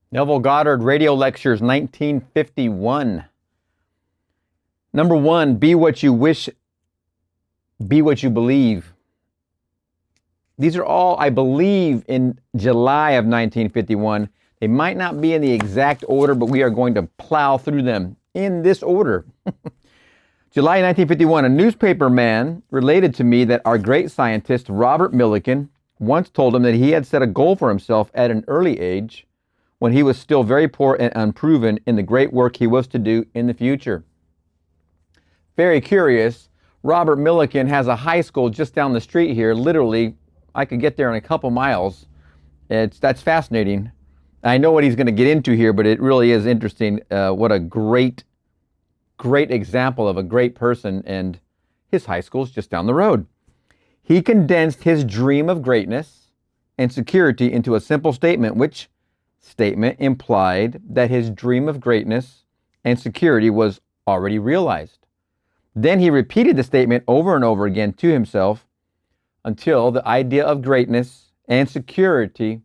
Neville Goddard Radio Lectures 1951. Number one, be what you wish, be what you believe. These are all, I believe, in July of 1951. They might not be in the exact order, but we are going to plow through them in this order. July 1951, a newspaper man related to me that our great scientist, Robert Millikan, once told him that he had set a goal for himself at an early age when he was still very poor and unproven in the great work he was to do in the future. Very curious, Robert Millikan has a high school just down the street here. Literally, I could get there in a couple miles. That's fascinating. I know what he's going to get into here, but it really is interesting. What a great example of a great person, and his high school's just down the road. He condensed his dream of greatness and security into a simple statement, which statement implied that his dream of greatness and security was already realized. Then he repeated the statement over and over again to himself until the idea of greatness and security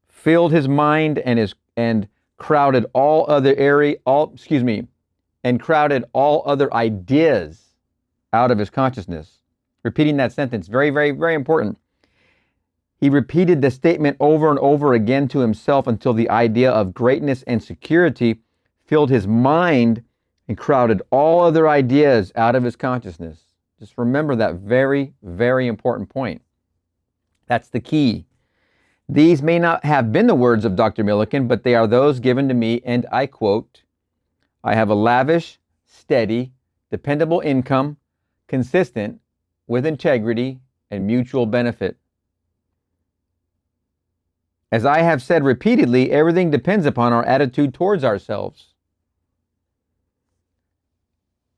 filled his mind and crowded all other ideas out of his consciousness. Repeating that sentence, very, very, very important. He repeated the statement over and over again to himself until the idea of greatness and security filled his mind and crowded all other ideas out of his consciousness. Just remember that very, very important point. That's the key. These may not have been the words of Dr. Millikan, but they are those given to me, and I quote, "I have a lavish, steady, dependable income, consistent with integrity and mutual benefit. As I have said repeatedly, everything depends upon our attitude towards ourselves."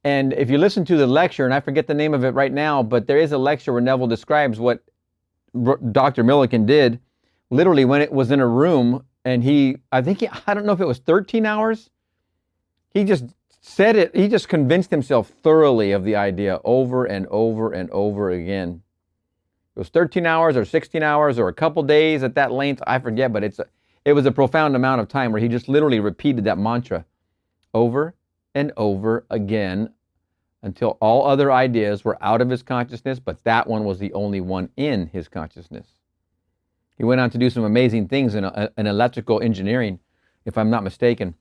And if you listen to the lecture, and I forget the name of it right now, but there is a lecture where Neville describes what Dr. Millikan did, literally when it was in a room, and I don't know if it was 13 hours. He just said it, he just convinced himself thoroughly of the idea over and over and over again. It was 13 hours or 16 hours or a couple days at that length, I forget, but it was a profound amount of time where he just literally repeated that mantra over and over again until all other ideas were out of his consciousness, but that one was the only one in his consciousness. He went on to do some amazing things in electrical engineering, if I'm not mistaken.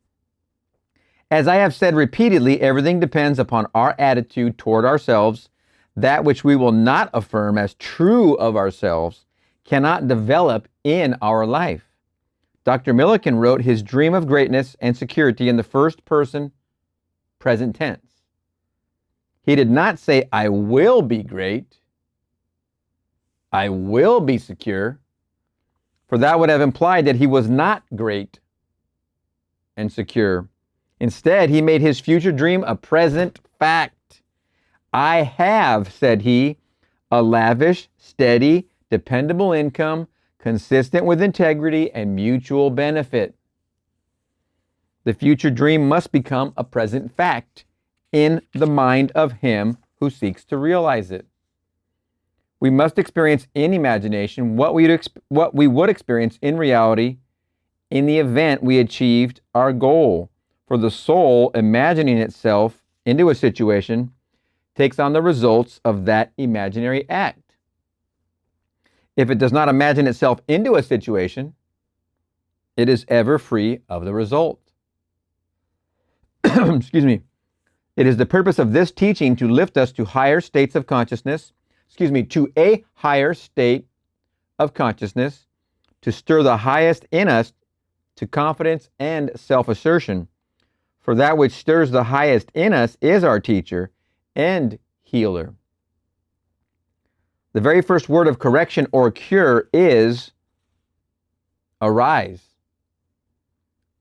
As I have said repeatedly, everything depends upon our attitude toward ourselves. That which we will not affirm as true of ourselves cannot develop in our life. Dr. Millikan wrote his dream of greatness and security in the first person present tense. He did not say, "I will be great, I will be secure," for that would have implied that he was not great and secure. Instead, he made his future dream a present fact. "I have," said he, "a lavish, steady, dependable income, consistent with integrity and mutual benefit." The future dream must become a present fact in the mind of him who seeks to realize it. We must experience in imagination what we would experience in reality in the event we achieved our goal. For the soul imagining itself into a situation takes on the results of that imaginary act. If it does not imagine itself into a situation, it is ever free of the result. Excuse me. It is the purpose of this teaching to lift us to higher states of consciousness, to a higher state of consciousness, to stir the highest in us to confidence and self-assertion. For that which stirs the highest in us is our teacher and healer. The very first word of correction or cure is arise.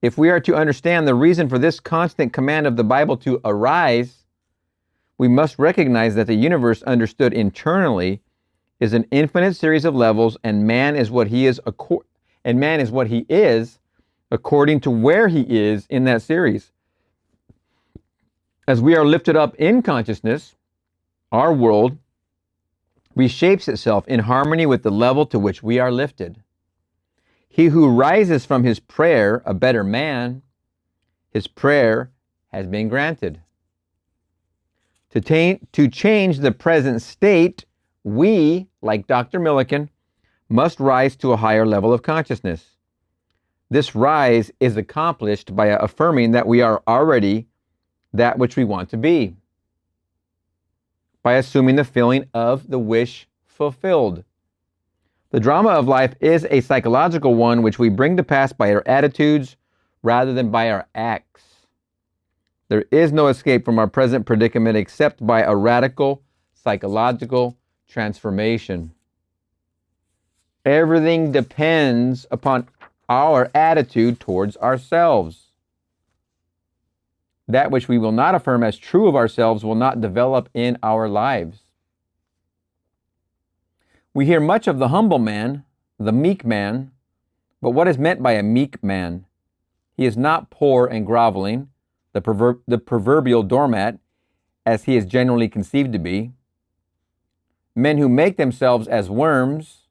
If we are to understand the reason for this constant command of the Bible to arise, we must recognize that the universe understood internally is an infinite series of levels, and man is what he is according to where he is in that series. As we are lifted up in consciousness, our world reshapes itself in harmony with the level to which we are lifted. He who rises from his prayer, a better man, his prayer has been granted. To change the present state, we, like Dr. Millikan, must rise to a higher level of consciousness. This rise is accomplished by affirming that we are already that which we want to be, by assuming the feeling of the wish fulfilled. The drama of life is a psychological one which we bring to pass by our attitudes rather than by our acts. There is no escape from our present predicament except by a radical psychological transformation. Everything depends upon our attitude towards ourselves. That which we will not affirm as true of ourselves will not develop in our lives. We hear much of the humble man, the meek man, but what is meant by a meek man? He is not poor and groveling, the proverbial doormat, as he is generally conceived to be. Men who make themselves as worms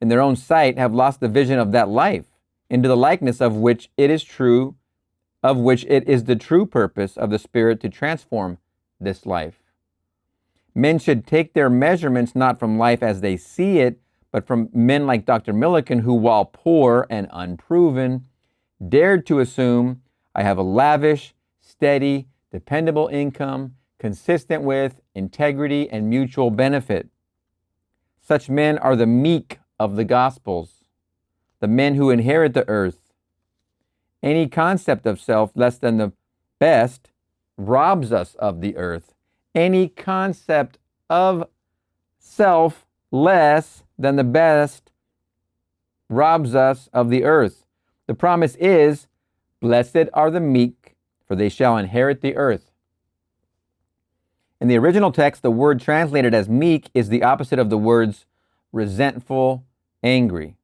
in their own sight have lost the vision of that life, into the likeness of which it is the true purpose of the Spirit to transform this life. Men should take their measurements not from life as they see it, but from men like Dr. Millikan, who, while poor and unproven, dared to assume, I have a lavish, steady, dependable income, consistent with integrity and mutual benefit. Such men are the meek of the Gospels, the men who inherit the earth. Any concept of self less than the best robs us of the earth. Any concept of self less than the best robs us of the earth. The promise is, blessed are the meek, for they shall inherit the earth. In the original text, the word translated as meek is the opposite of the words resentful, angry.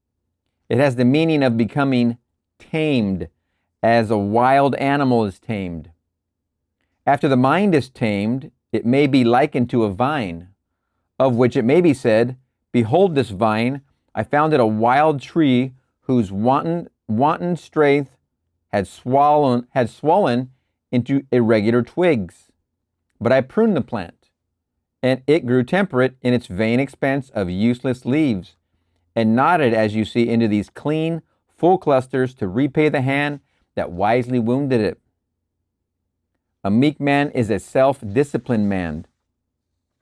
It has the meaning of becoming tamed, as a wild animal is tamed. After the mind is tamed, it may be likened to a vine, of which it may be said, behold this vine, I found it a wild tree whose wanton strength had swollen into irregular twigs. But I pruned the plant, and it grew temperate in its vain expense of useless leaves, and nodded, as you see, into these clean, full clusters to repay the hand that wisely wounded it. A meek man is a self-disciplined man.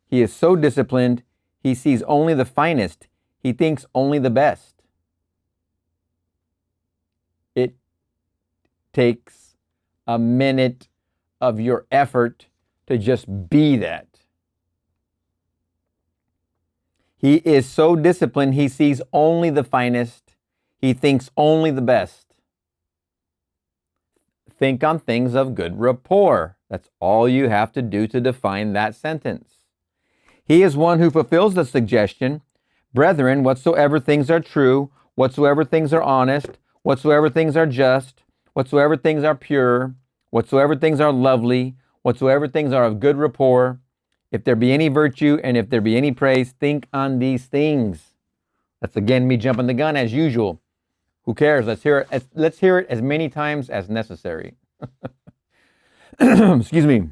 He is so disciplined, he sees only the finest. He thinks only the best. It takes a minute of your effort to just be that. He is so disciplined, he sees only the finest. He thinks only the best. Think on things of good rapport. That's all you have to do to define that sentence. He is one who fulfills the suggestion, brethren, whatsoever things are true, whatsoever things are honest, whatsoever things are just, whatsoever things are pure, whatsoever things are lovely, whatsoever things are of good rapport, if there be any virtue and if there be any praise, think on these things. That's again me jumping the gun as usual. Who cares? Let's hear it as many times as necessary. Excuse me.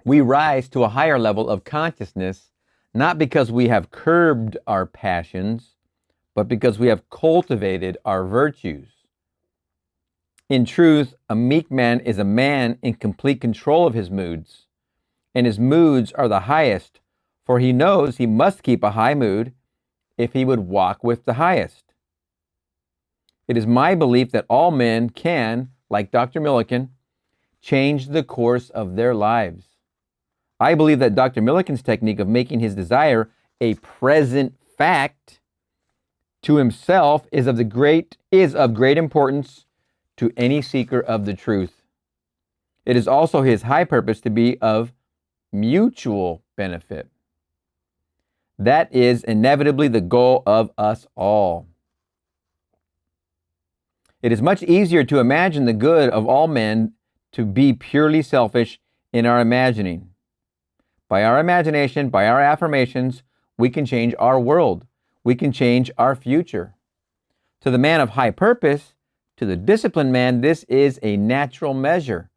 We rise to a higher level of consciousness, not because we have curbed our passions, but because we have cultivated our virtues. In truth, a meek man is a man in complete control of his moods, and his moods are the highest, for he knows he must keep a high mood if he would walk with the highest. It is my belief that all men can, like Dr. Millikan, change the course of their lives. I believe that Dr. Millikan's technique of making his desire a present fact to himself is of great importance to any seeker of the truth. It is also his high purpose to be of mutual benefit. That is inevitably the goal of us all. It is much easier to imagine the good of all men to be purely selfish in our imagining. By our imagination, by our affirmations, we can change our world. we can change our future. To the man of high purpose, to the disciplined man, this is a natural measure.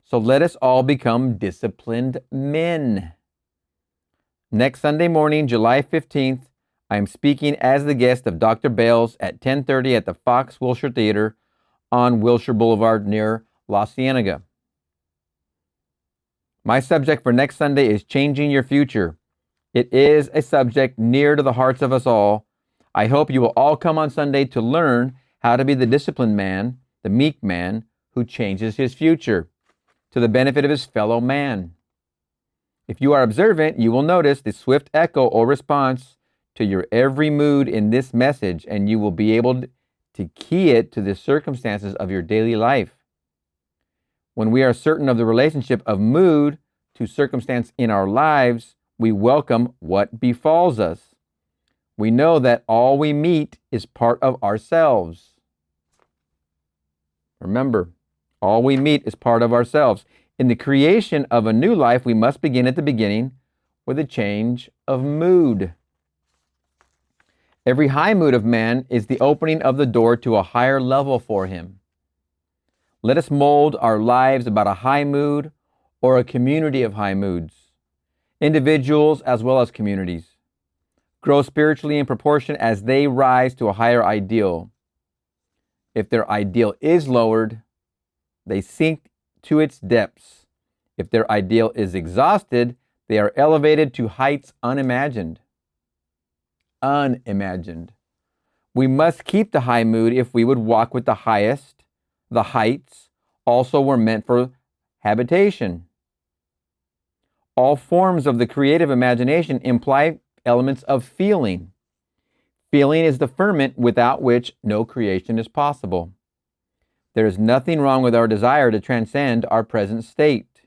So let us all become disciplined men. Next Sunday morning, July 15th, I am speaking as the guest of Dr. Bales at 10:30 at the Fox Wilshire Theater on Wilshire Boulevard near La Cienega. My subject for next Sunday is changing your future. It is a subject near to the hearts of us all. I hope you will all come on Sunday to learn how to be the disciplined man, the meek man who changes his future to the benefit of his fellow man. If you are observant, you will notice the swift echo or response to your every mood in this message, and you will be able to key it to the circumstances of your daily life. When we are certain of the relationship of mood to circumstance in our lives, we welcome what befalls us. We know that all we meet is part of ourselves. Remember, all we meet is part of ourselves. In the creation of a new life, we must begin at the beginning with a change of mood. Every high mood of man is the opening of the door to a higher level for him. Let us mold our lives about a high mood or a community of high moods, individuals as well as communities. Grow spiritually in proportion as they rise to a higher ideal. If their ideal is lowered, they sink to its depths. If their ideal is exhausted, they are elevated to heights unimagined. Unimagined. We must keep the high mood if we would walk with the highest. The heights also were meant for habitation. All forms of the creative imagination imply elements of feeling. Feeling is the ferment without which no creation is possible. There is nothing wrong with our desire to transcend our present state.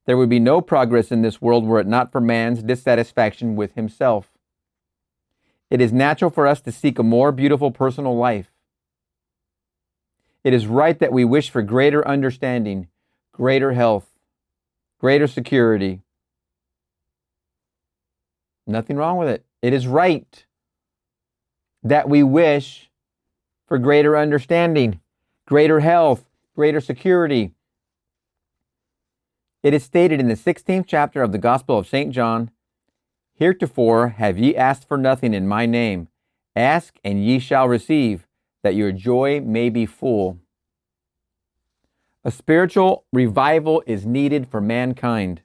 There would be no progress in this world were it not for man's dissatisfaction with himself. It is natural for us to seek a more beautiful personal life. It is right that we wish for greater understanding, greater health, greater security. Nothing wrong with it. It is right that we wish for greater understanding, greater health, greater security. It is stated in the 16th chapter of the Gospel of St. John, "Heretofore have ye asked for nothing in my name. Ask, and ye shall receive, that your joy may be full." A spiritual revival is needed for mankind.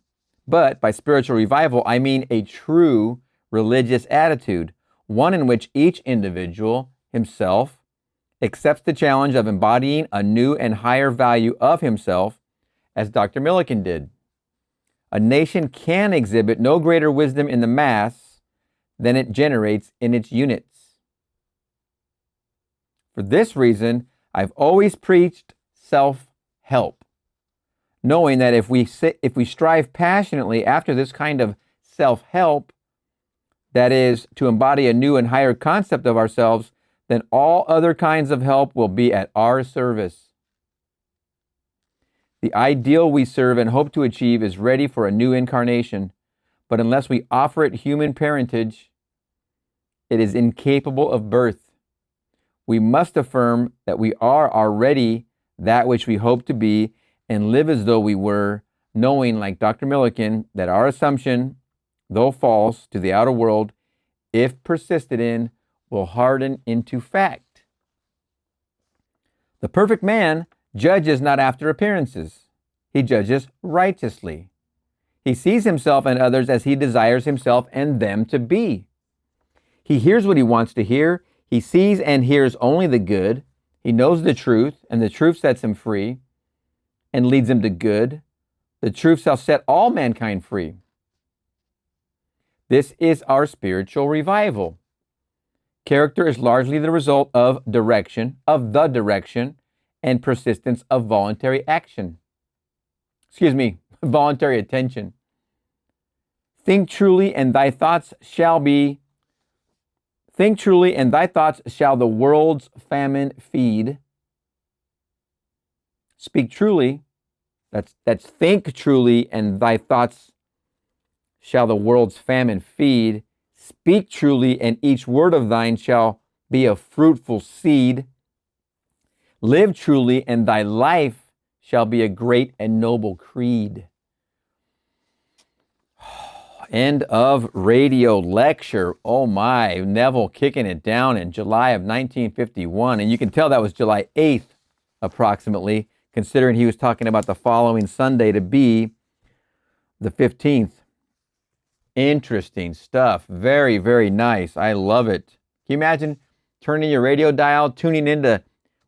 But by spiritual revival, I mean a true religious attitude, one in which each individual himself accepts the challenge of embodying a new and higher value of himself, as Dr. Millikan did. A nation can exhibit no greater wisdom in the mass than it generates in its units. For this reason, I've always preached self-help, knowing that if we strive passionately after this kind of self-help, that is, to embody a new and higher concept of ourselves, then all other kinds of help will be at our service. The ideal we serve and hope to achieve is ready for a new incarnation, but unless we offer it human parentage, it is incapable of birth. We must affirm that we are already that which we hope to be and live as though we were, knowing, like Dr. Millikan, that our assumption, though false to the outer world, if persisted in, will harden into fact. The perfect man judges not after appearances. He judges righteously. He sees himself and others as he desires himself and them to be. He hears what he wants to hear. He sees and hears only the good. He knows the truth, and the truth sets him free and leads him to good. The truth shall set all mankind free. This is our spiritual revival. Character is largely the result of the direction, and persistence of voluntary action. Voluntary attention. Think truly, and thy thoughts shall the world's famine feed. Speak truly, that's think truly, and thy thoughts shall the world's famine feed. Speak truly, and each word of thine shall be a fruitful seed. Live truly, and thy life shall be a great and noble creed. End of radio lecture. Oh my, Neville kicking it down in July of 1951. And you can tell that was July 8th, approximately, considering he was talking about the following Sunday to be the 15th. Interesting stuff. Very, very nice. I love it. Can you imagine turning your radio dial, tuning into,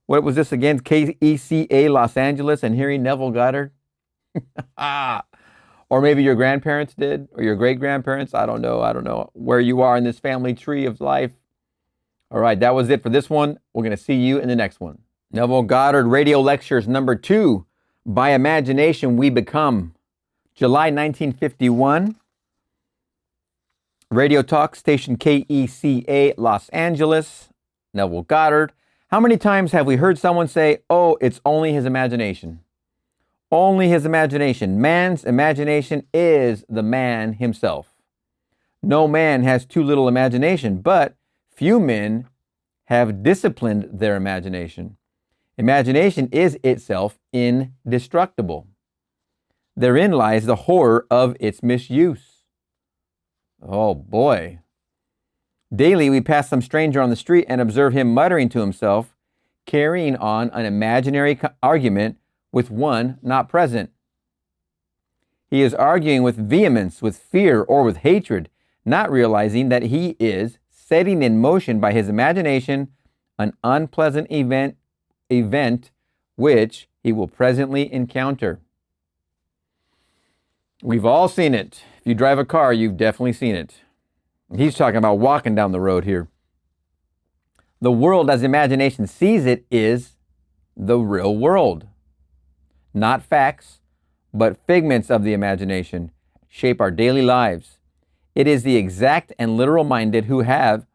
what was this again? KECA Los Angeles, and hearing Neville Goddard? Or maybe your grandparents did, or your great-grandparents. I don't know where you are in this family tree of life. All right, that was it for this one. We're going to see you in the next one. Neville Goddard Radio Lectures number 2, By Imagination We Become. July 1951. Radio Talk Station KECA Los Angeles. Neville Goddard. How many times have we heard someone say, oh, it's only his imagination? Only his imagination. Man's imagination is the man himself. No man has too little imagination, but few men have disciplined their imagination. Imagination is itself indestructible. Therein lies the horror of its misuse. Oh boy. Daily we pass some stranger on the street and observe him muttering to himself, carrying on an imaginary argument with one not present. He is arguing with vehemence, with fear, or with hatred, not realizing that he is setting in motion by his imagination an unpleasant event which he will presently encounter. We've all seen it. If you drive a car, you've definitely seen it. He's talking about walking down the road here. The world as imagination sees it is the real world. Not facts, but figments of the imagination shape our daily lives. It is the exact and literal minded who live.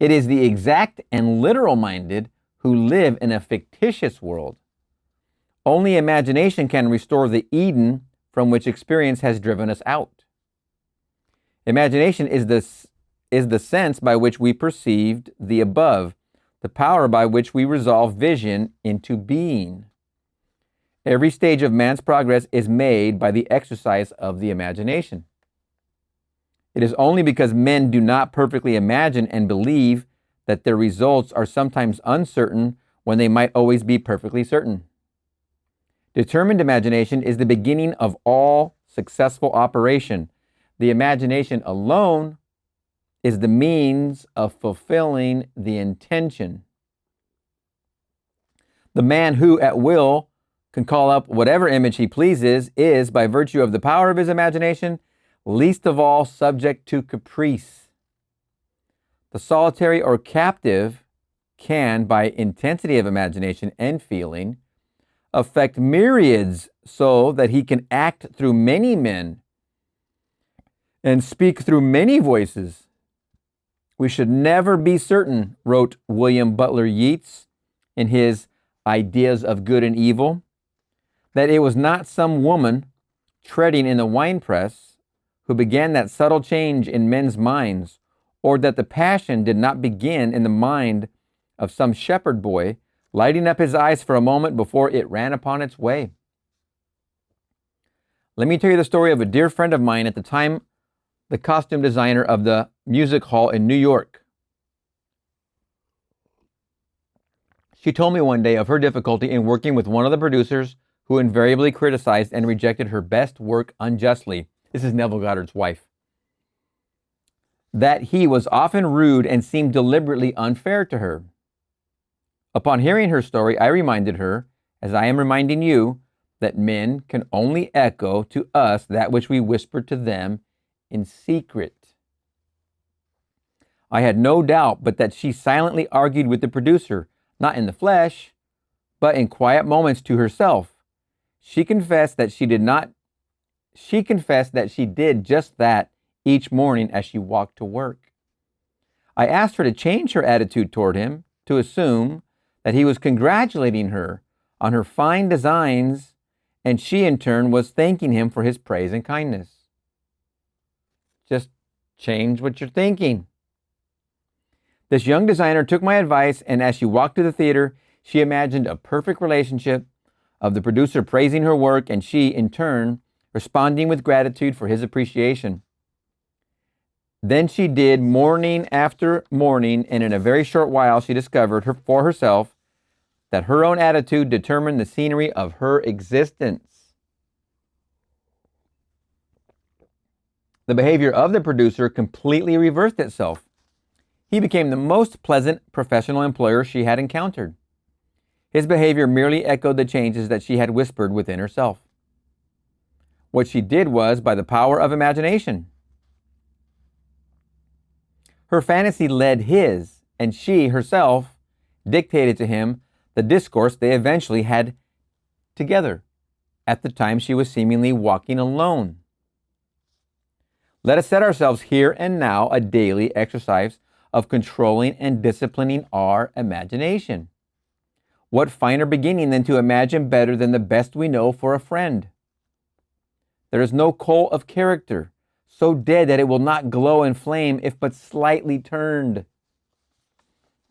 It is the exact and literal minded who live in a fictitious world. Only imagination can restore the Eden from which experience has driven us out. Imagination is the sense by which we perceived the above, the power by which we resolve vision into being. Every stage of man's progress is made by the exercise of the imagination. It is only because men do not perfectly imagine and believe that their results are sometimes uncertain when they might always be perfectly certain. Determined imagination is the beginning of all successful operation. The imagination alone is the means of fulfilling the intention. The man who, at will, can call up whatever image he pleases is, by virtue of the power of his imagination, least of all subject to caprice. The solitary or captive can, by intensity of imagination and feeling, affect myriads so that he can act through many men and speak through many voices. We should never be certain, wrote William Butler Yeats in his Ideas of Good and Evil, that it was not some woman treading in the winepress who began that subtle change in men's minds, or that the passion did not begin in the mind of some shepherd boy, lighting up his eyes for a moment before it ran upon its way. Let me tell you the story of a dear friend of mine, at the time the costume designer of the music hall in New York. She told me one day of her difficulty in working with one of the producers who invariably criticized and rejected her best work unjustly. This is Neville Goddard's wife. That he was often rude and seemed deliberately unfair to her. Upon hearing her story, I reminded her, as I am reminding you, that men can only echo to us that which we whisper to them in secret. I had no doubt but that she silently argued with the producer, not in the flesh, but in quiet moments to herself. She confessed that she did just that each morning as she walked to work. I asked her to change her attitude toward him, to assume that he was congratulating her on her fine designs, and she in turn was thanking him for his praise and kindness. Just Change what you're thinking. This young designer took my advice, and as she walked to the theater, she imagined a perfect relationship of the producer praising her work and she, in turn, responding with gratitude for his appreciation. Then she did morning after morning, and in a very short while she discovered for herself that her own attitude determined the scenery of her existence. The behavior of the producer completely reversed itself. He became the most pleasant professional employer she had encountered. His behavior merely echoed the changes that she had whispered within herself. What she did was by the power of imagination. Her fantasy led his, and she herself dictated to him the discourse they eventually had together at the time she was seemingly walking alone. Let us set ourselves here and now a daily exercise of controlling and disciplining our imagination. What finer beginning than to imagine better than the best we know for a friend? There is no coal of character so dead that it will not glow and flame if but slightly turned.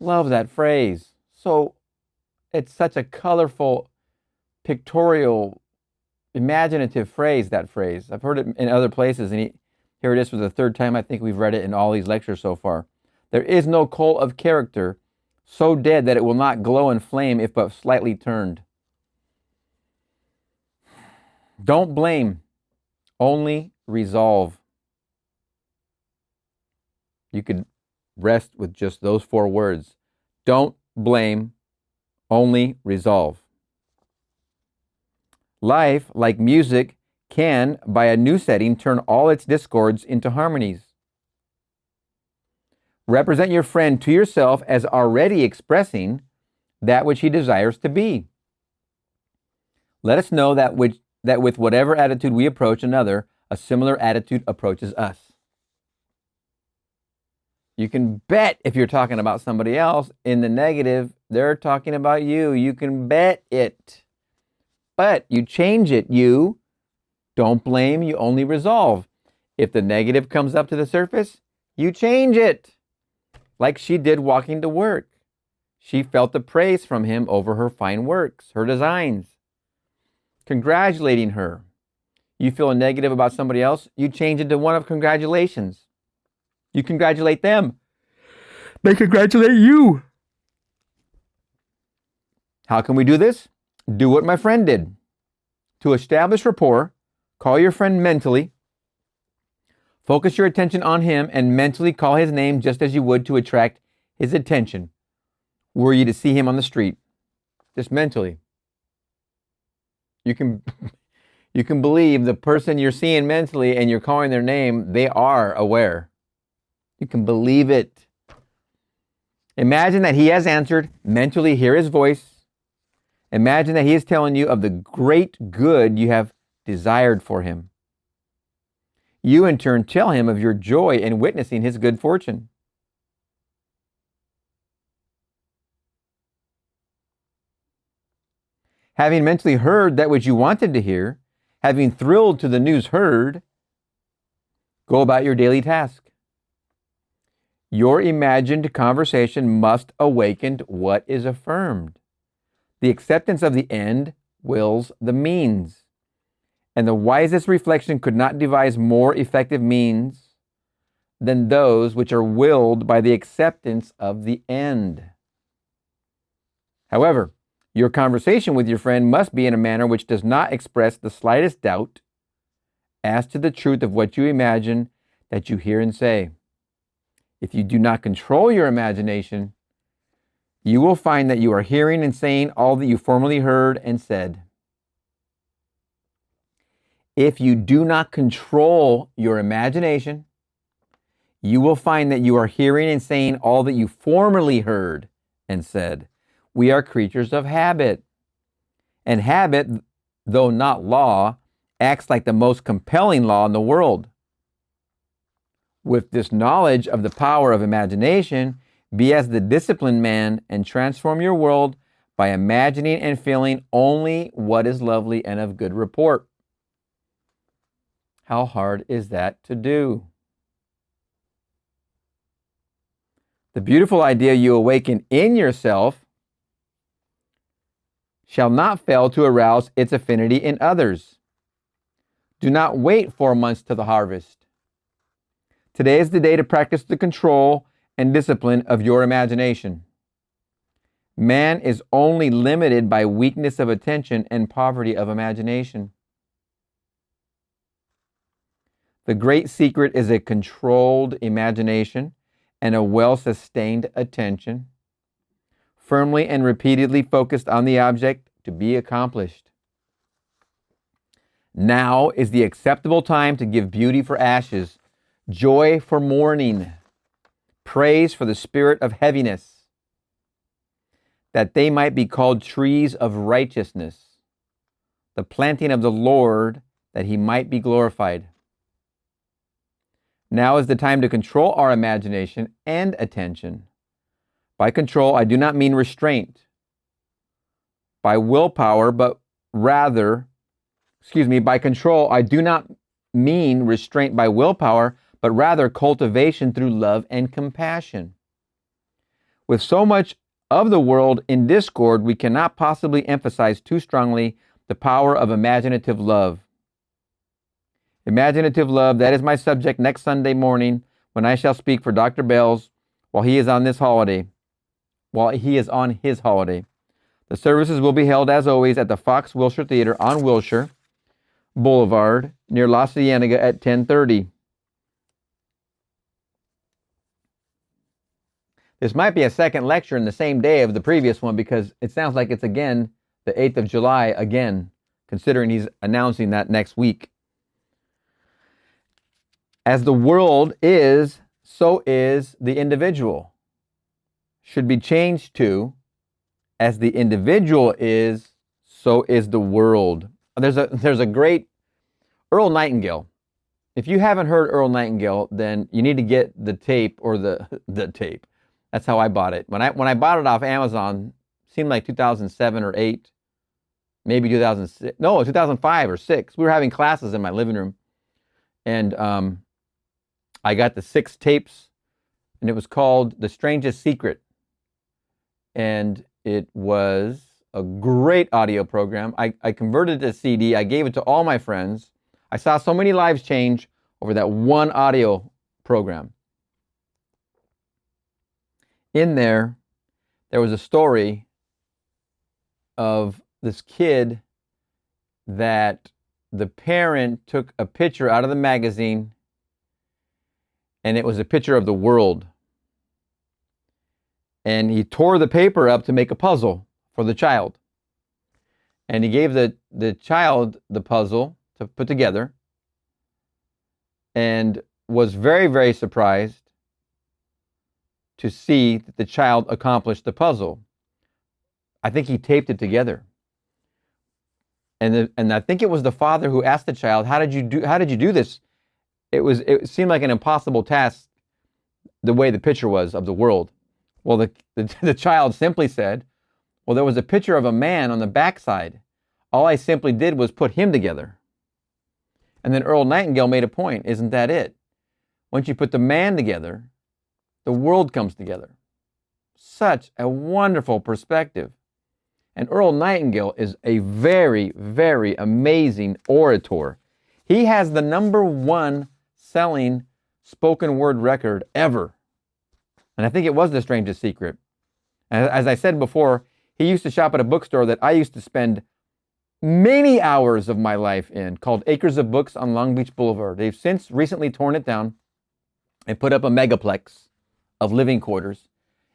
Love that phrase. It's such a colorful, pictorial, imaginative phrase, that phrase. I've heard it in other places, and here it is for the third time. I think we've read it in all these lectures so far. There is no coal of character so dead that it will not glow and flame if but slightly turned. Don't blame, only resolve. You could rest with just those 4 words. Don't blame, only resolve. Life, like music, can, by a new setting, turn all its discords into harmonies. Represent your friend to yourself as already expressing that which he desires to be. Let us know that with whatever attitude we approach another, a similar attitude approaches us. You can bet if you're talking about somebody else in the negative, they're talking about you. You can bet it. But you change it. You don't blame, you only resolve. If the negative comes up to the surface, you change it. Like she did walking to work. She felt the praise from him over her fine works, her designs, congratulating her. You feel a negative about somebody else, you change it to one of congratulations. You congratulate them. They congratulate you. How can we do this? Do what my friend did. To establish rapport, call your friend mentally. Focus your attention on him and mentally call his name just as you would to attract his attention were you to see him on the street. Just mentally. You can believe the person you're seeing mentally and you're calling their name, they are aware. You can believe it. Imagine that he has answered. Mentally hear his voice. Imagine that he is telling you of the great good you have desired for him. You in turn tell him of your joy in witnessing his good fortune. Having mentally heard that which you wanted to hear, having thrilled to the news heard, go about your daily task. Your imagined conversation must awaken what is affirmed. The acceptance of the end wills the means. And the wisest reflection could not devise more effective means than those which are willed by the acceptance of the end. However, your conversation with your friend must be in a manner which does not express the slightest doubt as to the truth of what you imagine that you hear and say. If you do not control your imagination, you will find that you are hearing and saying all that you formerly heard and said. If you do not control your imagination, you will find that you are hearing and saying all that you formerly heard and said. We are creatures of habit. And habit, though not law, acts like the most compelling law in the world. With this knowledge of the power of imagination, be as the disciplined man and transform your world by imagining and feeling only what is lovely and of good report. How hard is that to do? The beautiful idea you awaken in yourself shall not fail to arouse its affinity in others. Do not wait 4 months to the harvest. Today is the day to practice the control and discipline of your imagination. Man is only limited by weakness of attention and poverty of imagination. The great secret is a controlled imagination and a well-sustained attention, firmly and repeatedly focused on the object to be accomplished. Now is the acceptable time to give beauty for ashes, joy for mourning, praise for the spirit of heaviness, that they might be called trees of righteousness, the planting of the Lord, that he might be glorified. Now is the time to control our imagination and attention. By control, I do not mean restraint by willpower, but rather, by control, I do not mean restraint by willpower, but rather cultivation through love and compassion. With so much of the world in discord, we cannot possibly emphasize too strongly the power of imaginative love. Imaginative love, that is my subject next Sunday morning when I shall speak for Dr. Bells while he is on his holiday. The services will be held, as always, at the Fox Wilshire Theater on Wilshire Boulevard near La Cienega at 10:30. This might be a second lecture in the same day of the previous one because it sounds like it's again the 8th of July again, considering he's announcing that next week. As the world is, so is the individual. Should be changed to, as the individual is, so is the world. There's a great Earl Nightingale. If you haven't heard Earl Nightingale, then you need to get the tape or the tape. That's how I bought it. When I bought it off Amazon, it seemed like 2007 or 8, maybe 2006. No, 2005 or 6. We were having classes in my living room, and I got the 6 tapes, and it was called The Strangest Secret, and it was a great audio program. I converted it to CD. I gave it to all my friends. I saw so many lives change over that one audio program. In there was a story of this kid that the parent took a picture out of the magazine, and it was a picture of the world. And he tore the paper up to make a puzzle for the child. And he gave the child the puzzle to put together, and was very, very surprised to see that the child accomplished the puzzle. I think he taped it together. And I think it was the father who asked the child, how did you do this? It seemed like an impossible task the way the picture was of the world. Well, the child simply said, well, there was a picture of a man on the backside. All I simply did was put him together. And then Earl Nightingale made a point. Isn't that it? Once you put the man together, the world comes together. Such a wonderful perspective. And Earl Nightingale is a very, very amazing orator. He has the #1 selling spoken word record ever. And I think it was The Strangest Secret. As I said before, he used to shop at a bookstore that I used to spend many hours of my life in, called Acres of Books on Long Beach Boulevard. They've since recently torn it down and put up a megaplex of living quarters.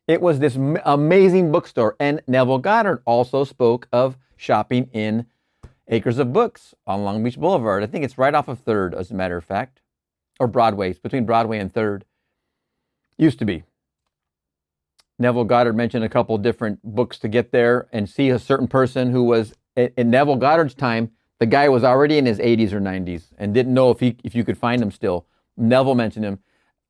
It was this amazing bookstore, and Neville Goddard also spoke of shopping in Acres of Books on Long Beach Boulevard. I think it's right off of 3rd, as a matter of fact, or Broadway. It's between Broadway and 3rd. Used to be. Neville Goddard mentioned a couple different books to get there and see a certain person who was, in Neville Goddard's time, the guy was already in his 80s or 90s and didn't know if you could find him still. Neville mentioned him.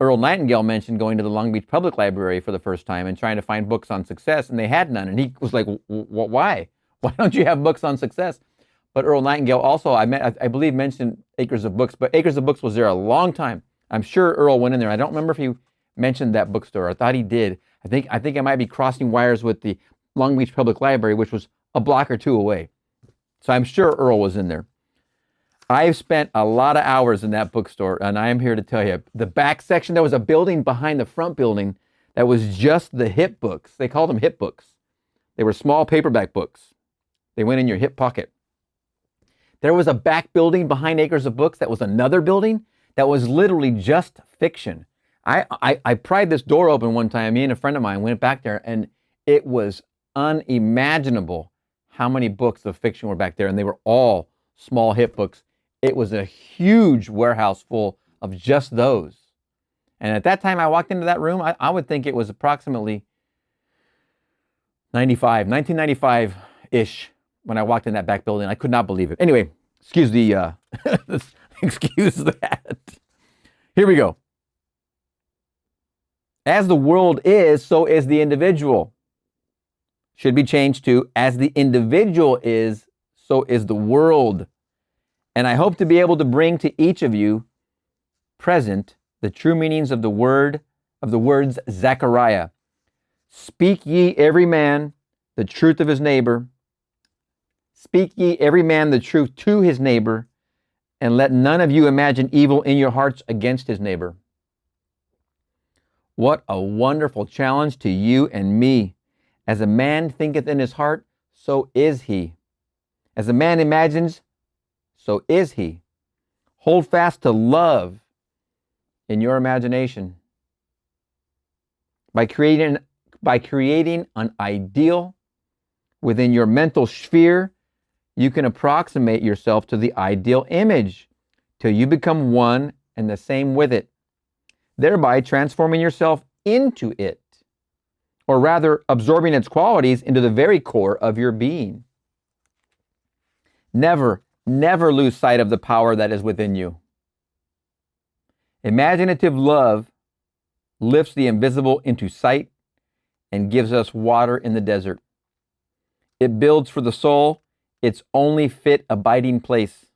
Earl Nightingale mentioned going to the Long Beach Public Library for the first time and trying to find books on success, and they had none. And he was like, why? Why don't you have books on success? But Earl Nightingale also, I believe, mentioned Acres of Books, but Acres of Books was there a long time. I'm sure Earl went in there. I don't remember if he mentioned that bookstore. I thought he did. I think I might be crossing wires with the Long Beach Public Library, which was a block or two away. So I'm sure Earl was in there. I've spent a lot of hours in that bookstore, and I am here to tell you, the back section, there was a building behind the front building that was just the hip books. They called them hip books. They were small paperback books. They went in your hip pocket. There was a back building behind Acres of Books that was another building that was literally just fiction. I pried this door open one time. Me and a friend of mine went back there, and it was unimaginable how many books of fiction were back there, and they were all small hip books. It was a huge warehouse full of just those. And at that time I walked into that room, I would think it was approximately 1995-ish when I walked in that back building. I could not believe it. Anyway, excuse the, excuse that. Here we go. As the world is, so is the individual. Should be changed to, as the individual is, so is the world. And I hope to be able to bring to each of you present the true meanings of the words Zechariah. Speak ye every man the truth of his neighbor. Speak ye every man the truth to his neighbor, and let none of you imagine evil in your hearts against his neighbor. What a wonderful challenge to you and me. As a man thinketh in his heart, so is he. As a man imagines, so is he. Hold fast to love in your imagination. By creating an ideal within your mental sphere, you can approximate yourself to the ideal image till you become one and the same with it, thereby transforming yourself into it, or rather absorbing its qualities into the very core of your being. Never lose sight of the power that is within you. Imaginative love lifts the invisible into sight and gives us water in the desert. It builds for the soul its only fit abiding place.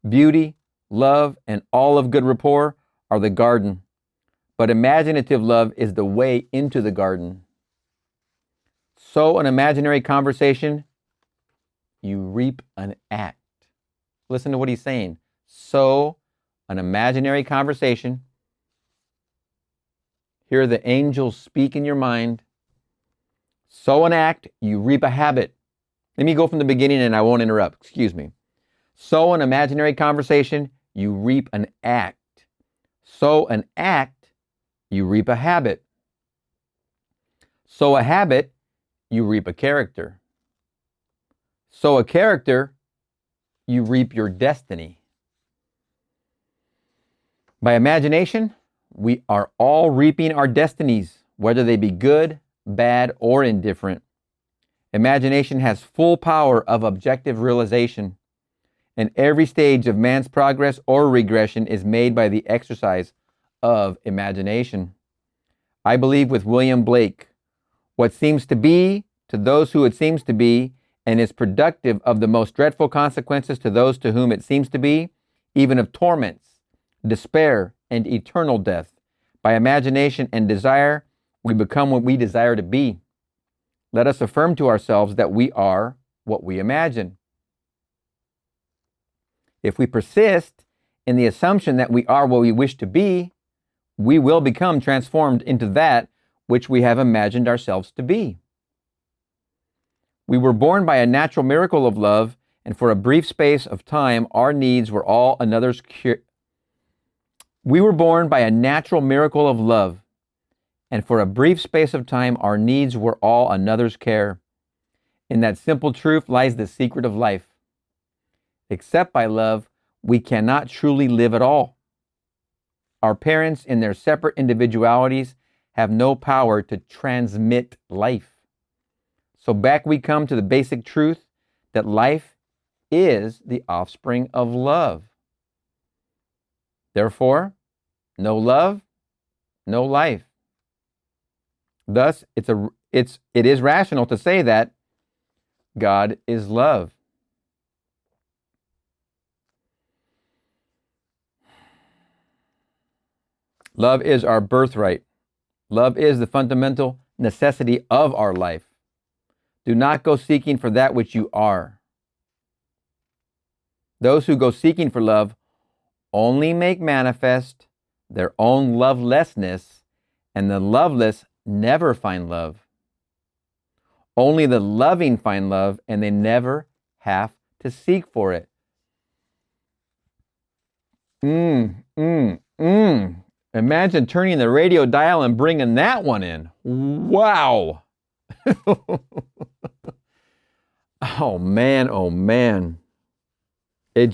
Beauty, love, and all of good rapport are the garden, but imaginative love is the way into the garden. Sow an imaginary conversation, you reap an act. Listen to what he's saying. Sow an imaginary conversation. Hear the angels speak in your mind. Sow an act, you reap a habit. Let me go from the beginning and I won't interrupt. Excuse me. Sow an imaginary conversation, you reap an act. Sow an act, you reap a habit. Sow a habit, you reap a character. Sow a character, you reap your destiny. By imagination, we are all reaping our destinies, whether they be good, bad, or indifferent. Imagination has full power of objective realization, and every stage of man's progress or regression is made by the exercise of imagination. I believe with William Blake, what seems to be to those who it seems to be, and is productive of the most dreadful consequences to those to whom it seems to be, even of torments, despair, and eternal death. By imagination and desire, we become what we desire to be. Let us affirm to ourselves that we are what we imagine. If we persist in the assumption that we are what we wish to be, we will become transformed into that which we have imagined ourselves to be. We were born by a natural miracle of love, and for a brief space of time, our needs were all another's We were born by a natural miracle of love, and for a brief space of time, our needs were all another's care. In that simple truth lies the secret of life. Except by love, we cannot truly live at all. Our parents, in their separate individualities, have no power to transmit life. So back we come to the basic truth that life is the offspring of love. Therefore, no love, no life. Thus, it is rational to say that God is love. Love is our birthright. Love is the fundamental necessity of our life. Do not go seeking for that which you are. Those who go seeking for love only make manifest their own lovelessness, and the loveless never find love. Only the loving find love, and they never have to seek for it. Imagine turning the radio dial and bringing that one in. Wow. Oh man, oh man. I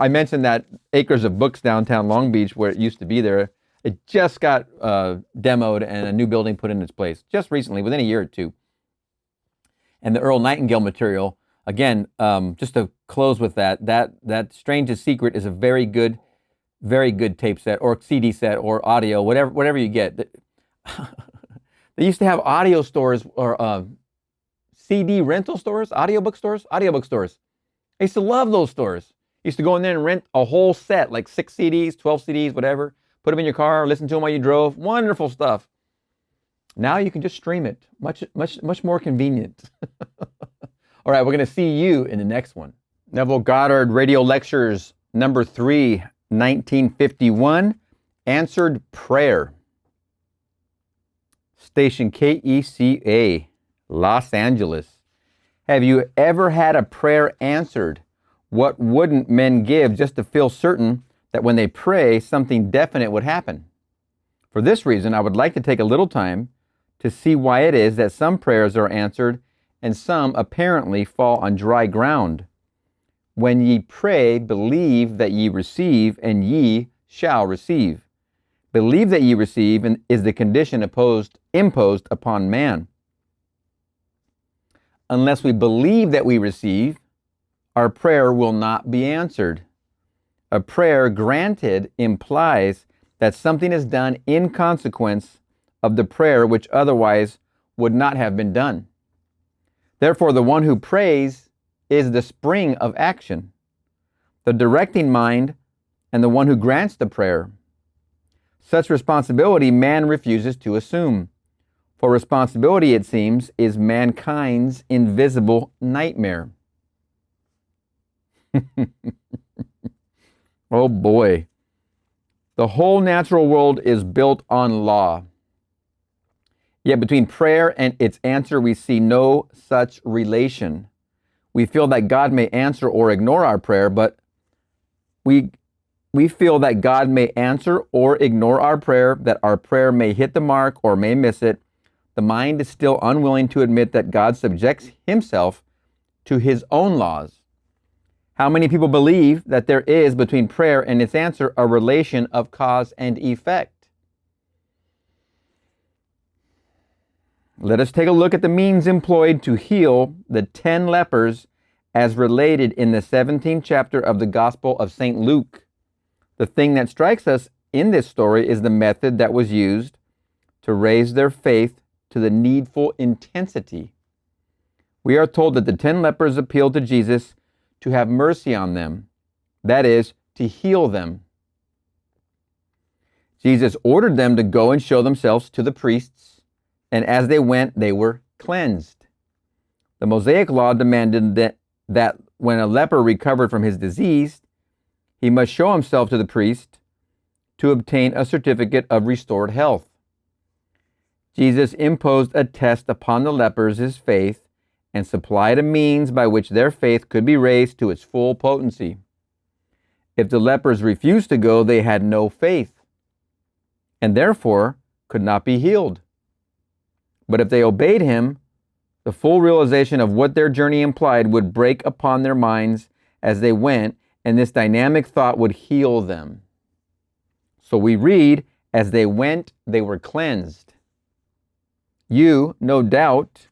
mentioned that acres of books downtown Long Beach where it used to be there. It just got demoed and a new building put in its place just recently, within a year or two. And the Earl Nightingale material, again, just to close with that Strangest Secret is a very good tape set or CD set or audio, whatever you get. They used to have audio stores or CD rental stores, audiobook stores. I used to love those stores. I used to go in there and rent a whole set, like 6 CDs, 12 CDs, whatever. Put them in your car, listen to them while you drove. Wonderful stuff. Now you can just stream it. Much more convenient. All right, we're going to see you in the next one. Neville Goddard Radio Lectures, number 3, 1951, Answered Prayer. Station KECA, Los Angeles. Have you ever had a prayer answered? What wouldn't men give just to feel certain that when they pray, something definite would happen? For this reason, I would like to take a little time to see why it is that some prayers are answered and some apparently fall on dry ground. When ye pray, believe that ye receive, and ye shall receive. Believe that ye receive is the condition imposed upon man. Unless we believe that we receive, our prayer will not be answered. A prayer granted implies that something is done in consequence of the prayer which otherwise would not have been done. Therefore, the one who prays is the spring of action, the directing mind, and the one who grants the prayer. Such responsibility man refuses to assume. For responsibility, it seems, is mankind's invisible nightmare. Oh boy. The whole natural world is built on law. Yet between prayer and its answer, we see no such relation. We feel that God may answer or ignore our prayer, but we feel that God may answer or ignore our prayer, that our prayer may hit the mark or may miss it. The mind is still unwilling to admit that God subjects himself to his own laws. How many people believe that there is between prayer and its answer a relation of cause and effect? Let us take a look at the means employed to heal the 10 lepers as related in the 17th chapter of the Gospel of St. Luke. The thing that strikes us in this story is the method that was used to raise their faith to the needful intensity. We are told that the 10 lepers appealed to Jesus to have mercy on them, that is, to heal them. Jesus ordered them to go and show themselves to the priests, and as they went, they were cleansed. The Mosaic law demanded that when a leper recovered from his disease, he must show himself to the priest to obtain a certificate of restored health. Jesus imposed a test upon the lepers' faith and supplied a means by which their faith could be raised to its full potency. If the lepers refused to go, they had no faith, and therefore could not be healed. But if they obeyed him, the full realization of what their journey implied would break upon their minds as they went, and this dynamic thought would heal them. So we read, as they went, they were cleansed. You, no doubt,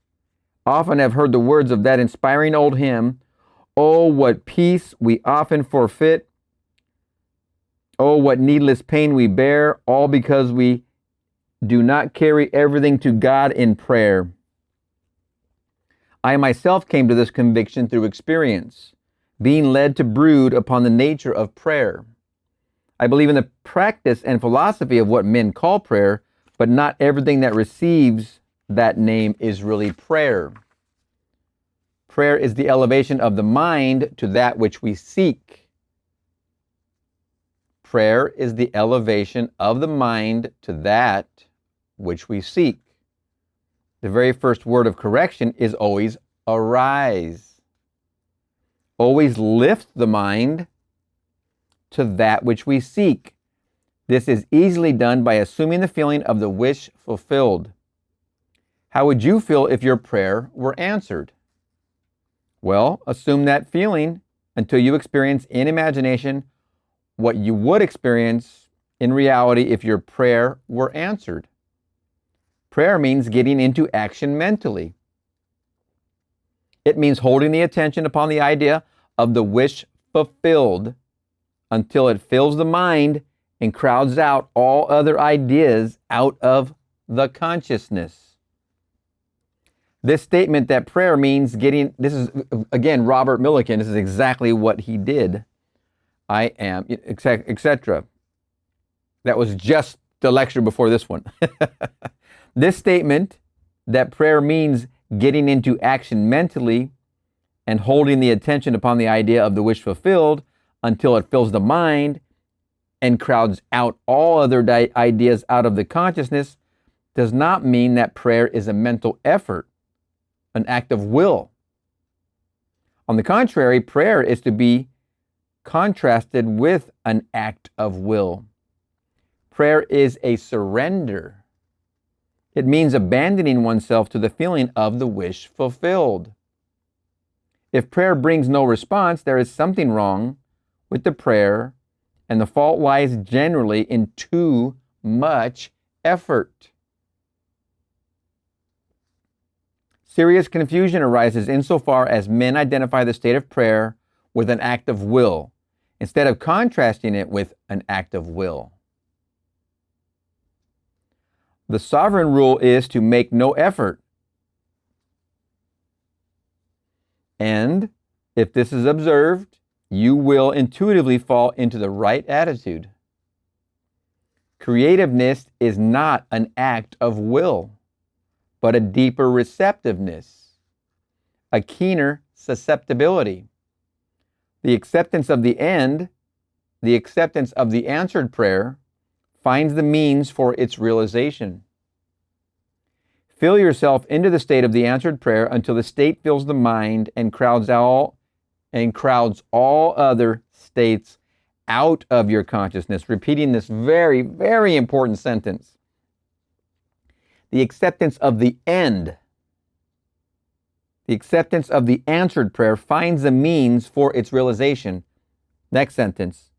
often have heard the words of that inspiring old hymn, "Oh, what peace we often forfeit. Oh, what needless pain we bear, all because we do not carry everything to God in prayer." I myself came to this conviction through experience, being led to brood upon the nature of prayer. I believe in the practice and philosophy of what men call prayer, but not everything that receives that name is really prayer. Prayer is the elevation of the mind to that which we seek. Prayer is the elevation of the mind to that which we seek. The very first word of correction is always arise. Always lift the mind to that which we seek. This is easily done by assuming the feeling of the wish fulfilled. How would you feel if your prayer were answered? Well, assume that feeling until you experience in imagination what you would experience in reality if your prayer were answered. Prayer means getting into action mentally. It means holding the attention upon the idea of the wish fulfilled until it fills the mind and crowds out all other ideas out of the consciousness. This statement that prayer means getting, this is, again, Robert Millikan, this is exactly what he did. I am, etc. That was just the lecture before this one. This statement that prayer means getting into action mentally and holding the attention upon the idea of the wish fulfilled until it fills the mind and crowds out all other ideas out of the consciousness does not mean that prayer is a mental effort, an act of will. On the contrary, prayer is to be contrasted with an act of will. Prayer is a surrender. It means abandoning oneself to the feeling of the wish fulfilled. If prayer brings no response, there is something wrong with the prayer, and the fault lies generally in too much effort. Serious confusion arises insofar as men identify the state of prayer with an act of will, instead of contrasting it with an act of will. The sovereign rule is to make no effort. And if this is observed, you will intuitively fall into the right attitude. Creativeness is not an act of will, but a deeper receptiveness, a keener susceptibility. The acceptance of the end, the acceptance of the answered prayer, finds the means for its realization. Fill yourself into the state of the answered prayer until the state fills the mind and crowds all other states out of your consciousness. Repeating this very, very important sentence. The acceptance of the end, the acceptance of the answered prayer finds the means for its realization. Next sentence.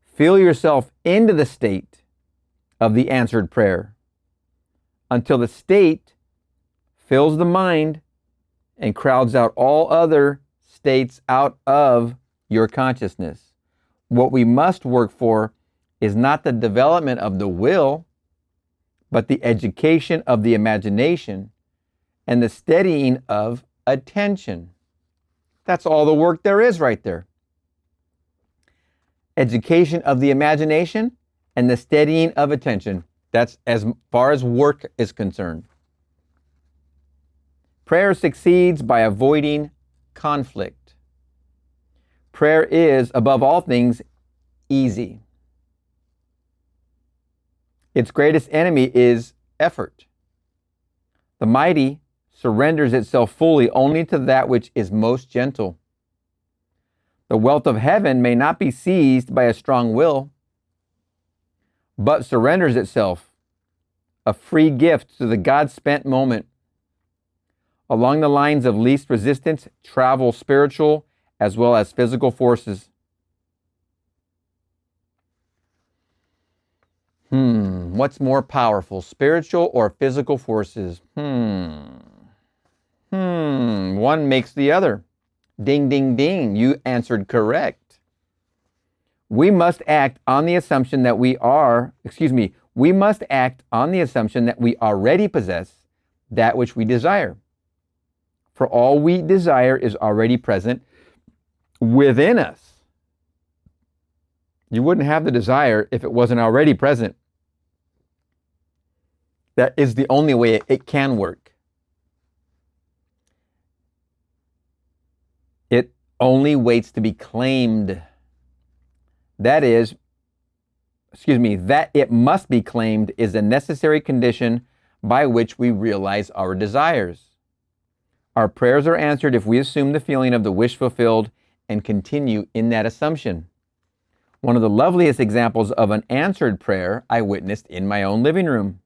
Fill yourself into the state of the answered prayer until the state fills the mind and crowds out all other states out of your consciousness. What we must work for is not the development of the will, but the education of the imagination and the steadying of attention. That's all the work there is right there. Education of the imagination and the steadying of attention. That's as far as work is concerned. Prayer succeeds by avoiding conflict. Prayer is, above all things, easy. Its greatest enemy is effort. The mighty surrenders itself fully only to that which is most gentle. The wealth of heaven may not be seized by a strong will, but surrenders itself, a free gift to the God-spent moment. Along the lines of least resistance travel spiritual as well as physical forces. What's more powerful, spiritual or physical forces? One makes the other. Ding, ding, ding. You answered correct. We must act on the assumption that we must act on the assumption that we already possess that which we desire. For all we desire is already present within us. You wouldn't have the desire if it wasn't already present. That is the only way it can work. It only waits to be claimed. That it must be claimed is a necessary condition by which we realize our desires. Our prayers are answered if we assume the feeling of the wish fulfilled and continue in that assumption. One of the loveliest examples of an answered prayer I witnessed in my own living room.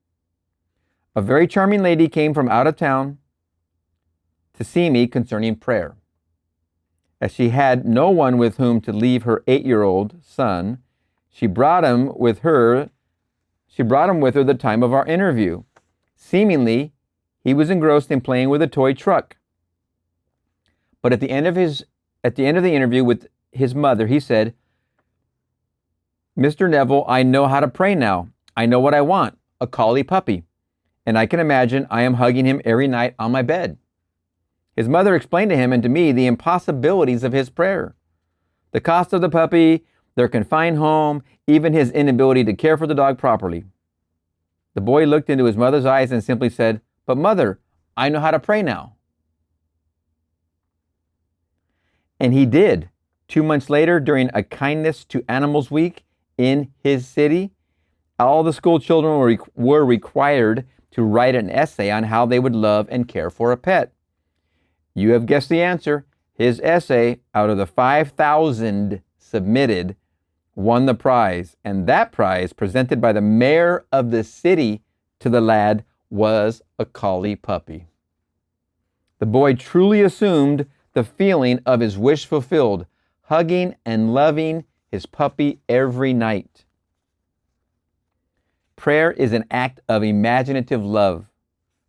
A very charming lady came from out of town to see me concerning prayer. As she had no one with whom to leave her 8-year-old son, she brought him with her the time of our interview. Seemingly, he was engrossed in playing with a toy truck. But at the end of the interview with his mother, he said, "Mr. Neville, I know how to pray now. I know what I want, a collie puppy. And I can imagine I am hugging him every night on my bed." His mother explained to him and to me the impossibilities of his prayer. The cost of the puppy, their confined home, even his inability to care for the dog properly. The boy looked into his mother's eyes and simply said, "But mother, I know how to pray now." And he did. 2 months later, during a Kindness to Animals Week in his city, all the school children were required to write an essay on how they would love and care for a pet. You have guessed the answer. His essay, out of the 5,000 submitted, won the prize. And that prize, presented by the mayor of the city to the lad, was a collie puppy. The boy truly assumed the feeling of his wish fulfilled, hugging and loving his puppy every night. Prayer is an act of imaginative love,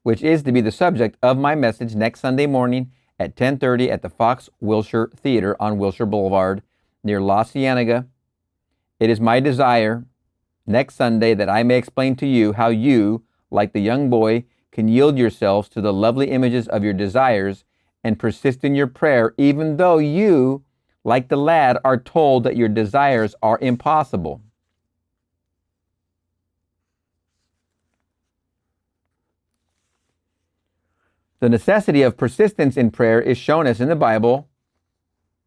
which is to be the subject of my message next Sunday morning at 10:30 at the Fox Wilshire Theater on Wilshire Boulevard near La Cienega. It is my desire next Sunday that I may explain to you how you, like the young boy, can yield yourselves to the lovely images of your desires and persist in your prayer, even though you, like the lad, are told that your desires are impossible. The necessity of persistence in prayer is shown us in the Bible.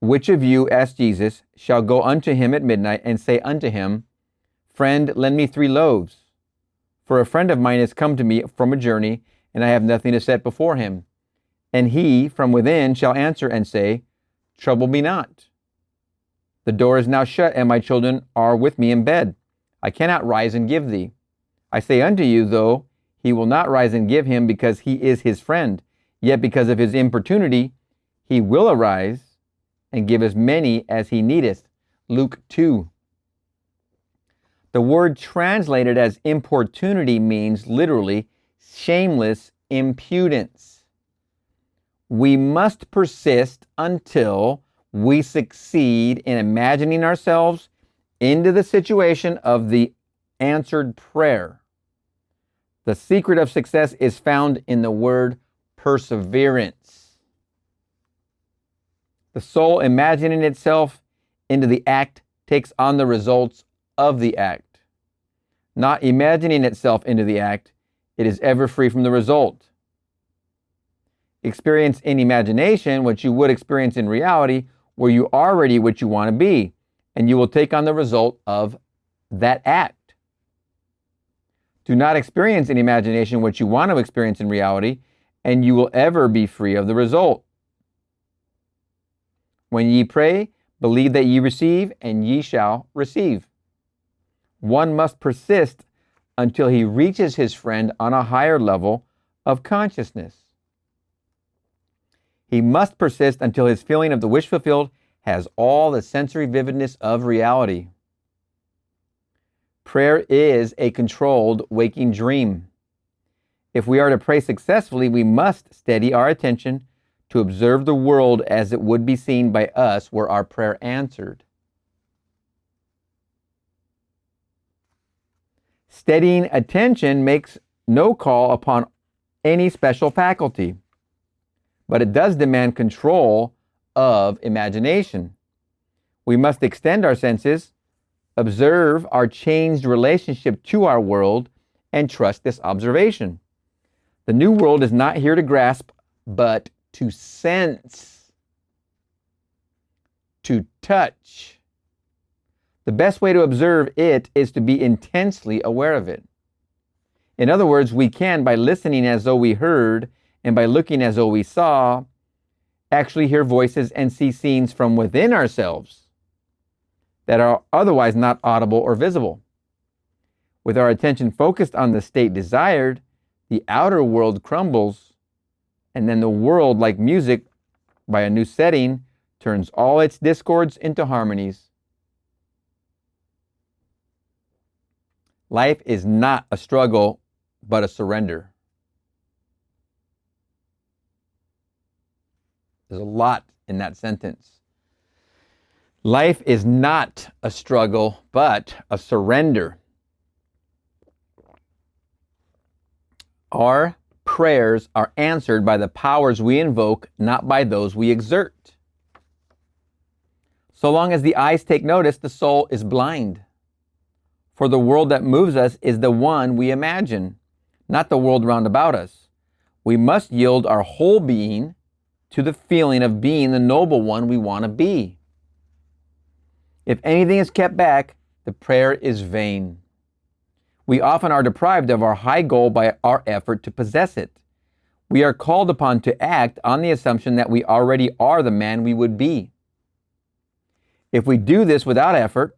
Which of you, asked Jesus, shall go unto him at midnight and say unto him, "Friend, lend me 3 loaves, for a friend of mine has come to me from a journey, and I have nothing to set before him." And he from within shall answer and say, "Trouble me not. The door is now shut, and my children are with me in bed. I cannot rise and give thee. I say unto you, though he will not rise and give him because he is his friend, yet because of his importunity he will arise and give as many as he needeth." Luke 2. The word translated as importunity means literally shameless impudence. We must persist until we succeed in imagining ourselves into the situation of the answered prayer. The secret of success is found in the word perseverance. The soul imagining itself into the act takes on the results of the act. Not imagining itself into the act, it is ever free from the result. Experience in imagination what you would experience in reality, where you are already what you want to be, and you will take on the result of that act. Do not experience in imagination what you want to experience in reality, and you will ever be free of the result. When ye pray, believe that ye receive, and ye shall receive. One must persist until he reaches his friend on a higher level of consciousness. He must persist until his feeling of the wish fulfilled has all the sensory vividness of reality. Prayer is a controlled waking dream. If we are to pray successfully, we must steady our attention to observe the world as it would be seen by us were our prayer answered. Steadying attention makes no call upon any special faculty, but it does demand control of imagination. We must extend our senses Observe our changed relationship to our world and trust this observation. The new world is not here to grasp, but to sense, to touch. The best way to observe it is to be intensely aware of it. In other words, we can, by listening as though we heard and by looking as though we saw, actually hear voices and see scenes from within ourselves that are otherwise not audible or visible. With our attention focused on the state desired, the outer world crumbles, and then the world, like music, by a new setting, turns all its discords into harmonies. Life is not a struggle, but a surrender. There's a lot in that sentence. Life is not a struggle, but a surrender. Our prayers are answered by the powers we invoke, not by those we exert. So long as the eyes take notice, the soul is blind. For the world that moves us is the one we imagine, not the world round about us. We must yield our whole being to the feeling of being the noble one we want to be. If anything is kept back, the prayer is vain. We often are deprived of our high goal by our effort to possess it. We are called upon to act on the assumption that we already are the man we would be. If we do this without effort,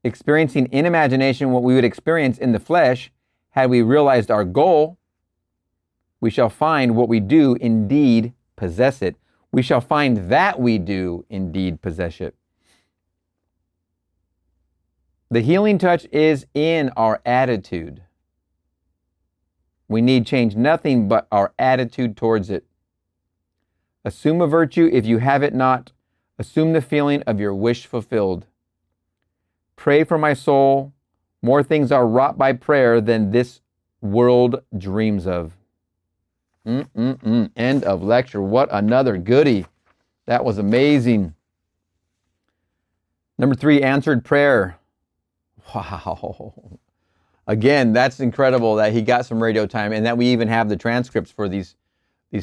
experiencing in imagination what we would experience in the flesh, had we realized our goal, we shall find what we do indeed possess it. We shall find that we do indeed possess it. The healing touch is in our attitude. We need change nothing but our attitude towards it. Assume a virtue if you have it not. Assume the feeling of your wish fulfilled. Pray for my soul. More things are wrought by prayer than this world dreams of. End of lecture. What another goodie. That was amazing. Number 3, answered prayer. Wow. Again, that's incredible that he got some radio time and that we even have the transcripts for these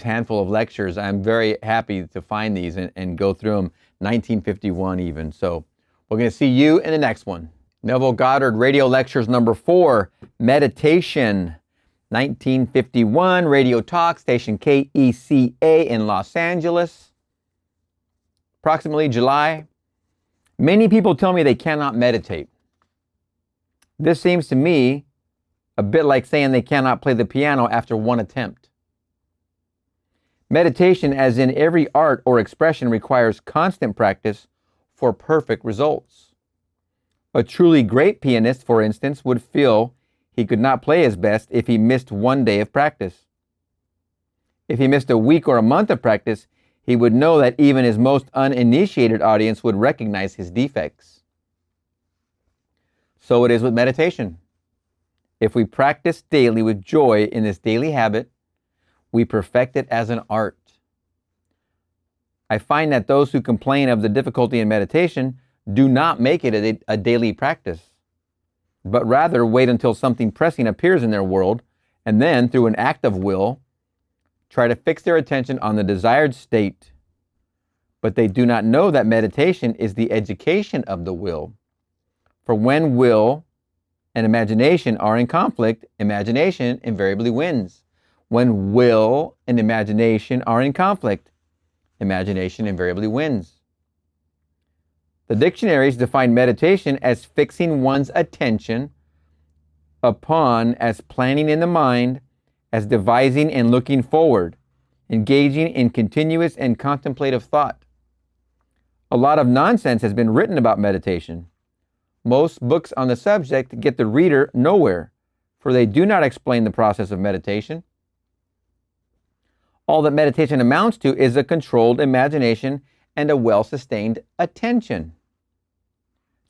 handful of lectures. I'm very happy to find these and go through them. 1951 even. So we're going to see you in the next one. Neville Goddard, Radio Lectures number 4, Meditation. 1951, Radio Talk, station KECA in Los Angeles. Approximately July. Many people tell me they cannot meditate. This seems to me a bit like saying they cannot play the piano after one attempt. Meditation, as in every art or expression, requires constant practice for perfect results. A truly great pianist, for instance, would feel he could not play his best if he missed one day of practice. If he missed a week or a month of practice, he would know that even his most uninitiated audience would recognize his defects. So it is with meditation. If we practice daily with joy in this daily habit, we perfect it as an art. I find that those who complain of the difficulty in meditation do not make it a daily practice, but rather wait until something pressing appears in their world, and then, through an act of will, try to fix their attention on the desired state. But they do not know that meditation is the education of the will. For when will and imagination are in conflict, imagination invariably wins. When will and imagination are in conflict, imagination invariably wins. The dictionaries define meditation as fixing one's attention upon, as planning in the mind, as devising and looking forward, engaging in continuous and contemplative thought. A lot of nonsense has been written about meditation. Most books on the subject get the reader nowhere, for they do not explain the process of meditation. All that meditation amounts to is a controlled imagination and a well-sustained attention.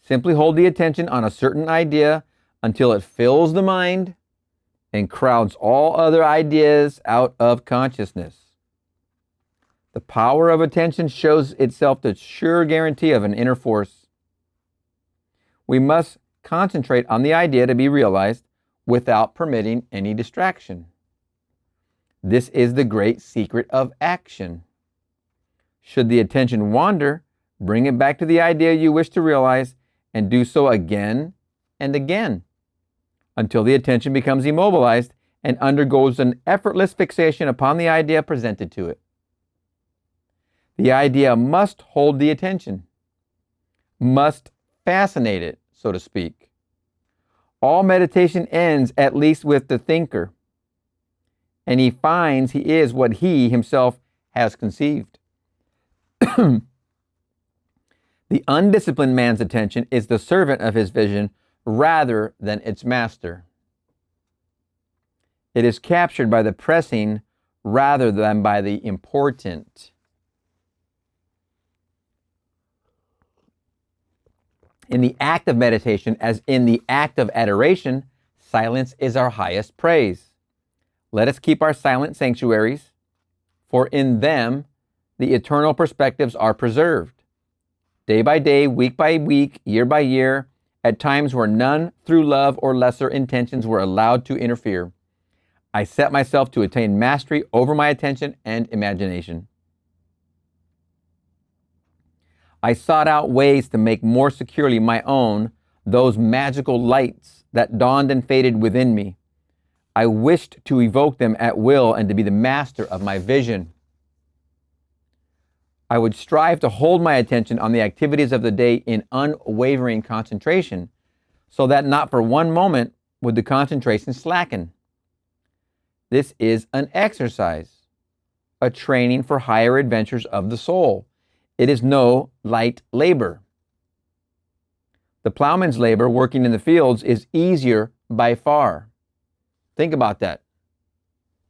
Simply hold the attention on a certain idea until it fills the mind and crowds all other ideas out of consciousness. The power of attention shows itself the sure guarantee of an inner force. We must concentrate on the idea to be realized without permitting any distraction. This is the great secret of action. Should the attention wander, bring it back to the idea you wish to realize and do so again and again until the attention becomes immobilized and undergoes an effortless fixation upon the idea presented to it. The idea must hold the attention, must fascinate it, so to speak. All meditation ends at least with the thinker, and he finds he is what he himself has conceived. The undisciplined man's attention is the servant of his vision rather than its master. It is captured by the pressing rather than by the important. In the act of meditation, as in the act of adoration, silence is our highest praise. Let us keep our silent sanctuaries, for in them the eternal perspectives are preserved. Day by day, week by week, year by year, at times where none through love or lesser intentions were allowed to interfere, I set myself to attain mastery over my attention and imagination. I sought out ways to make more securely my own those magical lights that dawned and faded within me. I wished to evoke them at will and to be the master of my vision. I would strive to hold my attention on the activities of the day in unwavering concentration, so that not for one moment would the concentration slacken. This is an exercise, a training for higher adventures of the soul. It is no light labor. The plowman's labor working in the fields is easier by far. Think about that.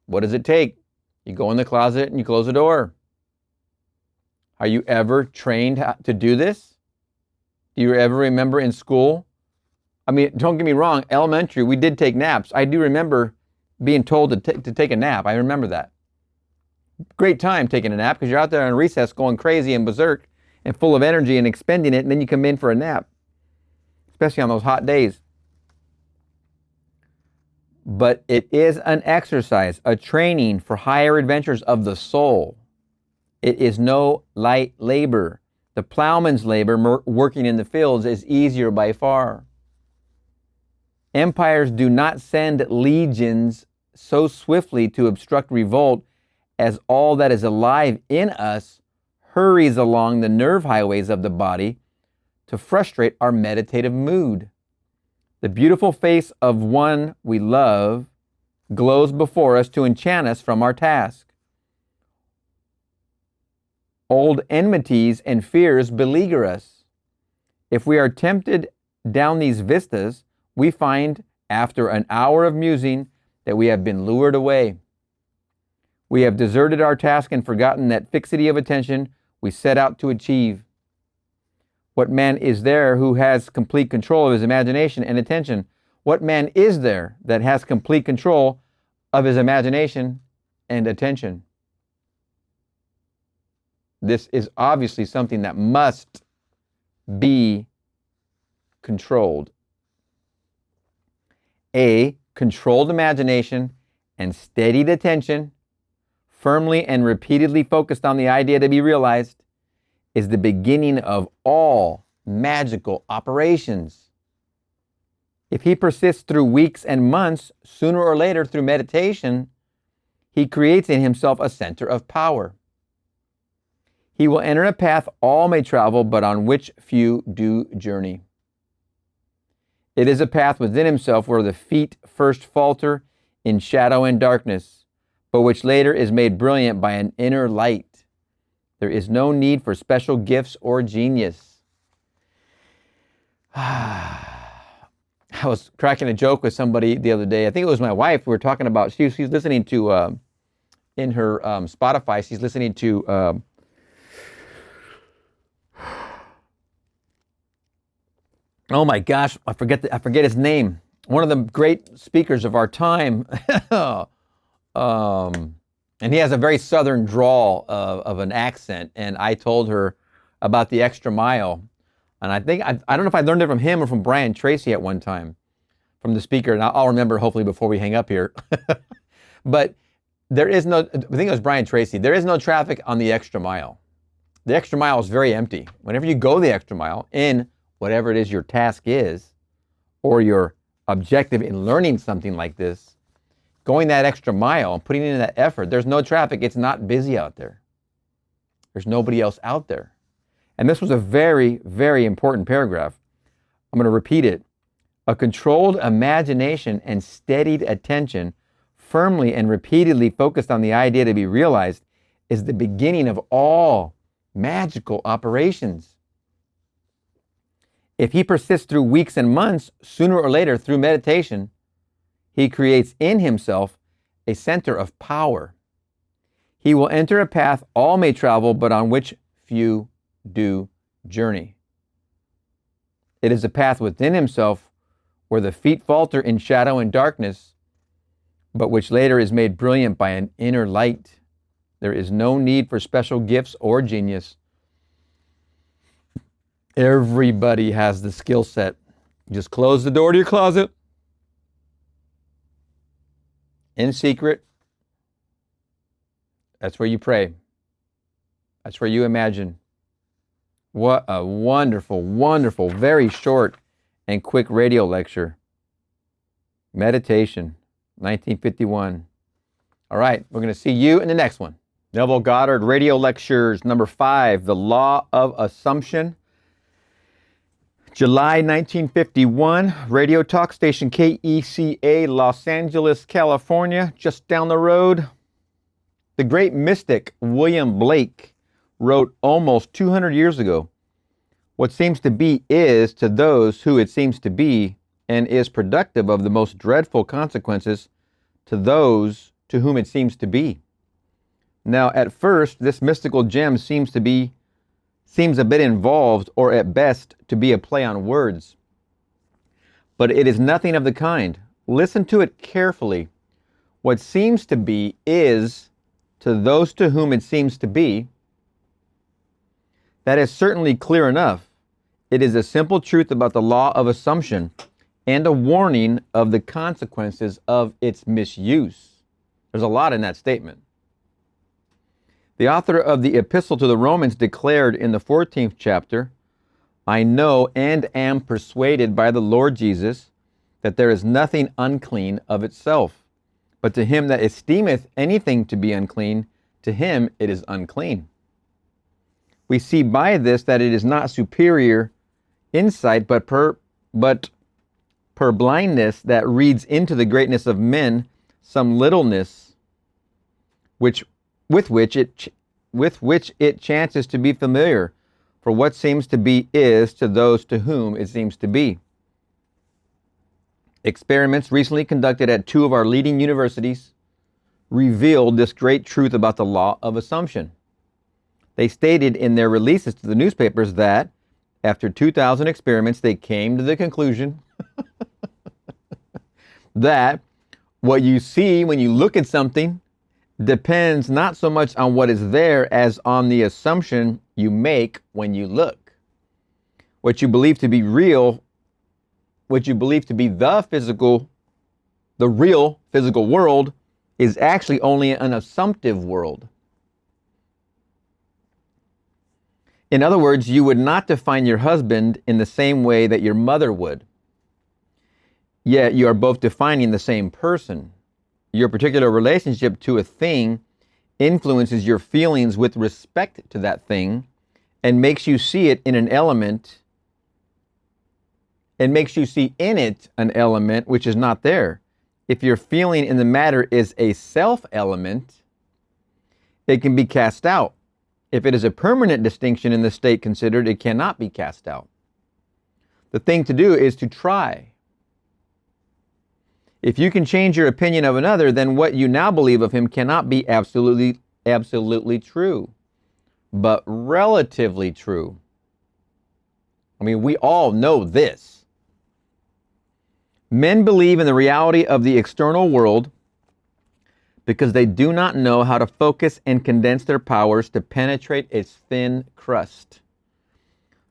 What does it take? You go in the closet and you close the door. Are you ever trained to do this? Do you ever remember in school? I mean, don't get me wrong, elementary, we did take naps. I do remember being told to take a nap. I remember that. Great time taking a nap because you're out there on recess going crazy and berserk and full of energy and expending it, and then you come in for a nap, especially on those hot days. But it is an exercise, a training for higher adventures of the soul. It is no light labor. The plowman's labor working in the fields is easier by far. Empires do not send legions so swiftly to obstruct revolt as all that is alive in us hurries along the nerve highways of the body to frustrate our meditative mood. The beautiful face of one we love glows before us to enchant us from our task. Old enmities and fears beleaguer us. If we are tempted down these vistas, we find, after an hour of musing, that we have been lured away. We have deserted our task and forgotten that fixity of attention we set out to achieve. What man is there who has complete control of his imagination and attention? What man is there that has complete control of his imagination and attention? This is obviously something that must be controlled. A controlled imagination and steadied attention, firmly and repeatedly focused on the idea to be realized, is the beginning of all magical operations. If he persists through weeks and months, sooner or later through meditation, he creates in himself a center of power. He will enter a path all may travel, but on which few do journey. It is a path within himself where the feet first falter in shadow and darkness, but which later is made brilliant by an inner light. There is no need for special gifts or genius. I was cracking a joke with somebody the other day. I think it was my wife. We were talking about, she's listening to, in her Spotify, she's listening to, oh my gosh, I forget his name. One of the great speakers of our time. And he has a very southern drawl of an accent. And I told her about the extra mile. And I think, I don't know if I learned it from him or from Brian Tracy at one time, from the speaker, and I'll remember hopefully before we hang up here. But there is no, I think it was Brian Tracy, there is no traffic on the extra mile. The extra mile is very empty. Whenever you go the extra mile in whatever it is your task is, or your objective in learning something like this, going that extra mile and putting in that effort, there's no traffic. It's not busy out there. There's nobody else out there. And this was a very, very important paragraph. I'm going to repeat it. A controlled imagination and steadied attention, firmly and repeatedly focused on the idea to be realized, is the beginning of all magical operations. If he persists through weeks and months, sooner or later, through meditation, he creates in himself a center of power. He will enter a path all may travel, but on which few do journey. It is a path within himself where the feet falter in shadow and darkness, but which later is made brilliant by an inner light. There is no need for special gifts or genius. Everybody has the skill set. Just close the door to your closet in secret. That's where you pray. That's where you imagine. What a wonderful, wonderful, very short and quick radio lecture. Meditation, 1951. All right, we're going to see you in the next one. Neville Goddard Radio Lectures number 5, The Law of Assumption. July 1951, radio talk station KECA, Los Angeles, California, just down the road. The great mystic William Blake wrote almost 200 years ago, "What seems to be is to those who it seems to be, and is productive of the most dreadful consequences to those to whom it seems to be." Now, at first, this mystical gem seems a bit involved, or at best, to be a play on words. But it is nothing of the kind. Listen to it carefully. What seems to be is to those to whom it seems to be. That is certainly clear enough. It is a simple truth about the law of assumption and a warning of the consequences of its misuse. There's a lot in that statement. The author of the Epistle to the Romans declared in the 14th chapter, "I know and am persuaded by the Lord Jesus that there is nothing unclean of itself, but to him that esteemeth anything to be unclean, to him it is unclean." We see by this that it is not superior insight, but per blindness that reads into the greatness of men some littleness with which it chances to be familiar, for what seems to be is to those to whom it seems to be. Experiments recently conducted at 2 of our leading universities revealed this great truth about the law of assumption. They stated in their releases to the newspapers that after 2,000 experiments, they came to the conclusion that what you see when you look at something depends not so much on what is there as on the assumption you make when you look. What you believe to be real, what you believe to be the real physical world, is actually only an assumptive world. In other words, you would not define your husband in the same way that your mother would. Yet you are both defining the same person. Your particular relationship to a thing influences your feelings with respect to that thing and makes you see it in an element, and makes you see in it an element which is not there. If your feeling in the matter is a self element, it can be cast out. If it is a permanent distinction in the state considered, it cannot be cast out. The thing to do is to try. If you can change your opinion of another, then what you now believe of him cannot be absolutely true, but relatively true. I mean, we all know this. Men believe in the reality of the external world because they do not know how to focus and condense their powers to penetrate its thin crust.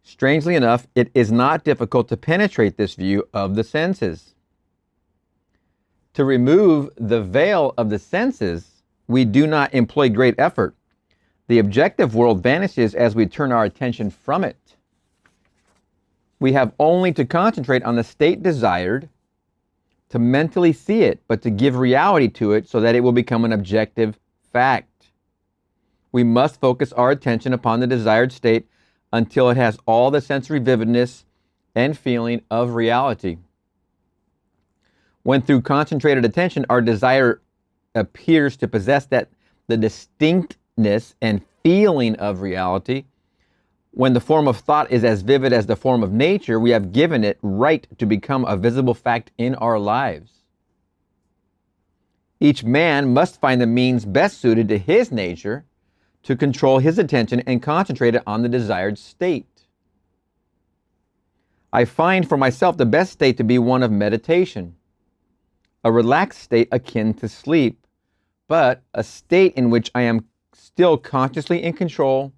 Strangely enough, it is not difficult to penetrate this view of the senses. To remove the veil of the senses, we do not employ great effort. The objective world vanishes as we turn our attention from it. We have only to concentrate on the state desired, to mentally see it, but to give reality to it so that it will become an objective fact. We must focus our attention upon the desired state until it has all the sensory vividness and feeling of reality. When through concentrated attention, our desire appears to possess the distinctness and feeling of reality, when the form of thought is as vivid as the form of nature, we have given it right to become a visible fact in our lives. Each man must find the means best suited to his nature to control his attention and concentrate it on the desired state. I find for myself the best state to be one of meditation, a relaxed state akin to sleep, but a state in which I am still consciously in control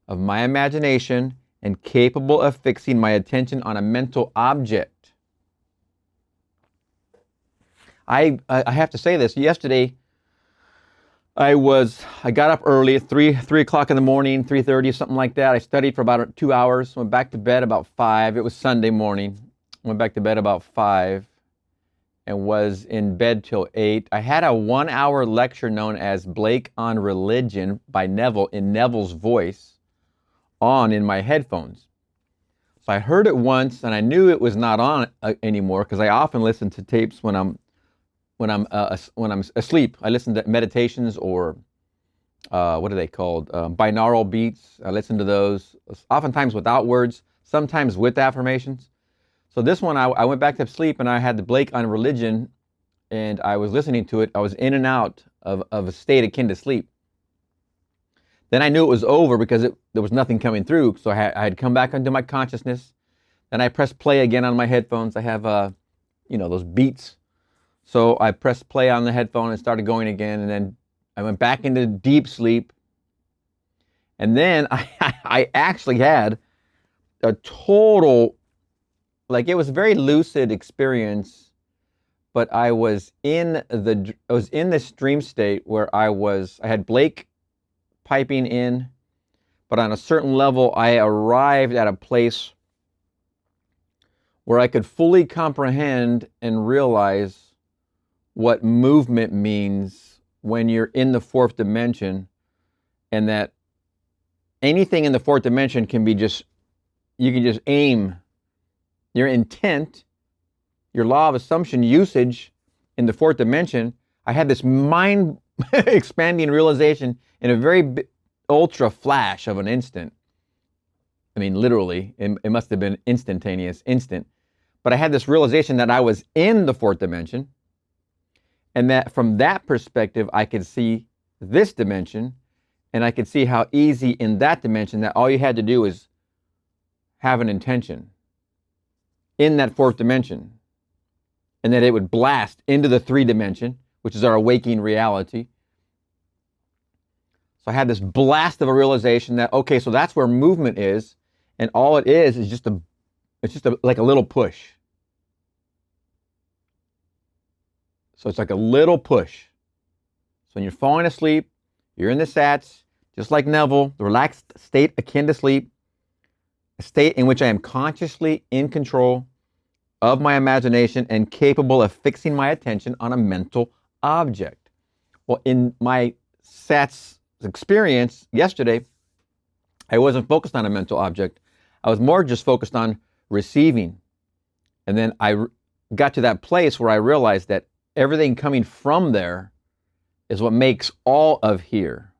of my imagination and capable of fixing my attention on a mental object. I have to say this. Yesterday, I got up early, 3 o'clock in the morning, 3:30, something like that. I studied for about 2 hours, went back to bed about 5. It was Sunday morning. Went back to bed about 5 and was in bed till 8. I had a 1-hour lecture known as Blake on Religion by Neville in Neville's voice on in my headphones. So I heard it once and I knew it was not on anymore because I often listen to tapes when I'm asleep. I listen to meditations or what are they called? Binaural beats. I listen to those, oftentimes without words, sometimes with affirmations. So this one, I went back to sleep and I had the Blake on Religion and I was listening to it. I was in and out of a state akin to sleep. Then I knew it was over because there was nothing coming through. So I had come back into my consciousness. Then I pressed play again on my headphones. I have, those beats. So I pressed play on the headphone and started going again. And then I went back into deep sleep. And then I actually had a total, it was a very lucid experience, but I was in this dream state where I had Blake piping in, but on a certain level, I arrived at a place where I could fully comprehend and realize what movement means when you're in the fourth dimension, and that anything in the fourth dimension you can just aim your intent, your law of assumption usage in the fourth dimension. I had this mind expanding realization in a very ultra flash of an instant. I mean, literally, it must have been instantaneous, instant. But I had this realization that I was in the fourth dimension, and that from that perspective, I could see this dimension, and I could see how easy in that dimension that all you had to do is have an intention in that fourth dimension, and that it would blast into the 3 dimension, which is our waking reality. So I had this blast of a realization that, okay, so that's where movement is, and all it is just like a little push. So it's like a little push. So when you're falling asleep, you're in the sats, just like Neville, the relaxed state akin to sleep, a state in which I am consciously in control of my imagination and capable of fixing my attention on a mental object. Well, in my sats experience yesterday, I wasn't focused on a mental object. I was more just focused on receiving. And then I got to that place where I realized that everything coming from there is what makes all of here.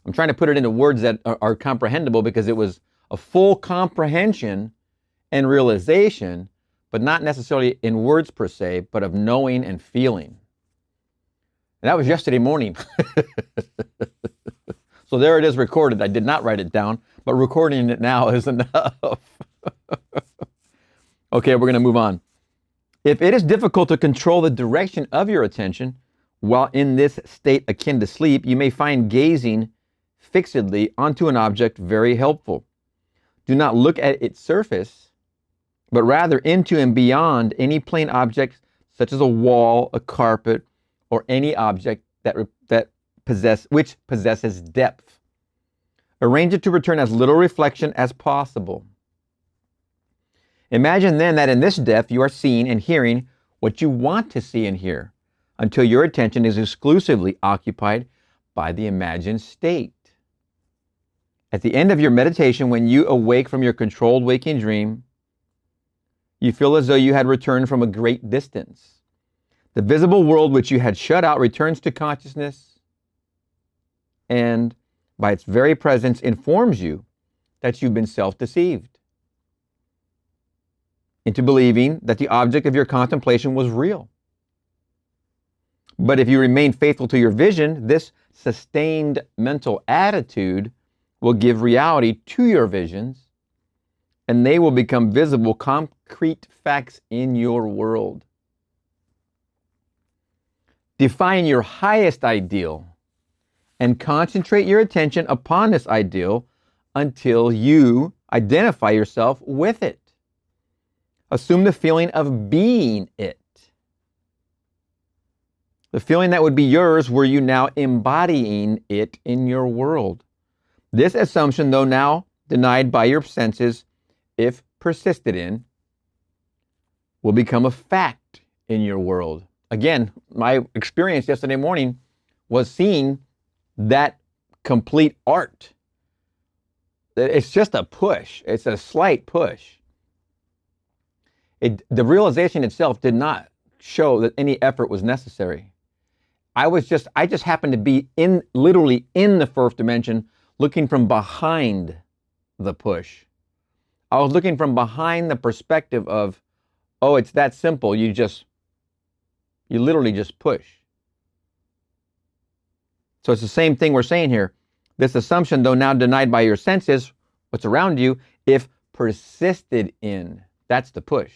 I'm trying to put it into words that are comprehensible because it was a full comprehension and realization, but not necessarily in words per se, but of knowing and feeling. And that was yesterday morning. So there it is recorded. I did not write it down, but recording it now is enough. Okay, we're going to move on. If it is difficult to control the direction of your attention while in this state akin to sleep, you may find gazing fixedly onto an object very helpful. Do not look at its surface, but rather into and beyond any plane object, such as a wall, a carpet, or any object which possesses depth. Arrange it to return as little reflection as possible. Imagine then that in this depth you are seeing and hearing what you want to see and hear, until your attention is exclusively occupied by the imagined state. At the end of your meditation, when you awake from your controlled waking dream, you feel as though you had returned from a great distance. The visible world which you had shut out returns to consciousness, and by its very presence informs you that you've been self-deceived into believing that the object of your contemplation was real. But if you remain faithful to your vision, this sustained mental attitude will give reality to your visions, and they will become visible, concrete facts in your world. Define your highest ideal and concentrate your attention upon this ideal until you identify yourself with it. Assume the feeling of being it. The feeling that would be yours were you now embodying it in your world. This assumption, though now denied by your senses, if persisted in, will become a fact in your world. Again, my experience yesterday morning was seeing that complete art. It's just a push. It's a slight push. The realization itself did not show that any effort was necessary. I just happened to be literally in the fourth dimension, looking from behind the push. I was looking from behind the perspective of, oh, it's that simple. You literally just push. So it's the same thing we're saying here. This assumption, though now denied by your senses, what's around you, if persisted in, that's the push,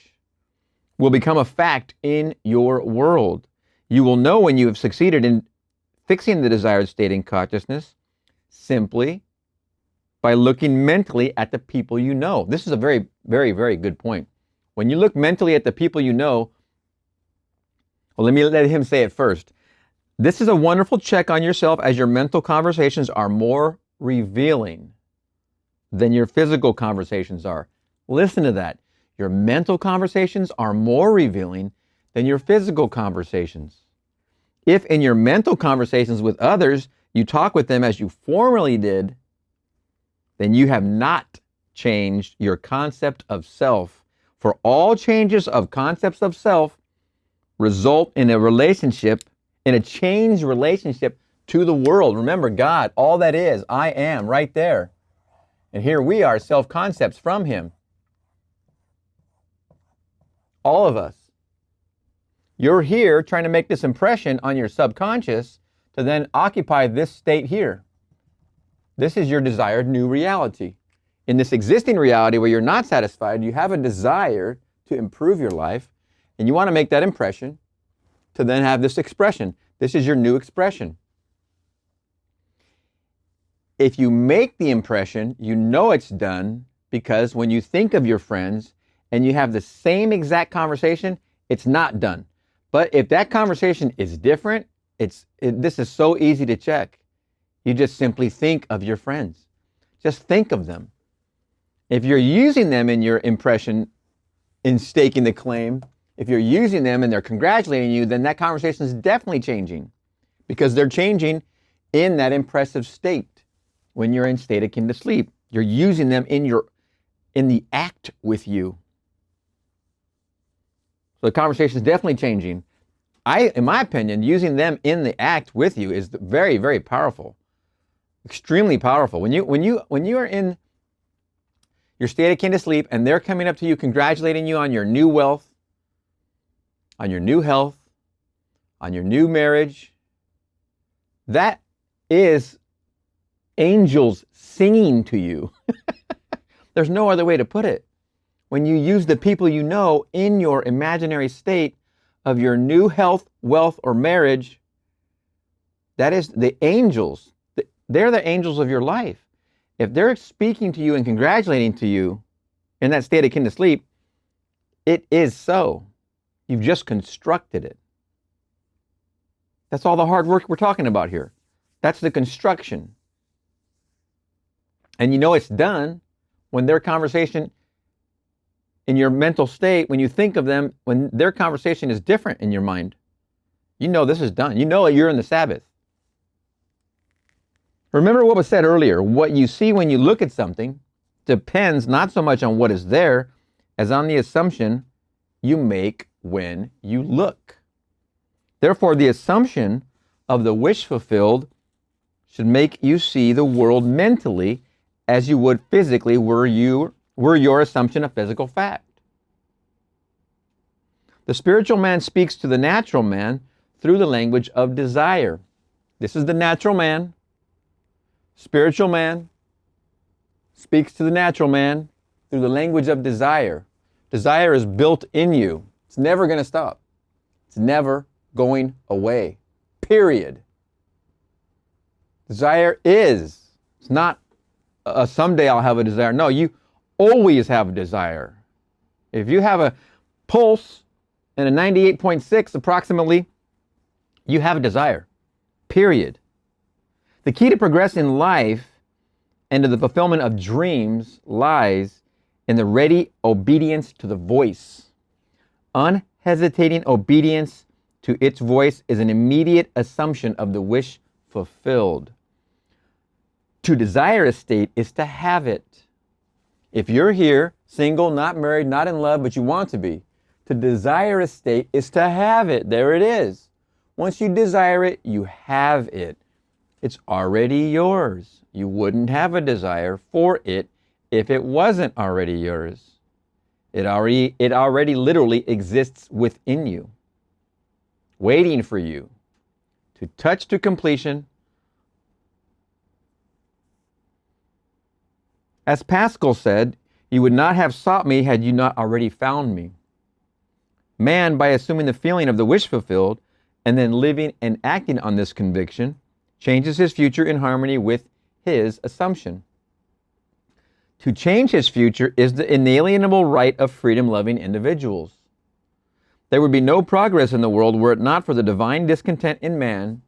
will become a fact in your world. You will know when you have succeeded in fixing the desired state in consciousness simply by looking mentally at the people you know. This is a very, very, very good point. When you look mentally at the people you know, well, let him say it first. This is a wonderful check on yourself, as your mental conversations are more revealing than your physical conversations are. Listen to that. Your mental conversations are more revealing than your physical conversations. If in your mental conversations with others, you talk with them as you formerly did, then you have not changed your concept of self. For all changes of concepts of self result in a changed relationship to the world. Remember, God, all that is, I am, right there. And here we are, self-concepts from Him. All of us. You're here trying to make this impression on your subconscious to then occupy this state here. This is your desired new reality. In this existing reality where you're not satisfied, you have a desire to improve your life, and you want to make that impression to then have this expression. This is your new expression. If you make the impression, you know it's done, because when you think of your friends and you have the same exact conversation, it's not done. But if that conversation is different, this is so easy to check. You just simply think of your friends. Just think of them. If you're using them in your impression, in staking the claim, if you're using them and they're congratulating you, then that conversation is definitely changing, because they're changing in that impressive state when you're in state akin to sleep. You're using them in the act with you. So the conversation is definitely changing. In my opinion, using them in the act with you is very, very powerful. Extremely powerful. When you are in your state akin to sleep and they're coming up to you, congratulating you on your new wealth, on your new health, on your new marriage, that is angels singing to you. There's no other way to put it. When you use the people you know in your imaginary state of your new health, wealth, or marriage, that is the angels. They're the angels of your life. if they're speaking to you and congratulating to you in that state akin to sleep, it is so. You've just constructed it. That's all the hard work we're talking about here. That's the construction. And you know it's done when their conversation in your mental state, when you think of them, when their conversation is different in your mind, you know this is done. You know you're in the Sabbath. Remember what was said earlier. What you see when you look at something depends not so much on what is there as on the assumption you make when you look. Therefore, the assumption of the wish fulfilled should make you see the world mentally as you would physically were your assumption of physical fact. The spiritual man speaks to the natural man through the language of desire. This is the natural man. Spiritual man speaks to the natural man through the language of desire. Desire is built in you. It's never going to stop. It's never going away. Period. Desire is. It's not someday I'll have a desire. No, you always have a desire. If you have a pulse and a 98.6 approximately, you have a desire. Period. The key to progress in life and to the fulfillment of dreams lies in the ready obedience to the voice. Unhesitating obedience to its voice is an immediate assumption of the wish fulfilled. To desire a state is to have it. If you're here, single, not married, not in love, but you want to be, to desire a state is to have it. There it is. Once you desire it, you have it. It's already yours. You wouldn't have a desire for it if it wasn't already yours. It already literally exists within you, waiting for you to touch to completion. As Pascal said, you would not have sought me had you not already found me. Man, by assuming the feeling of the wish fulfilled and then living and acting on this conviction, changes his future in harmony with his assumption. To change his future is the inalienable right of freedom-loving individuals. There would be no progress in the world were it not for the divine discontent in man,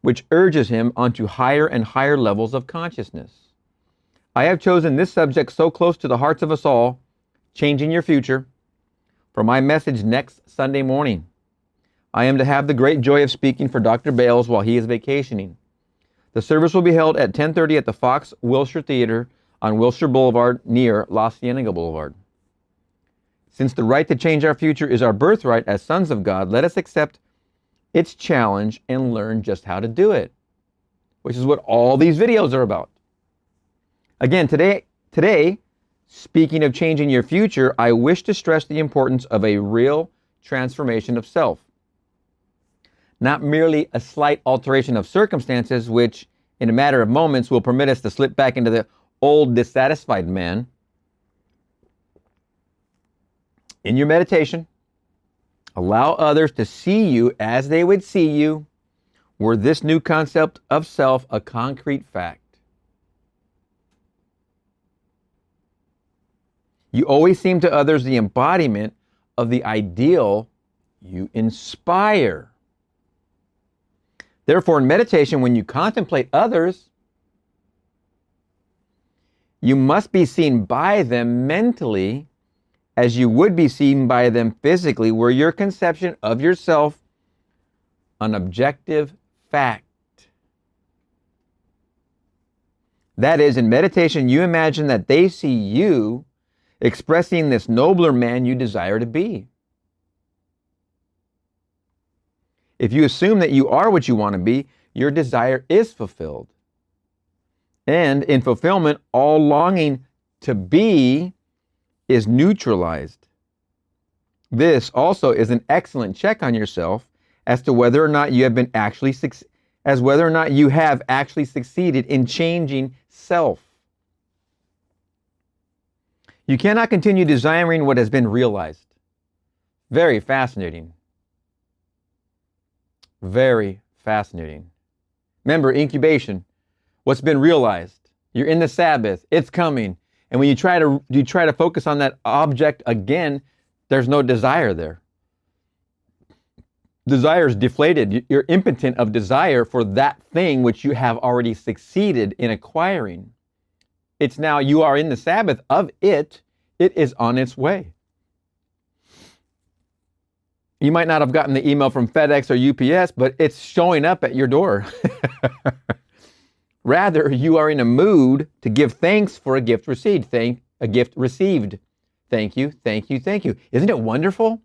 which urges him onto higher and higher levels of consciousness. I have chosen this subject so close to the hearts of us all, changing your future, for my message next Sunday morning. I am to have the great joy of speaking for Dr. Bales while he is vacationing. The service will be held at 10:30 at the Fox Wilshire Theater on Wilshire Boulevard near La Cienega Boulevard. Since the right to change our future is our birthright as sons of God, let us accept its challenge and learn just how to do it, which is what all these videos are about. Again, today, speaking of changing your future, I wish to stress the importance of a real transformation of self. Not merely a slight alteration of circumstances, which in a matter of moments will permit us to slip back into the old dissatisfied man. In your meditation, allow others to see you as they would see you, were this new concept of self a concrete fact. You always seem to others the embodiment of the ideal you inspire. Therefore, in meditation, when you contemplate others, you must be seen by them mentally as you would be seen by them physically, were your conception of yourself an objective fact. That is, in meditation, you imagine that they see you expressing this nobler man you desire to be. If you assume that you are what you want to be, your desire is fulfilled. And in fulfillment, all longing to be is neutralized. This also is an excellent check on yourself as to whether or not you have actually succeeded in changing self. You cannot continue desiring what has been realized. Very fascinating. Very fascinating. Remember, incubation, what's been realized. You're in the Sabbath. It's coming. And when you try to focus on that object again, there's no desire there. Desire is deflated. You're impotent of desire for that thing which you have already succeeded in acquiring. It's now you are in the Sabbath of it. It is on its way. You might not have gotten the email from FedEx or UPS, but it's showing up at your door. Rather, you are in a mood to give thanks for a gift received. A gift received. Thank you, thank you, thank you. Isn't it wonderful?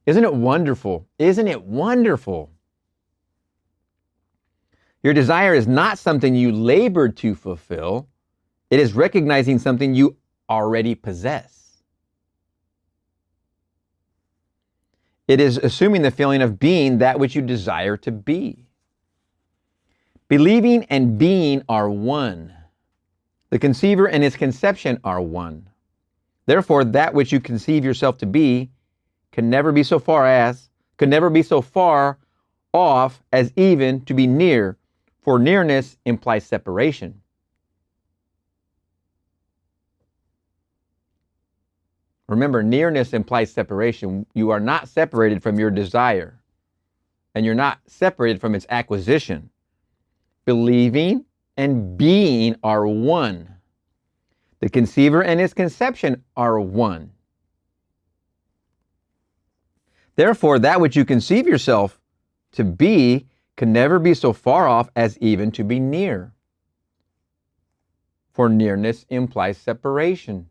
Isn't it wonderful? Isn't it wonderful? Your desire is not something you labored to fulfill. It is recognizing something you already possess. It is assuming the feeling of being that which you desire to be. Believing and being are one. The conceiver and its conception are one. Therefore, that which you conceive yourself to be can never be so far off as even to be near, for nearness implies separation. Remember, nearness implies separation. You are not separated from your desire, and you're not separated from its acquisition. Believing and being are one. The conceiver and its conception are one. Therefore, that which you conceive yourself to be can never be so far off as even to be near. For nearness implies separation.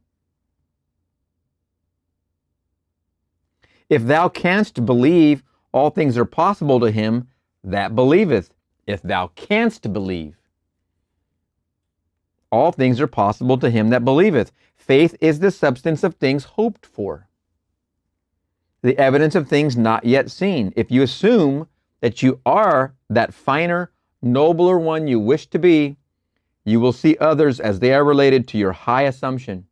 If thou canst believe, all things are possible to him that believeth. If thou canst believe, all things are possible to him that believeth. Faith is the substance of things hoped for, the evidence of things not yet seen. If you assume that you are that finer, nobler one you wish to be, you will see others as they are related to your high assumption.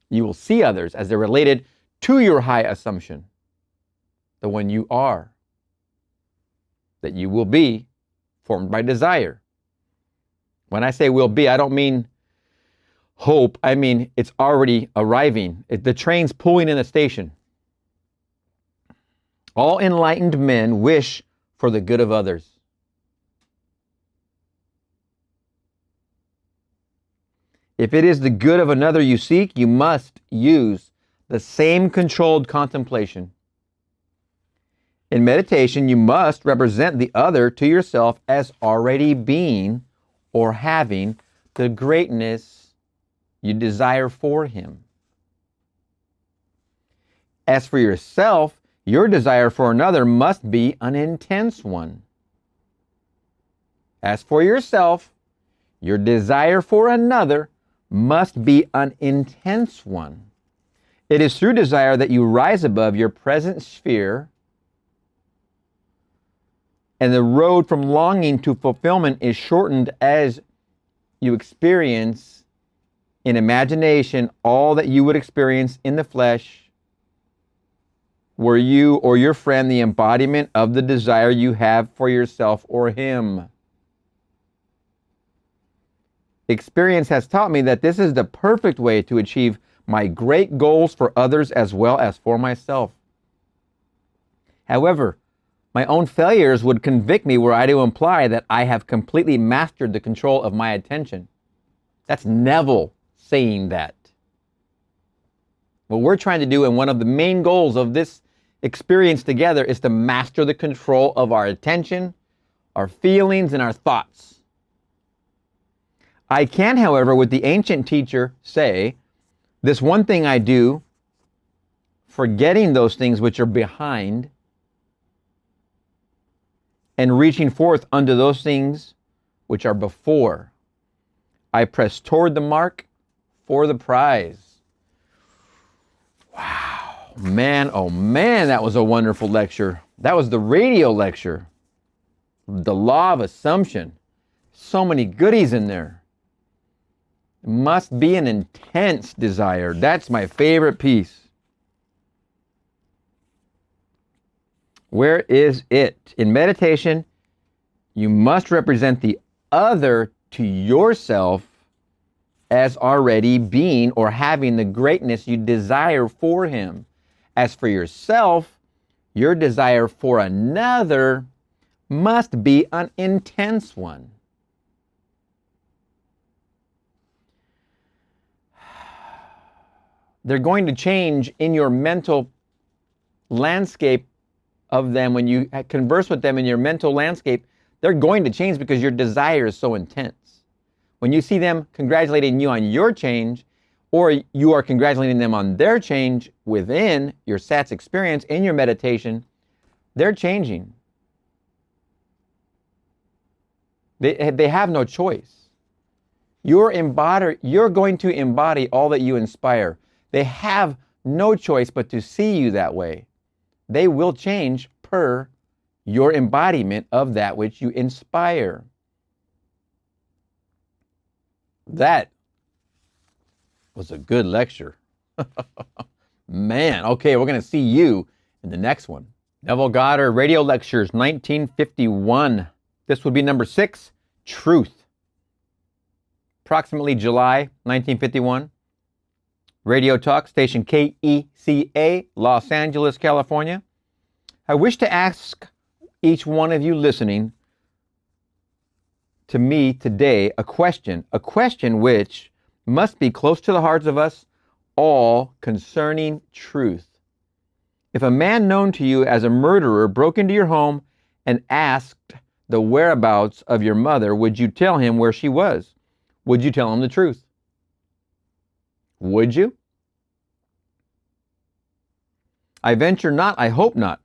You will see others as they're related to your high assumption, the one you are, that you will be, formed by desire. When I say will be, I don't mean hope. I mean it's already arriving. The train's pulling in the station. All enlightened men wish for the good of others. If it is the good of another you seek, you must use the same controlled contemplation. In meditation, you must represent the other to yourself as already being or having the greatness you desire for him. As for yourself, your desire for another must be an intense one. As for yourself, your desire for another must be an intense one. It is through desire that you rise above your present sphere, and the road from longing to fulfillment is shortened as you experience in imagination all that you would experience in the flesh, were you or your friend the embodiment of the desire you have for yourself or him. Experience has taught me that this is the perfect way to achieve my great goals for others as well as for myself. However, my own failures would convict me were I to imply that I have completely mastered the control of my attention. That's Neville saying that. What we're trying to do, and one of the main goals of this experience together, is to master the control of our attention, our feelings, and our thoughts. I can, however, with the ancient teacher say, this one thing I do, forgetting those things which are behind, and reaching forth unto those things which are before. I press toward the mark for the prize. Wow, man, oh man, that was a wonderful lecture. That was the radio lecture. The law of assumption. So many goodies in there. It must be an intense desire. That's my favorite piece. Where is it? In meditation, you must represent the other to yourself as already being or having the greatness you desire for him. As for yourself, your desire for another must be an intense one. They're going to change in your mental landscape of them. When you converse with them in your mental landscape, they're going to change because your desire is so intense. When you see them congratulating you on your change, or you are congratulating them on their change within your SATS experience, in your meditation, they're changing. They have no choice. You're going to embody all that you inspire. They have no choice but to see you that way. They will change per your embodiment of that which you inspire. That was a good lecture. Man, okay, we're going to see you in the next one. Neville Goddard, Radio Lectures, 1951. This would be number 6, Truth. Approximately July 1951. Radio Talk, station KECA, Los Angeles, California. I wish to ask each one of you listening to me today a question which must be close to the hearts of us all concerning truth. If a man known to you as a murderer broke into your home and asked the whereabouts of your mother, would you tell him where she was? Would you tell him the truth? Would you? I venture not, I hope not.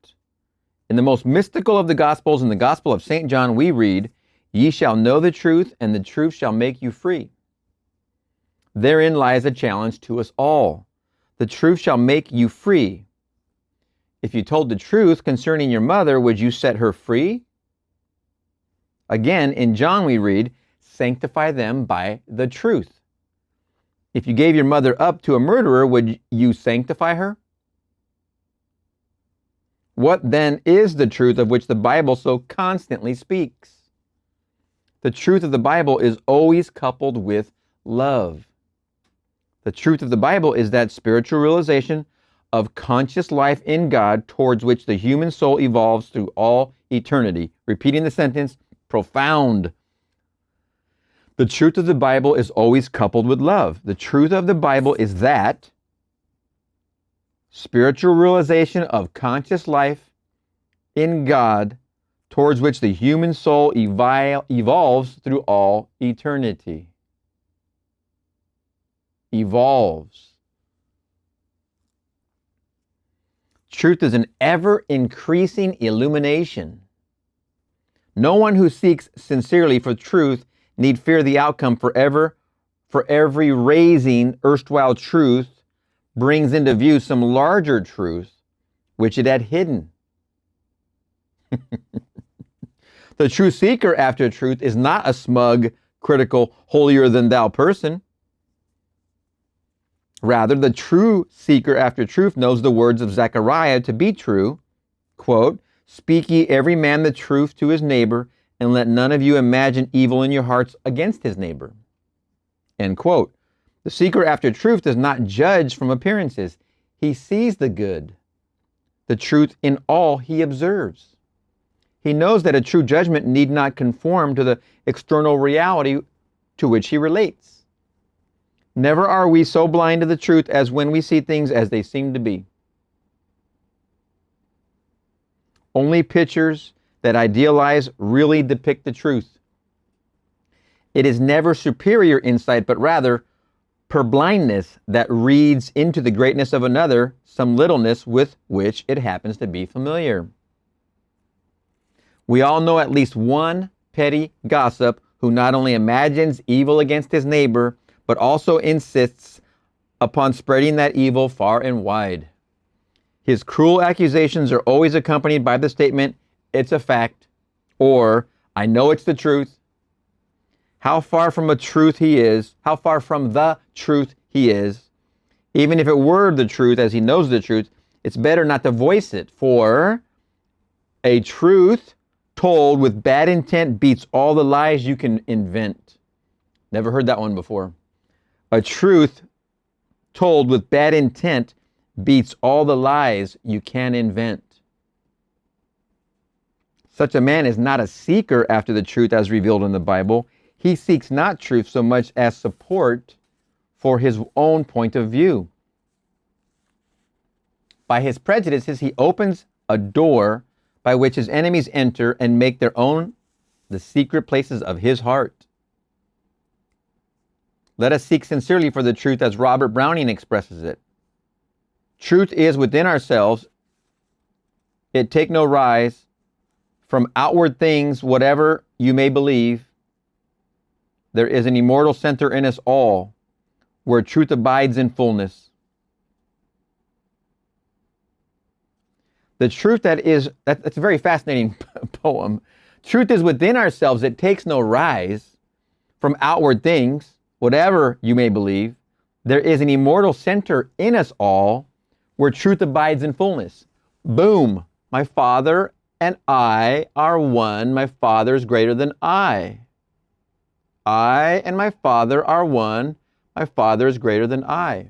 In the most mystical of the Gospels, in the Gospel of St. John, we read, "Ye shall know the truth, and the truth shall make you free." Therein lies a challenge to us all. The truth shall make you free. If you told the truth concerning your mother, would you set her free? Again, in John we read, "Sanctify them by the truth." If you gave your mother up to a murderer, would you sanctify her? What then is the truth of which the Bible so constantly speaks? The truth of the Bible is always coupled with love. The truth of the Bible is that spiritual realization of conscious life in God towards which the human soul evolves through all eternity. Repeating the sentence, profound. The truth of the Bible is always coupled with love. The truth of the Bible is that spiritual realization of conscious life in God towards which the human soul evolves through all eternity. Evolves. Truth is an ever-increasing illumination. No one who seeks sincerely for truth need fear the outcome forever. For every raising erstwhile truth brings into view some larger truth which it had hidden. The true seeker after truth is not a smug, critical, holier-than-thou person. Rather, the true seeker after truth knows the words of Zechariah to be true. Quote, "Speak ye every man the truth to his neighbor, and let none of you imagine evil in your hearts against his neighbor." End quote. The seeker after truth does not judge from appearances. He sees the good, the truth in all he observes. He knows that a true judgment need not conform to the external reality to which he relates. Never are we so blind to the truth as when we see things as they seem to be. Only pictures that idealize really depict the truth. It is never superior insight, but rather purblindness that reads into the greatness of another some littleness with which it happens to be familiar. We all know at least one petty gossip who not only imagines evil against his neighbor, but also insists upon spreading that evil far and wide. His cruel accusations are always accompanied by the statement, "It's a fact," or "I know it's the truth." How far from the truth he is, even if it were the truth as he knows the truth, it's better not to voice it, for a truth told with bad intent beats all the lies you can invent. Never heard that one before. A truth told with bad intent beats all the lies you can invent. Such a man is not a seeker after the truth as revealed in the Bible. He seeks not truth so much as support for his own point of view. By his prejudices, he opens a door by which his enemies enter and make their own the secret places of his heart. Let us seek sincerely for the truth as Robert Browning expresses it. Truth is within ourselves. It take no rise from outward things, whatever you may believe. There is an immortal center in us all where truth abides in fullness. The truth that's a very fascinating poem. Truth is within ourselves. It takes no rise from outward things, whatever you may believe. There is an immortal center in us all where truth abides in fullness. Boom. My Father and I are one. My Father is greater than I. I and my Father are one. My Father is greater than I.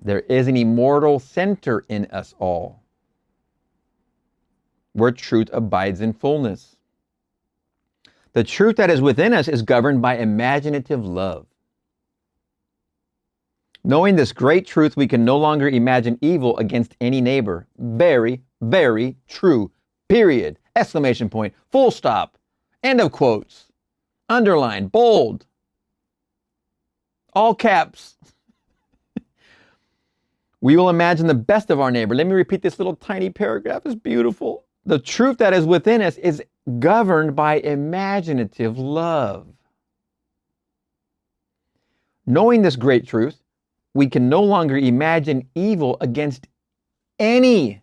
There is an immortal center in us all where truth abides in fullness. The truth that is within us is governed by imaginative love. Knowing this great truth, we can no longer imagine evil against any neighbor. Very, very true. Period. Exclamation point. Full stop. End of quotes. Underline. Bold. All caps. We will imagine the best of our neighbor. Let me repeat this little tiny paragraph. It's beautiful. The truth that is within us is governed by imaginative love. Knowing this great truth, we can no longer imagine evil against any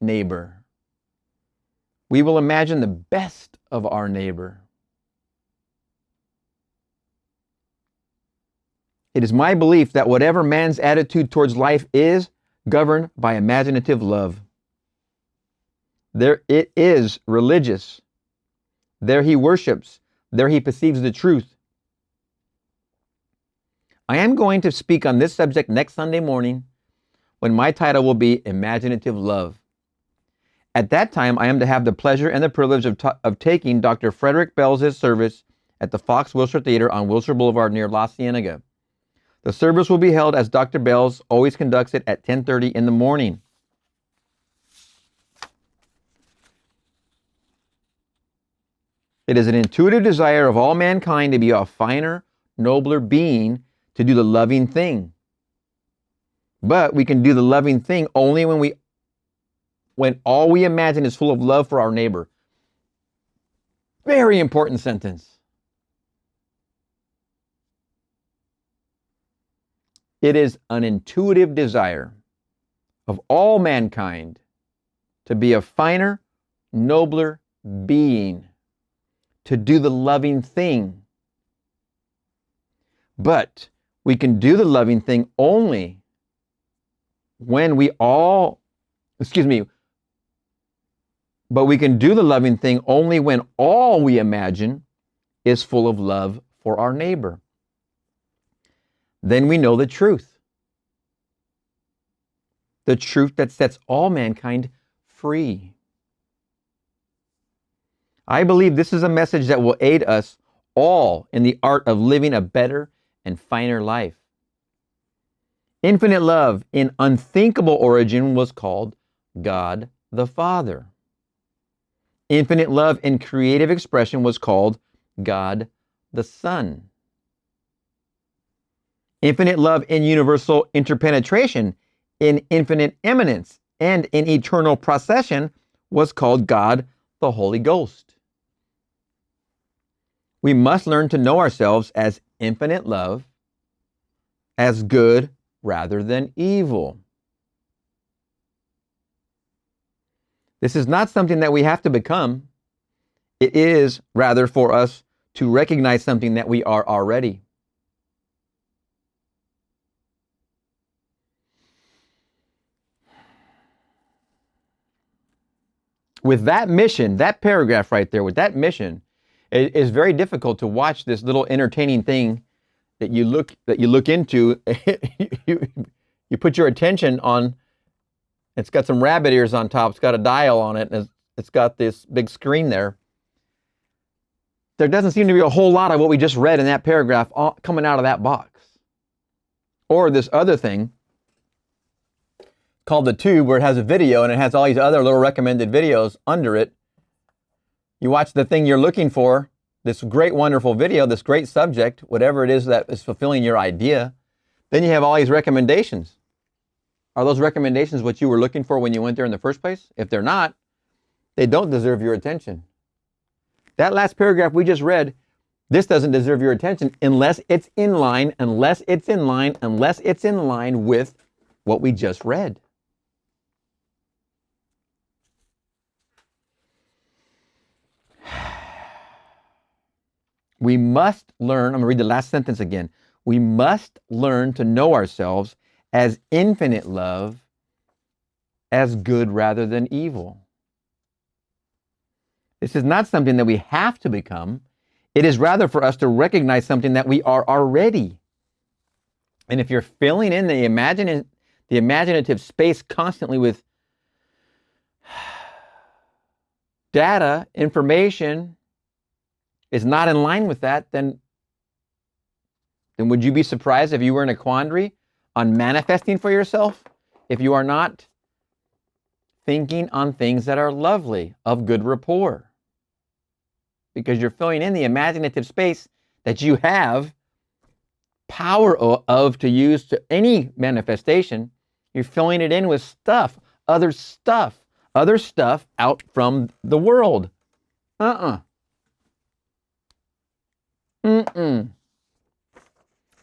neighbor. We will imagine the best of our neighbor. It is my belief that whatever man's attitude towards life is governed by imaginative love. There it is religious. There he worships. There he perceives the truth. I am going to speak on this subject next Sunday morning when my title will be Imaginative Love. At that time, I am to have the pleasure and the privilege of taking Dr. Frederick Bell's service at the Fox Wilshire Theater on Wilshire Boulevard near La Cienega. The service will be held as Dr. Bell's always conducts it at 10:30 in the morning. It is an intuitive desire of all mankind to be a finer, nobler being, to do the loving thing. But we can do the loving thing only when all we imagine is full of love for our neighbor. Very important sentence. It is an intuitive desire of all mankind to be a finer, nobler being, to do the loving thing. But we can do the loving thing only when but we can do the loving thing only when all we imagine is full of love for our neighbor. Then we know the truth. The truth that sets all mankind free. I believe this is a message that will aid us all in the art of living a better and finer life. Infinite love in unthinkable origin was called God the Father. Infinite love in creative expression was called God the Son. Infinite love in universal interpenetration, in infinite eminence, and in eternal procession was called God the Holy Ghost. We must learn to know ourselves as infinite love, as good rather than evil. This is not something that we have to become. It is rather for us to recognize something that we are already. with that mission, that paragraph right there, with that mission, it is very difficult to watch this little entertaining thing that you look into. you, you put your attention on. It's got some rabbit ears on top. It's got a dial on it, and it's got this big screen there. There doesn't seem to be a whole lot of what we just read in that paragraph coming out of that box. Or this other thing called the tube, where it has a video and it has all these other little recommended videos under it. You watch the thing you're looking for, this great, wonderful video, this great subject, whatever it is that is fulfilling your idea. Then you have all these recommendations. Are those recommendations what you were looking for when you went there in the first place? If they're not, they don't deserve your attention. That last paragraph we just read, this doesn't deserve your attention unless it's in line with what we just read. We must learn, I'm going to read the last sentence again. We must learn to know ourselves as infinite love, as good rather than evil. This is not something that we have to become. It is rather for us to recognize something that we are already. And if you're filling in the imaginative space constantly with data, information, is not in line with that, then would you be surprised if you were in a quandary on manifesting for yourself? If you are not thinking on things that are lovely, of good rapport. Because you're filling in the imaginative space that you have power of to use to any manifestation. You're filling it in with stuff, other stuff out from the world. The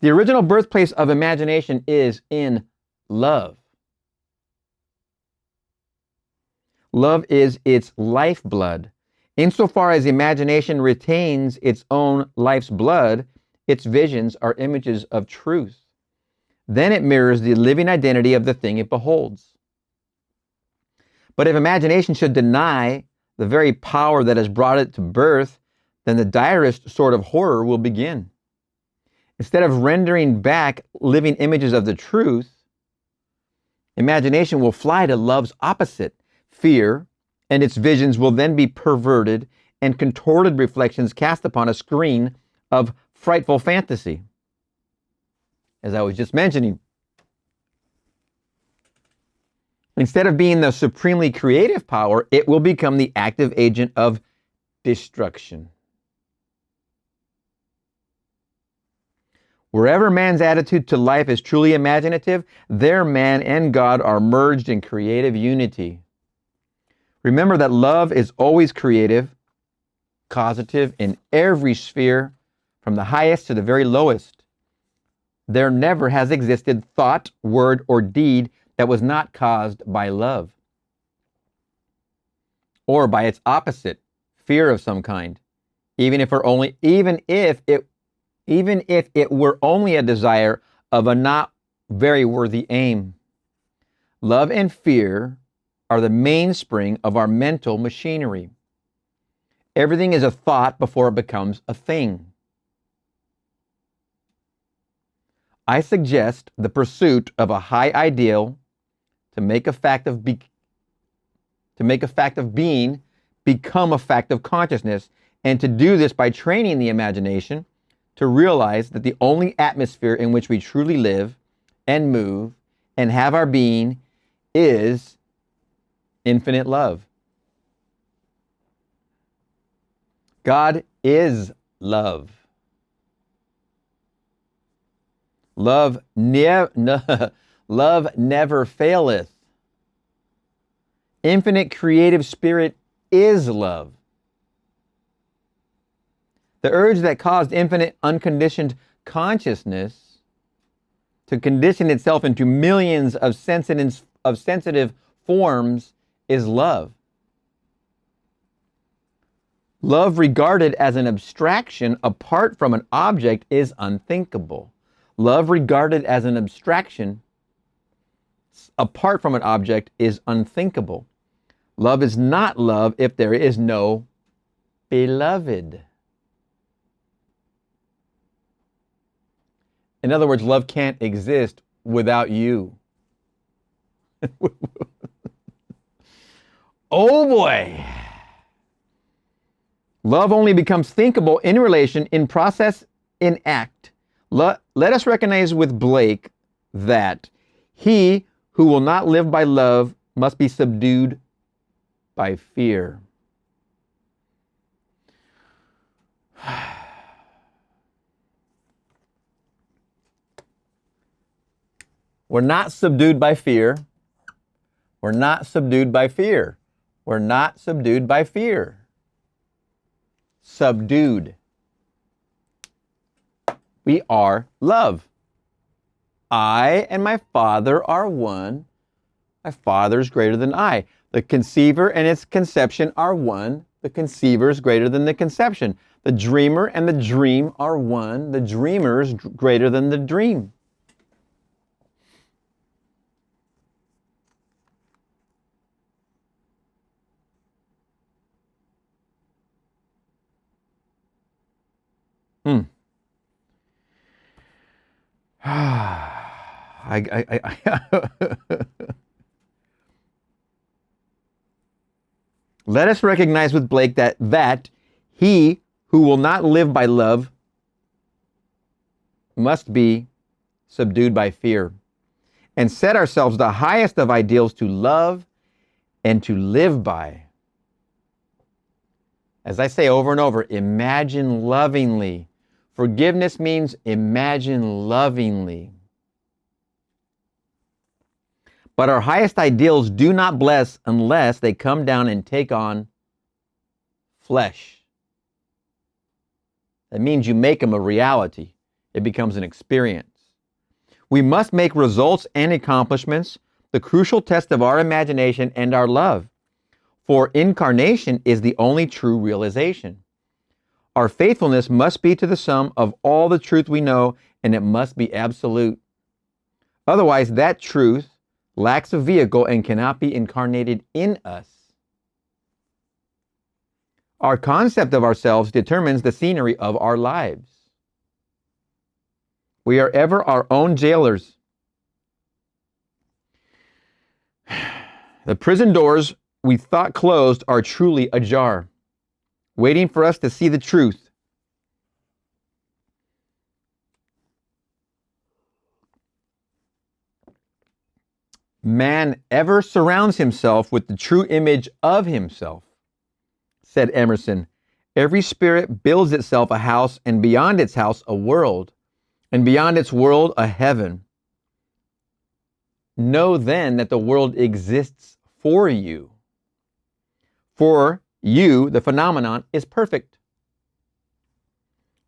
original birthplace of imagination is in love. Love is its lifeblood. Insofar as imagination retains its own life's blood, its visions are images of truth. Then it mirrors the living identity of the thing it beholds. But if imagination should deny the very power that has brought it to birth, then the direst sort of horror will begin. Instead of rendering back living images of the truth, imagination will fly to love's opposite, fear, and its visions will then be perverted and contorted reflections cast upon a screen of frightful fantasy. As I was just mentioning, instead of being the supremely creative power, it will become the active agent of destruction. Wherever man's attitude to life is truly imaginative, there man and God are merged in creative unity. Remember that love is always creative, causative in every sphere, from the highest to the very lowest. There never has existed thought, word, or deed that was not caused by love, or by its opposite, fear of some kind, even if it were only a desire of a not very worthy aim. Love and fear are the mainspring of our mental machinery. Everything is a thought before it becomes a thing. I suggest the pursuit of a high ideal to make a fact of being become a fact of consciousness, and to do this by training the imagination to realize that the only atmosphere in which we truly live and move and have our being is infinite love. God is love. Love never faileth. Infinite creative spirit is love. The urge that caused infinite unconditioned consciousness to condition itself into millions of sensitive forms is love. Love regarded as an abstraction apart from an object is unthinkable. Love regarded as an abstraction apart from an object is unthinkable. Love is not love if there is no beloved. In other words, love can't exist without you. Oh boy. Love only becomes thinkable in relation, in process, in act. Let us recognize with Blake that he who will not live by love must be subdued by fear. We're not subdued by fear. We're not subdued by fear. We're not subdued by fear. Subdued. We are love. I and my Father are one. My Father is greater than I. The conceiver and its conception are one. The conceiver is greater than the conception. The dreamer and the dream are one. The dreamer is greater than the dream. Let us recognize with Blake that he who will not live by love must be subdued by fear, and set ourselves the highest of ideals to love and to live by. As I say over and over, imagine lovingly. Forgiveness means imagine lovingly. But our highest ideals do not bless unless they come down and take on flesh. That means you make them a reality. It becomes an experience. We must make results and accomplishments the crucial test of our imagination and our love. For incarnation is the only true realization. Our faithfulness must be to the sum of all the truth we know, and it must be absolute. Otherwise, that truth lacks a vehicle and cannot be incarnated in us. Our concept of ourselves determines the scenery of our lives. We are ever our own jailers. The prison doors we thought closed are truly ajar, waiting for us to see the truth. Man ever surrounds himself with the true image of himself. Said Emerson, every spirit builds itself a house, and beyond its house a world, and beyond its world a heaven. Know then that the world exists for you. For you, the phenomenon is perfect.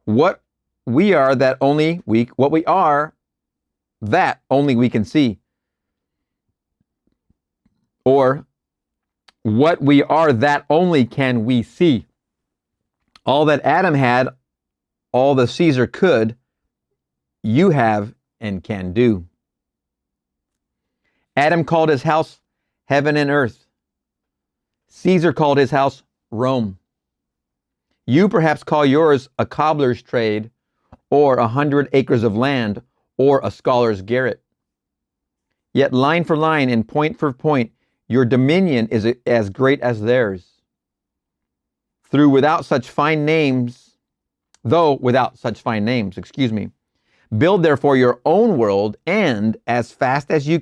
What we are that only we can see. Or what we are that only can we see. All that Adam had, all the Caesar could, you have and can do. Adam called his house heaven and earth. Caesar called his house Rome. You perhaps call yours a cobbler's trade, or 100 acres of land, or a scholar's garret. Yet line for line and point for point, your dominion is as great as theirs. Though without such fine names, build therefore your own world, and as fast as you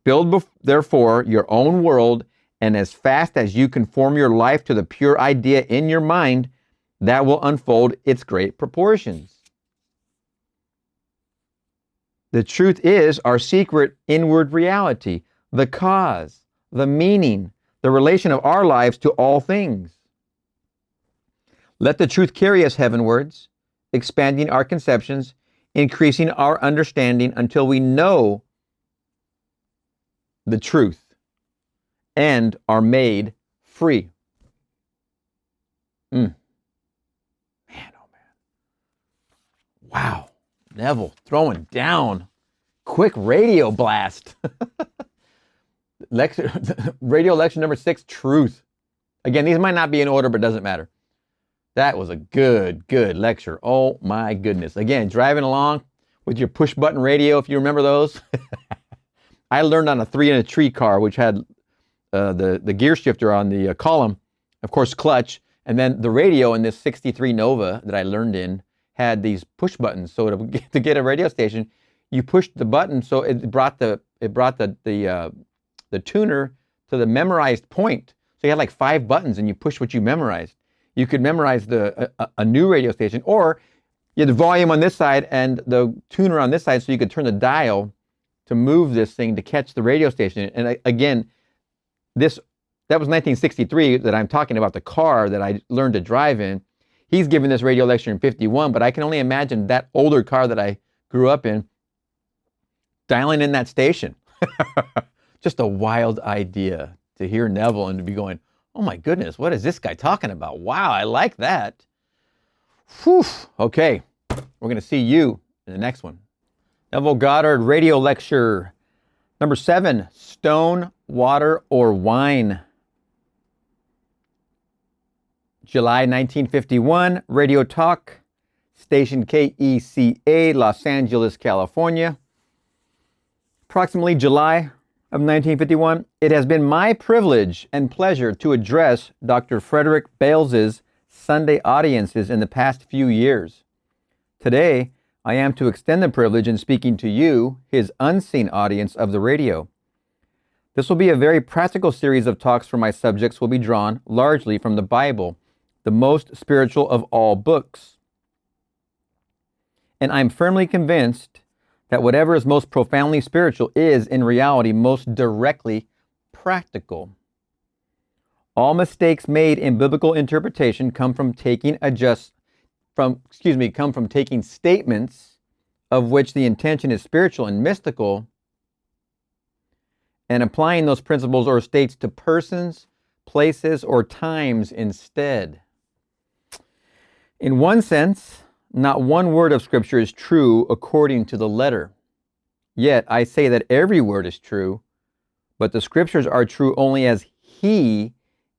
build therefore your own world, and as fast as you conform your life to the pure idea in your mind, that will unfold its great proportions. The truth is our secret inward reality, the cause, the meaning, the relation of our lives to all things. Let the truth carry us heavenwards, expanding our conceptions, increasing our understanding until we know the truth and are made free. Man, oh man. Wow. Neville throwing down. Quick radio blast. lecture, radio lecture number 6, truth. Again, these might not be in order, but it doesn't matter. That was a good lecture. Oh my goodness. Again, driving along with your push button radio, if you remember those. I learned on a 3-in-a-tree car, which had the gear shifter on the column, of course, clutch, and then the radio in this 63 Nova that I learned in had these push buttons. So to get a radio station, you pushed the button, so it brought the tuner to the memorized point. So you had like 5 buttons, and you push what you memorized. You could memorize a new radio station, or you had the volume on this side and the tuner on this side, so you could turn the dial to move this thing to catch the radio station. And again, that was 1963 that I'm talking about, the car that I learned to drive in. He's giving this radio lecture in 51, but I can only imagine that older car that I grew up in dialing in that station. Just a wild idea to hear Neville and to be going, oh my goodness, what is this guy talking about? Wow, I like that. Whew. Okay, we're going to see you in the next one. Neville Goddard radio lecture number 7, stone, water, or wine. July 1951, Radio Talk, station KECA, Los Angeles, California. Approximately July of 1951, it has been my privilege and pleasure to address Dr. Frederick Bales's Sunday audiences in the past few years. Today, I am to extend the privilege in speaking to you, his unseen audience of the radio. This will be a very practical series of talks, for my subjects will be drawn largely from the Bible, the most spiritual of all books. And I'm firmly convinced that whatever is most profoundly spiritual is, in reality, most directly practical. All mistakes made in biblical interpretation come from taking statements of which the intention is spiritual and mystical, and applying those principles or states to persons, places, or times instead. In one sense, not one word of Scripture is true according to the letter. Yet I say that every word is true, but the Scriptures are true only as He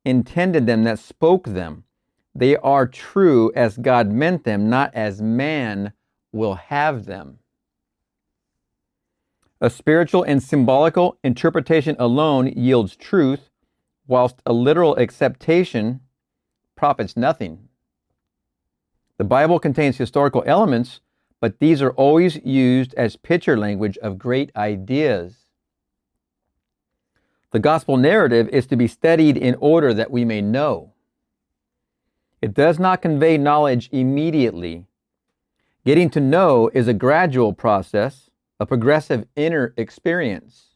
intended them that spoke them. They are true as God meant them, not as man will have them. A spiritual and symbolical interpretation alone yields truth, whilst a literal acceptation profits nothing. The Bible contains historical elements, but these are always used as picture language of great ideas. The gospel narrative is to be studied in order that we may know. It does not convey knowledge immediately. Getting to know is a gradual process, a progressive inner experience.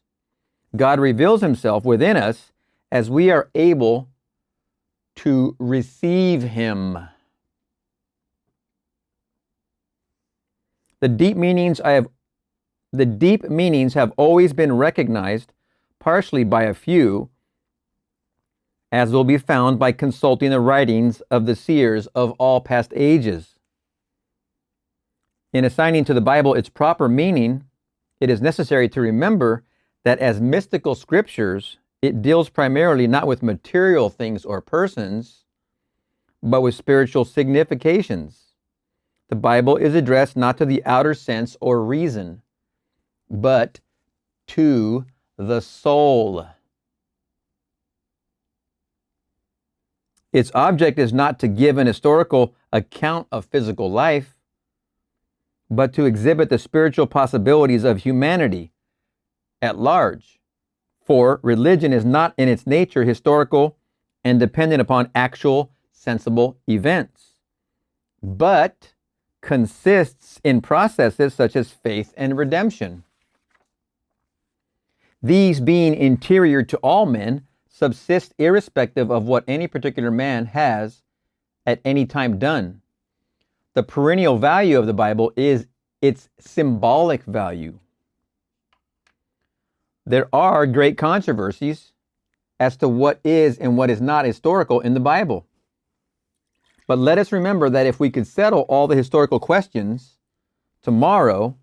God reveals Himself within us as we are able to receive Him. The deep meanings have always been recognized, partially by a few, as will be found by consulting the writings of the seers of all past ages. In assigning to the Bible its proper meaning, it is necessary to remember that as mystical scriptures, it deals primarily not with material things or persons, but with spiritual significations. The Bible is addressed not to the outer sense or reason, but to the soul. Its object is not to give an historical account of physical life, but to exhibit the spiritual possibilities of humanity at large. For religion is not in its nature historical and dependent upon actual sensible events, but consists in processes such as faith and redemption. These, being interior to all men, subsist irrespective of what any particular man has at any time done. The perennial value of the Bible is its symbolic value. There are great controversies as to what is and what is not historical in the Bible. But let us remember that if we could settle all the historical questions tomorrow,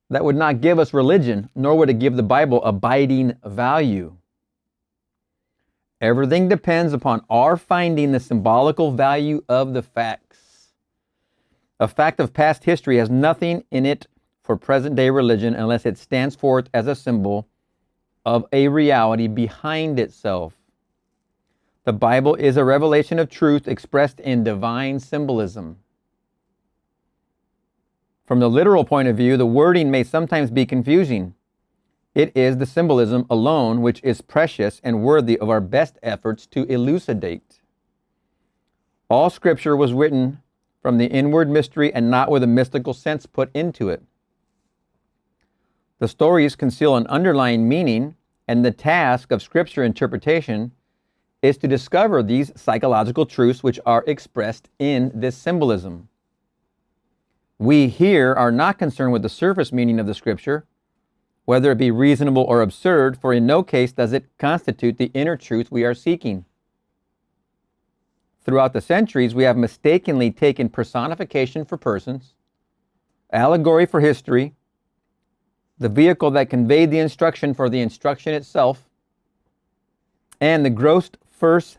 that would not give us religion, nor would it give the Bible abiding value. Everything depends upon our finding the symbolical value of the facts. A fact of past history has nothing in it for present-day religion unless it stands forth as a symbol of a reality behind itself. The Bible is a revelation of truth expressed in divine symbolism. From the literal point of view, the wording may sometimes be confusing. It is the symbolism alone which is precious and worthy of our best efforts to elucidate. All Scripture was written from the inward mystery and not with a mystical sense put into it. The stories conceal an underlying meaning, and the task of Scripture interpretation is to discover these psychological truths which are expressed in this symbolism. We here are not concerned with the surface meaning of the Scripture, whether it be reasonable or absurd, for in no case does it constitute the inner truth we are seeking. Throughout the centuries, we have mistakenly taken personification for persons, allegory for history, the vehicle that conveyed the instruction for the instruction itself, and the gross first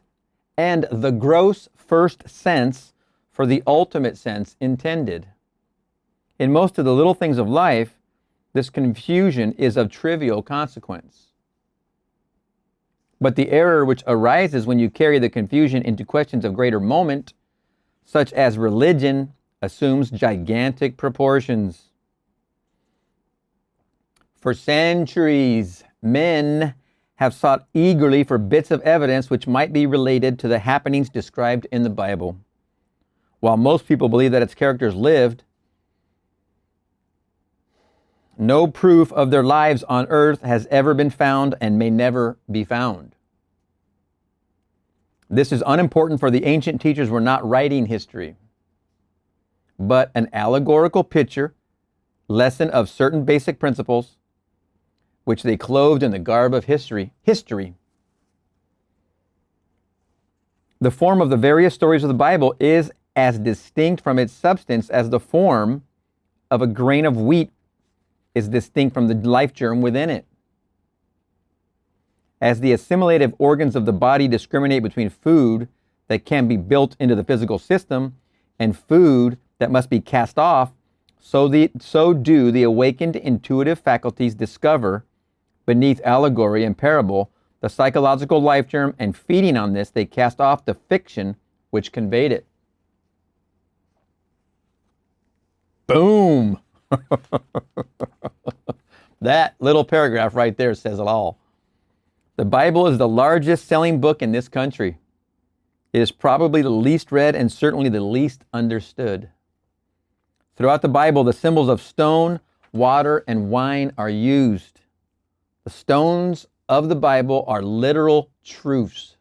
sense for the ultimate sense intended. In most of the little things of life, this confusion is of trivial consequence. But the error which arises when you carry the confusion into questions of greater moment, such as religion, assumes gigantic proportions. For centuries, men have sought eagerly for bits of evidence which might be related to the happenings described in the Bible. While most people believe that its characters lived, no proof of their lives on earth has ever been found and may never be found. This is unimportant, for the ancient teachers were not writing history, but an allegorical picture, lesson of certain basic principles, which they clothed in the garb of history. The form of the various stories of the Bible is as distinct from its substance as the form of a grain of wheat is distinct from the life germ within it. As the assimilative organs of the body discriminate between food that can be built into the physical system and food that must be cast off, so do the awakened intuitive faculties discover, beneath allegory and parable, the psychological life germ, and feeding on this, they cast off the fiction which conveyed it. Boom! That little paragraph right there says it all. The Bible is the largest selling book in this country. It is probably the least read and certainly the least understood. Throughout the Bible, the symbols of stone, water, and wine are used. The stones of the Bible are literal truths.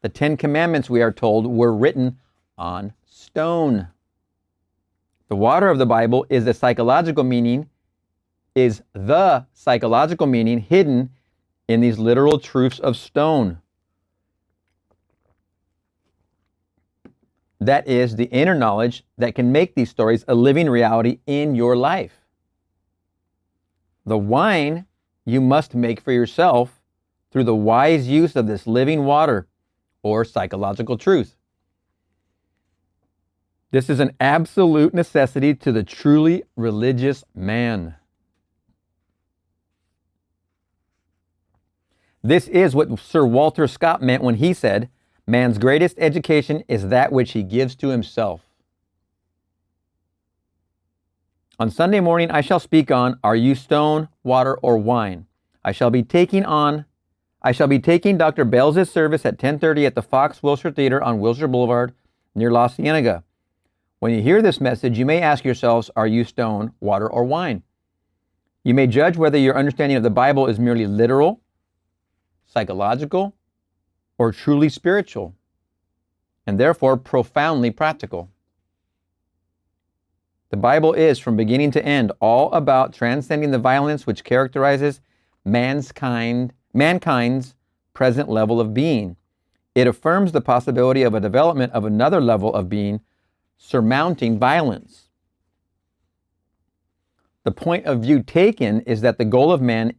The 10 Commandments, we are told, were written on stone. The water of the Bible is the psychological meaning hidden in these literal truths of stone. That is the inner knowledge that can make these stories a living reality in your life. The wine you must make for yourself through the wise use of this living water or psychological truth. This is an absolute necessity to the truly religious man. This is what Sir Walter Scott meant when he said, "Man's greatest education is that which he gives to himself." On Sunday morning, I shall speak on, "Are you stone, water, or wine?" I shall be taking Dr. Bales' service at 10:30 at the Fox Wilshire Theater on Wilshire Boulevard near La Cienega. When you hear this message, you may ask yourselves, are you stone, water, or wine? You may judge whether your understanding of the Bible is merely literal, psychological, or truly spiritual, and therefore profoundly practical. The Bible is, from beginning to end, all about transcending the violence which characterizes mankind's present level of being. It affirms the possibility of a development of another level of being, surmounting violence. The point of view taken is that the goal of man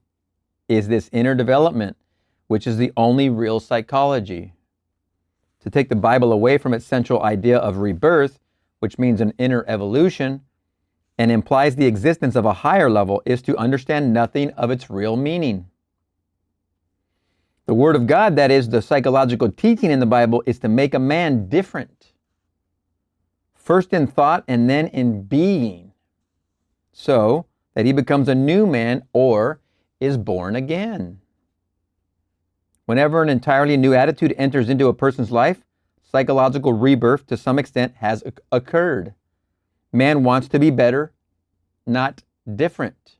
is this inner development, which is the only real psychology. To take the Bible away from its central idea of rebirth, which means an inner evolution, and implies the existence of a higher level, is to understand nothing of its real meaning. The Word of God, that is, the psychological teaching in the Bible, is to make a man different. First in thought and then in being, so that he becomes a new man or is born again. Whenever an entirely new attitude enters into a person's life, psychological rebirth to some extent has occurred. Man wants to be better, not different.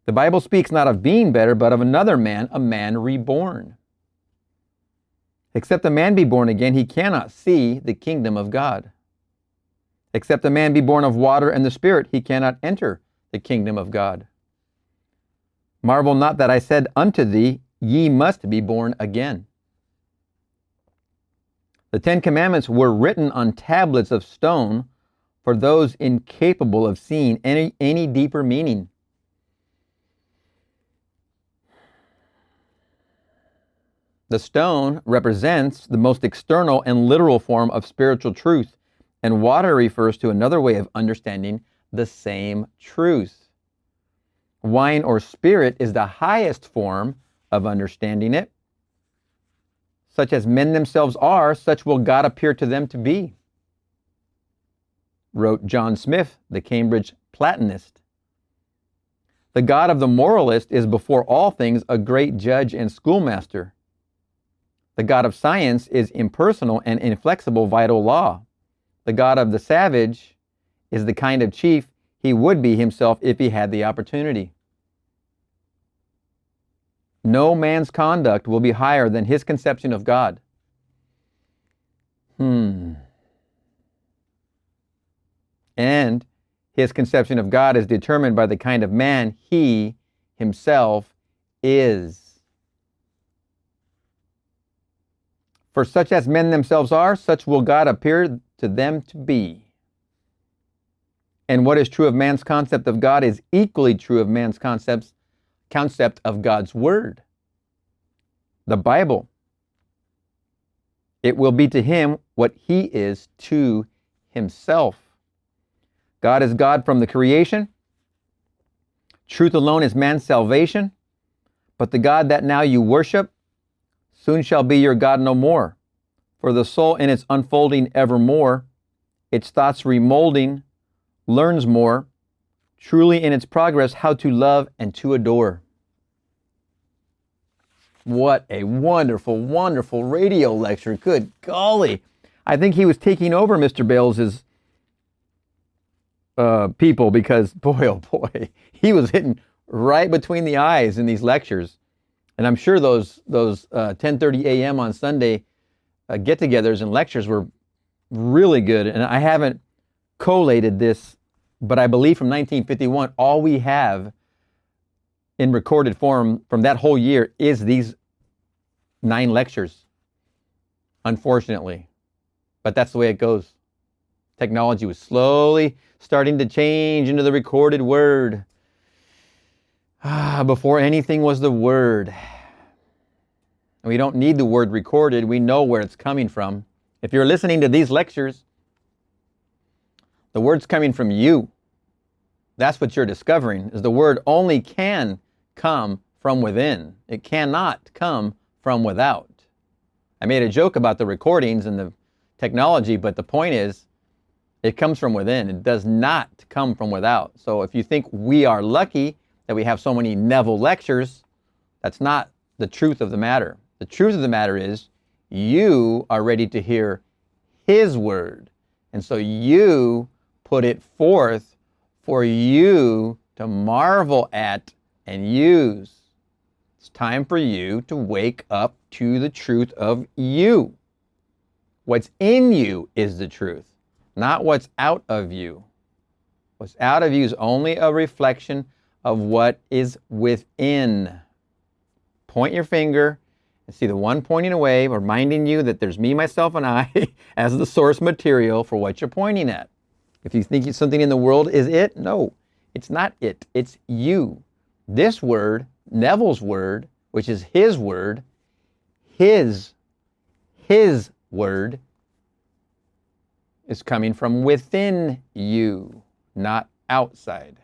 The Bible speaks not of being better, but of another man, a man reborn. Except a man be born again, he cannot see the kingdom of God. Except a man be born of water and the Spirit, he cannot enter the kingdom of God. Marvel not that I said unto thee, ye must be born again. The Ten Commandments were written on tablets of stone for those incapable of seeing any deeper meaning. The stone represents the most external and literal form of spiritual truth, and water refers to another way of understanding the same truth. Wine or spirit is the highest form of understanding it. Such as men themselves are, such will God appear to them to be, wrote John Smith, the Cambridge Platonist. The God of the moralist is before all things a great judge and schoolmaster. The God of science is impersonal and inflexible vital law. The God of the savage is the kind of chief he would be himself if he had the opportunity. No man's conduct will be higher than his conception of God. And his conception of God is determined by the kind of man he himself is. For such as men themselves are, such will God appear to them to be. And what is true of man's concept of God is equally true of man's concept of God's Word, the Bible. It will be to him what he is to himself. God is God from the creation. Truth alone is man's salvation. But the God that now you worship soon shall be your God no more. For the soul in its unfolding evermore, its thoughts remolding, learns more, truly in its progress how to love and to adore. What a wonderful, wonderful radio lecture. Good golly. I think he was taking over Mr. Bales's people because, boy, oh boy, he was hitting right between the eyes in these lectures. And I'm sure those 10:30 a.m. on Sunday get-togethers and lectures were really good. And I haven't collated this, but I believe from 1951, all we have in recorded form from that whole year is these 9 lectures, unfortunately. But that's the way it goes. Technology was slowly starting to change into the recorded word. Before anything was the word. We don't need the word recorded. We know where it's coming from. If you're listening to these lectures, the word's coming from you. That's what you're discovering, is the word only can come from within. It cannot come from without. I made a joke about the recordings and the technology, but the point is, it comes from within. It does not come from without. So if you think we are lucky that we have so many Neville lectures, that's not the truth of the matter. The truth of the matter is, you are ready to hear his word. And so you put it forth for you to marvel at and use. It's time for you to wake up to the truth of you. What's in you is the truth, not what's out of you. What's out of you is only a reflection of what is within. Point your finger and see the one pointing away, reminding you that there's me, myself, and I as the source material for what you're pointing at. If you think something in the world is it, no. It's not it, it's you. This word, Neville's word, which is his word, his word is coming from within you, not outside.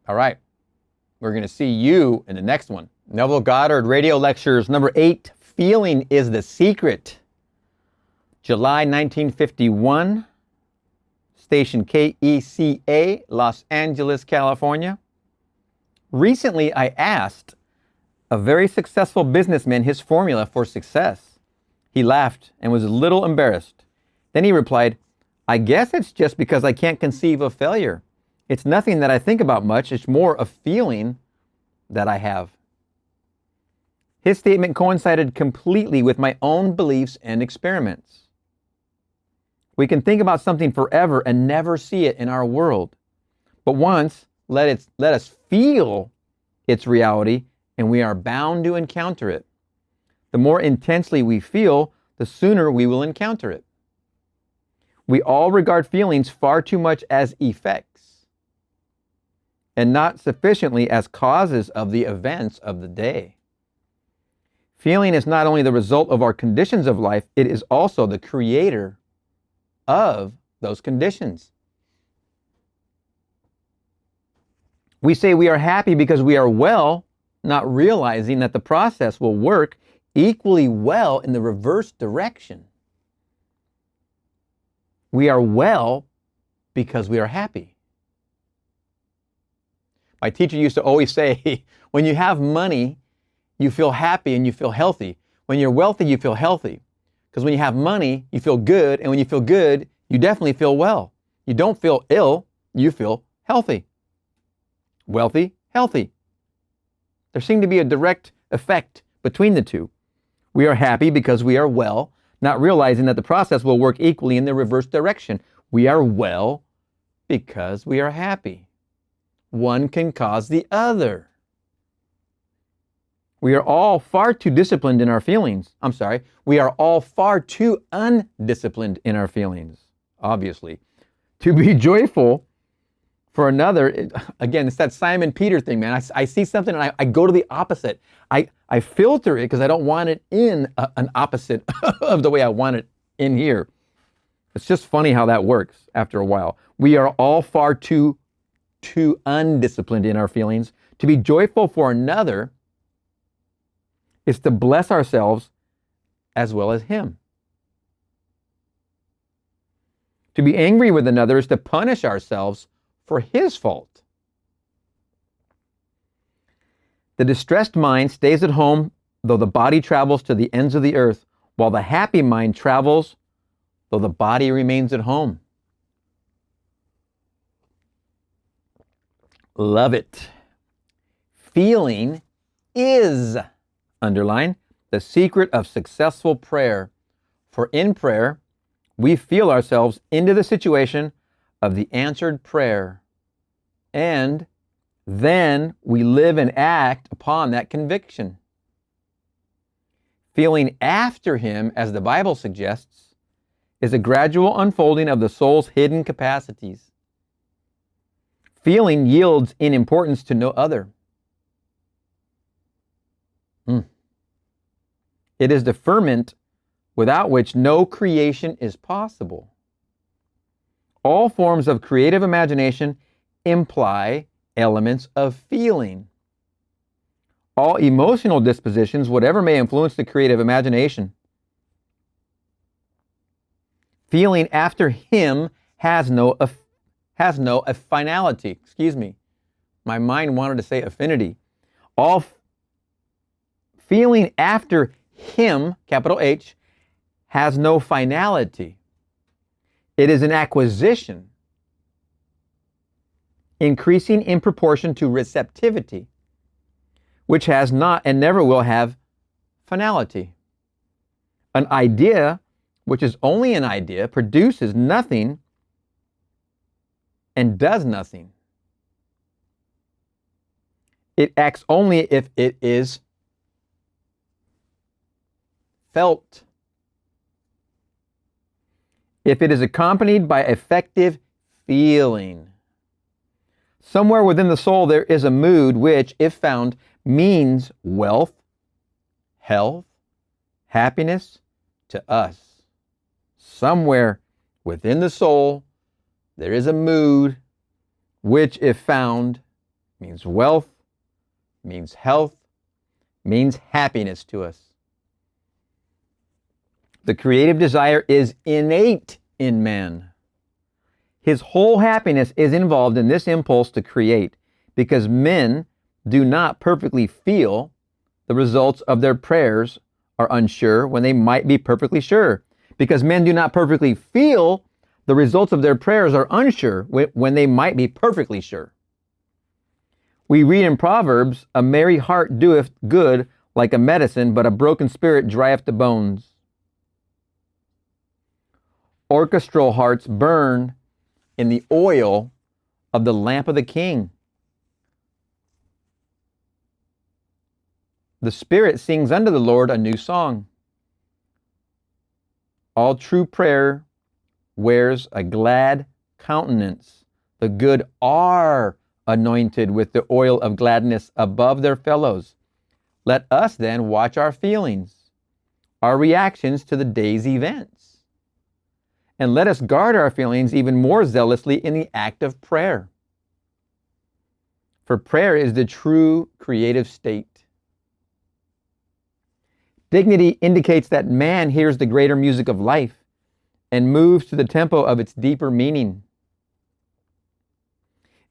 All right, we're going to see you in the next one. Neville Goddard, Radio Lectures number 8, Feeling is the Secret. July 1951, station KECA, Los Angeles, California. Recently, I asked a very successful businessman his formula for success. He laughed and was a little embarrassed. Then he replied, I guess it's just because I can't conceive of failure. It's nothing that I think about much. It's more a feeling that I have. His statement coincided completely with my own beliefs and experiments. We can think about something forever and never see it in our world. But once, let us feel its reality, and we are bound to encounter it. The more intensely we feel, the sooner we will encounter it. We all regard feelings far too much as effects, and not sufficiently as causes of the events of the day. Feeling is not only the result of our conditions of life, it is also the creator of those conditions. We say we are happy because we are well, not realizing that the process will work equally well in the reverse direction. We are well because we are happy. My teacher used to always say, when you have money, you feel happy and you feel healthy. When you're wealthy, you feel healthy. Because when you have money, you feel good, and when you feel good, you definitely feel well. You don't feel ill, you feel healthy. Wealthy, healthy. There seemed to be a direct effect between the two. We are happy because we are well, not realizing that the process will work equally in the reverse direction. We are well because we are happy. One can cause the other. We are all far too disciplined in our feelings. We are all far too undisciplined in our feelings, obviously. To be joyful for another, again, it's that Simon Peter thing, man. I see something and I go to the opposite. I filter it because I don't want it in an opposite of the way I want it in here. It's just funny how that works after a while. We are all far too undisciplined in our feelings. To be joyful for another is to bless ourselves as well as him. To be angry with another is to punish ourselves for his fault. The distressed mind stays at home, though the body travels to the ends of the earth, while the happy mind travels, though the body remains at home. Love it. Feeling is, underline, the secret of successful prayer. For in prayer, we feel ourselves into the situation of the answered prayer, and then we live and act upon that conviction. Feeling after him, as the Bible suggests, is a gradual unfolding of the soul's hidden capacities. Feeling yields in importance to no other. It is the ferment without which no creation is possible. All forms of creative imagination imply elements of feeling. All emotional dispositions, whatever may influence the creative imagination. Feeling after him has no finality. Excuse me. My mind wanted to say affinity. All feeling after him, capital H, has no finality. It is an acquisition, increasing in proportion to receptivity, which has not and never will have finality. An idea, which is only an idea, produces nothing and does nothing. It acts only if it is felt. If it is accompanied by effective feeling. Somewhere within the soul there is a mood which, if found, means wealth, health, happiness to us. Somewhere within the soul there is a mood which, if found, means wealth, means health, means happiness to us. The creative desire is innate in man. His whole happiness is involved in this impulse to create, because men do not perfectly feel the results of their prayers, are unsure when they might be perfectly sure. Because men do not perfectly feel the results of their prayers, are unsure when they might be perfectly sure. We read in Proverbs, "A merry heart doeth good like a medicine, but a broken spirit drieth the bones." Orchestral hearts burn in the oil of the lamp of the king. The Spirit sings unto the Lord a new song. All true prayer wears a glad countenance. The good are anointed with the oil of gladness above their fellows. Let us then watch our feelings, our reactions to the day's events. And let us guard our feelings even more zealously in the act of prayer. For prayer is the true creative state. Dignity indicates that man hears the greater music of life and moves to the tempo of its deeper meaning.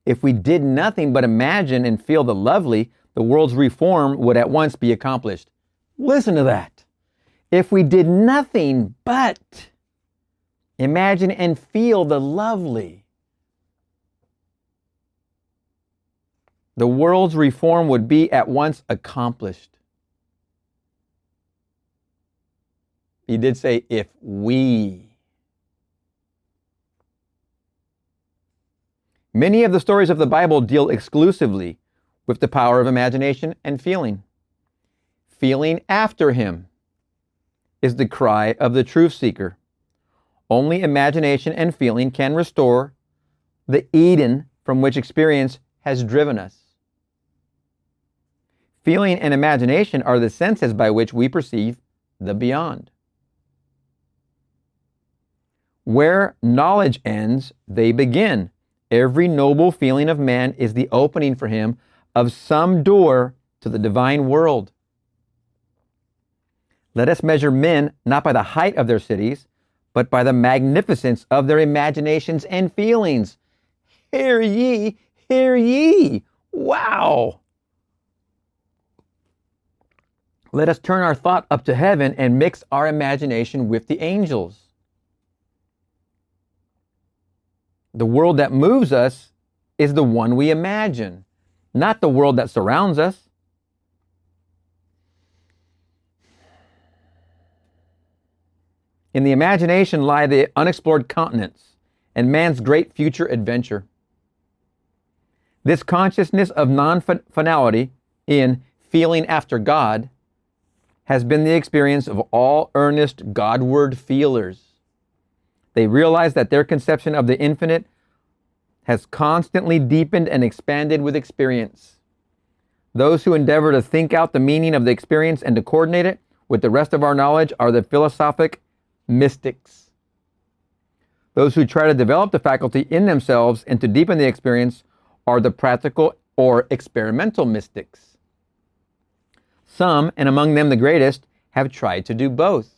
If we did nothing but imagine and feel the lovely, the world's reform would at once be accomplished. Listen to that. If we did nothing but imagine and feel the lovely, the world's reform would be at once accomplished. He did say, if we. Many of the stories of the Bible deal exclusively with the power of imagination and feeling. Feeling after him is the cry of the truth seeker. Only imagination and feeling can restore the Eden from which experience has driven us. Feeling and imagination are the senses by which we perceive the beyond. Where knowledge ends, they begin. Every noble feeling of man is the opening for him of some door to the divine world. Let us measure men not by the height of their cities, but by the magnificence of their imaginations and feelings. Hear ye, hear ye. Wow. Let us turn our thought up to heaven and mix our imagination with the angels. The world that moves us is the one we imagine, not the world that surrounds us. In the imagination lie the unexplored continents and man's great future adventure. This consciousness of non-finality in feeling after God has been the experience of all earnest Godward feelers. They realize that their conception of the infinite has constantly deepened and expanded with experience. Those who endeavor to think out the meaning of the experience and to coordinate it with the rest of our knowledge are the philosophic mystics. Those who try to develop the faculty in themselves and to deepen the experience are the practical or experimental mystics. Some, and among them the greatest, have tried to do both.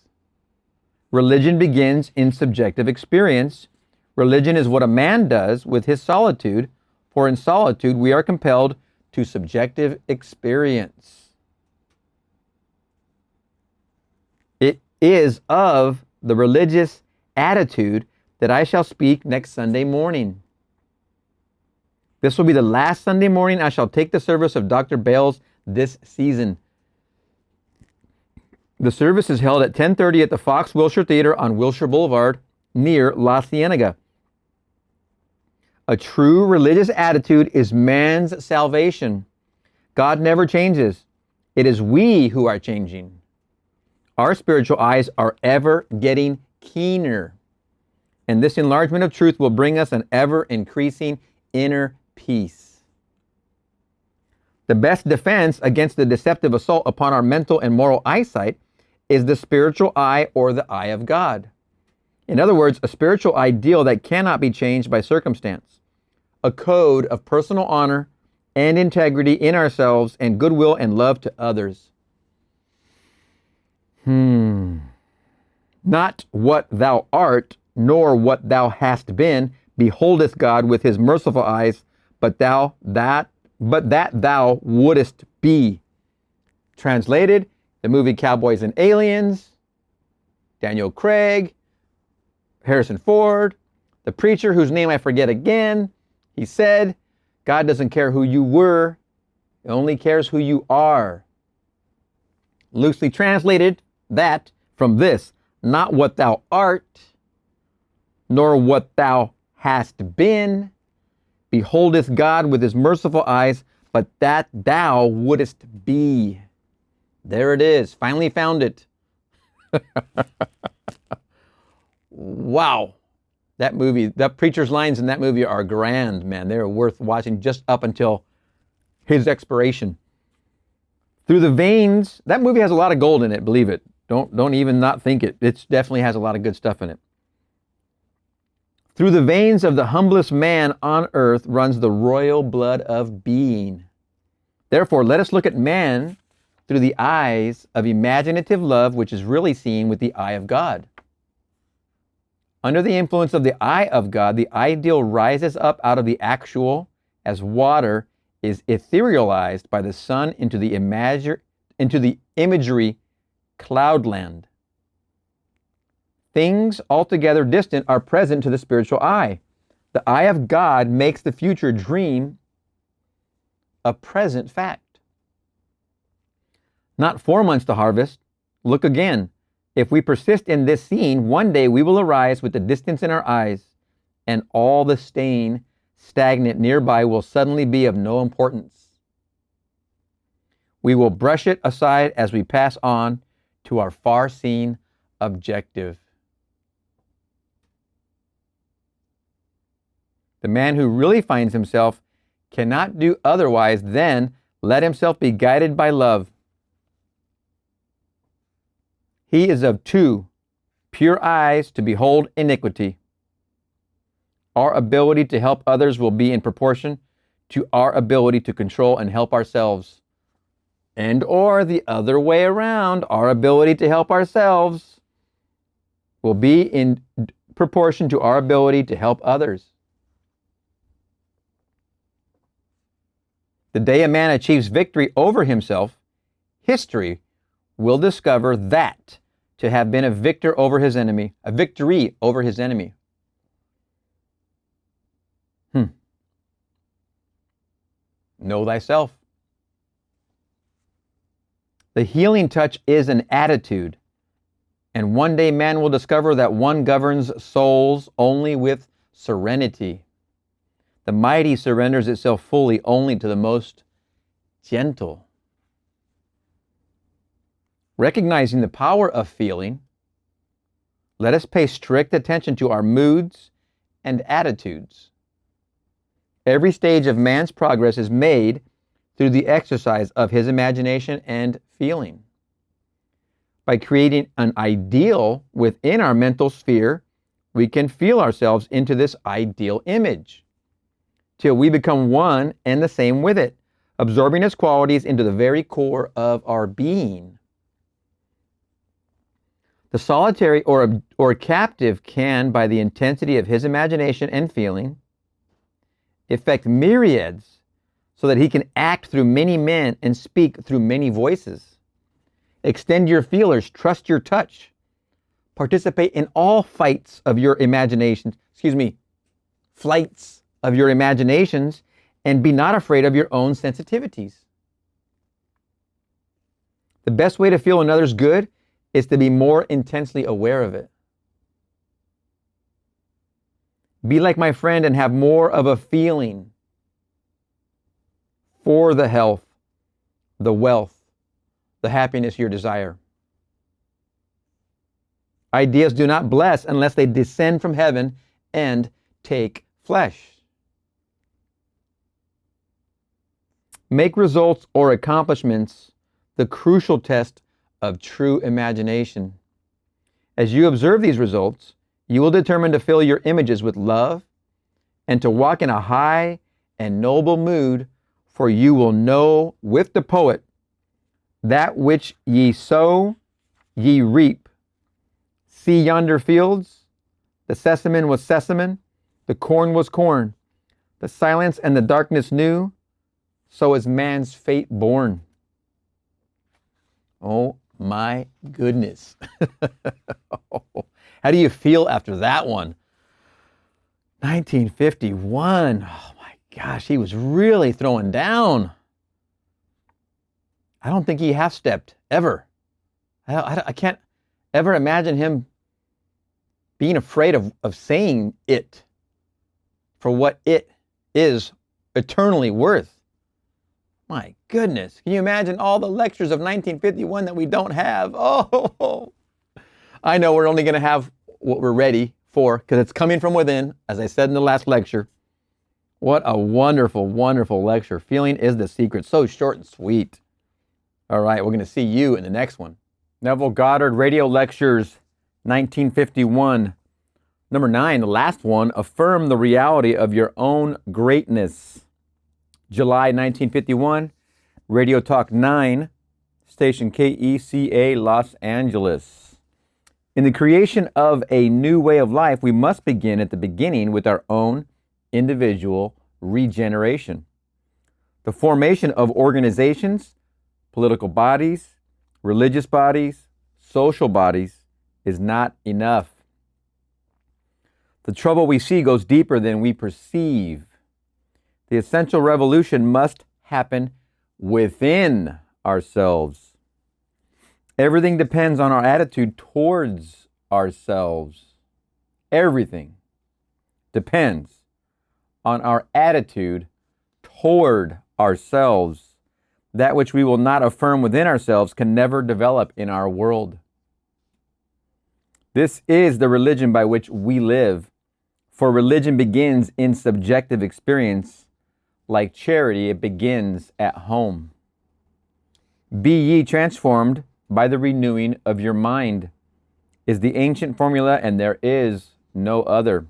Religion begins in subjective experience. Religion is what a man does with his solitude, for in solitude we are compelled to subjective experience. It is of the religious attitude that I shall speak next Sunday morning. This will be the last Sunday morning I shall take the service of Dr. Bales this season. The service is held at 10:30 at the Fox Wilshire Theater on Wilshire Boulevard near La Cienega. A true religious attitude is man's salvation. God never changes. It is we who are changing. Our spiritual eyes are ever getting keener. And this enlargement of truth will bring us an ever-increasing inner peace. The best defense against the deceptive assault upon our mental and moral eyesight is the spiritual eye, or the eye of God. In other words, a spiritual ideal that cannot be changed by circumstance. A code of personal honor and integrity in ourselves, and goodwill and love to others. Not what thou art, nor what thou hast been, beholdeth God with his merciful eyes, but that thou wouldest be. Translated, the movie Cowboys and Aliens, Daniel Craig, Harrison Ford, the preacher whose name I forget again. He said, God doesn't care who you were, he only cares who you are. Loosely translated, that from this, not what thou art, nor what thou hast been, beholdeth God with his merciful eyes, but that thou wouldest be. There it is. Finally found it. Wow. That movie, the preacher's lines in that movie are grand, man. They're worth watching just up until his expiration. Through the veins, that movie has a lot of gold in it, believe it. Don't even not think it. It definitely has a lot of good stuff in it. Through the veins of the humblest man on earth runs the royal blood of being. Therefore, let us look at man through the eyes of imaginative love, which is really seen with the eye of God. Under the influence of the eye of God, the ideal rises up out of the actual as water is etherealized by the sun into the imagery cloudland. Things altogether distant are present to the spiritual eye. The eye of God makes the future dream a present fact. Not 4 months to harvest. Look again. If we persist in this scene, one day we will arise with the distance in our eyes, and all the stain stagnant nearby will suddenly be of no importance. We will brush it aside as we pass on to our far-seen objective. The man who really finds himself cannot do otherwise than let himself be guided by love. He is of two pure eyes to behold iniquity. Our ability to help others will be in proportion to our ability to control and help ourselves. And or the other way around, our ability to help ourselves will be in proportion to our ability to help others. The day a man achieves victory over himself, history will discover that to have been a victory over his enemy. Know thyself. The healing touch is an attitude, and one day man will discover that one governs souls only with serenity. The mighty surrenders itself fully only to the most gentle. Recognizing the power of feeling, let us pay strict attention to our moods and attitudes. Every stage of man's progress is made through the exercise of his imagination and feeling. By creating an ideal within our mental sphere, we can feel ourselves into this ideal image till we become one and the same with it, absorbing its qualities into the very core of our being. The solitary or captive can, by the intensity of his imagination and feeling, effect myriads so that he can act through many men and speak through many voices. Extend your feelers, trust your touch, participate in all flights of your imaginations, and be not afraid of your own sensitivities. The best way to feel another's good is to be more intensely aware of it. Be like my friend and have more of a feeling for the health, the wealth, the happiness you desire. Ideas do not bless unless they descend from heaven and take flesh. Make results or accomplishments the crucial test of true imagination. As you observe these results, you will determine to fill your images with love and to walk in a high and noble mood, for you will know with the poet, that which ye sow, ye reap. See yonder fields, the sesamum was sesamum, the corn was corn, the silence and the darkness knew, so is man's fate born. Oh my goodness. How do you feel after that one? 1951. Oh my gosh, he was really throwing down. I don't think he half-stepped, ever. I can't ever imagine him being afraid of saying it for what it is eternally worth. My goodness. Can you imagine all the lectures of 1951 that we don't have? Oh, I know we're only going to have what we're ready for because it's coming from within, as I said in the last lecture. What a wonderful, wonderful lecture. Feeling is the secret. So short and sweet. All right, we're going to see you in the next one. Neville Goddard Radio Lectures 1951. Number 9, the last one, affirm the reality of your own greatness. July 1951, Radio Talk 9, station KECA, Los Angeles. In the creation of a new way of life, we must begin at the beginning with our own individual regeneration. The formation of organizations, political bodies, religious bodies, social bodies is not enough. The trouble we see goes deeper than we perceive. The essential revolution must happen within ourselves. Everything depends on our attitude towards ourselves. Everything depends on our attitude toward ourselves. That which we will not affirm within ourselves can never develop in our world. This is the religion by which we live, for religion begins in subjective experience. Like charity, it begins at home. Be ye transformed by the renewing of your mind is the ancient formula, and there is no other.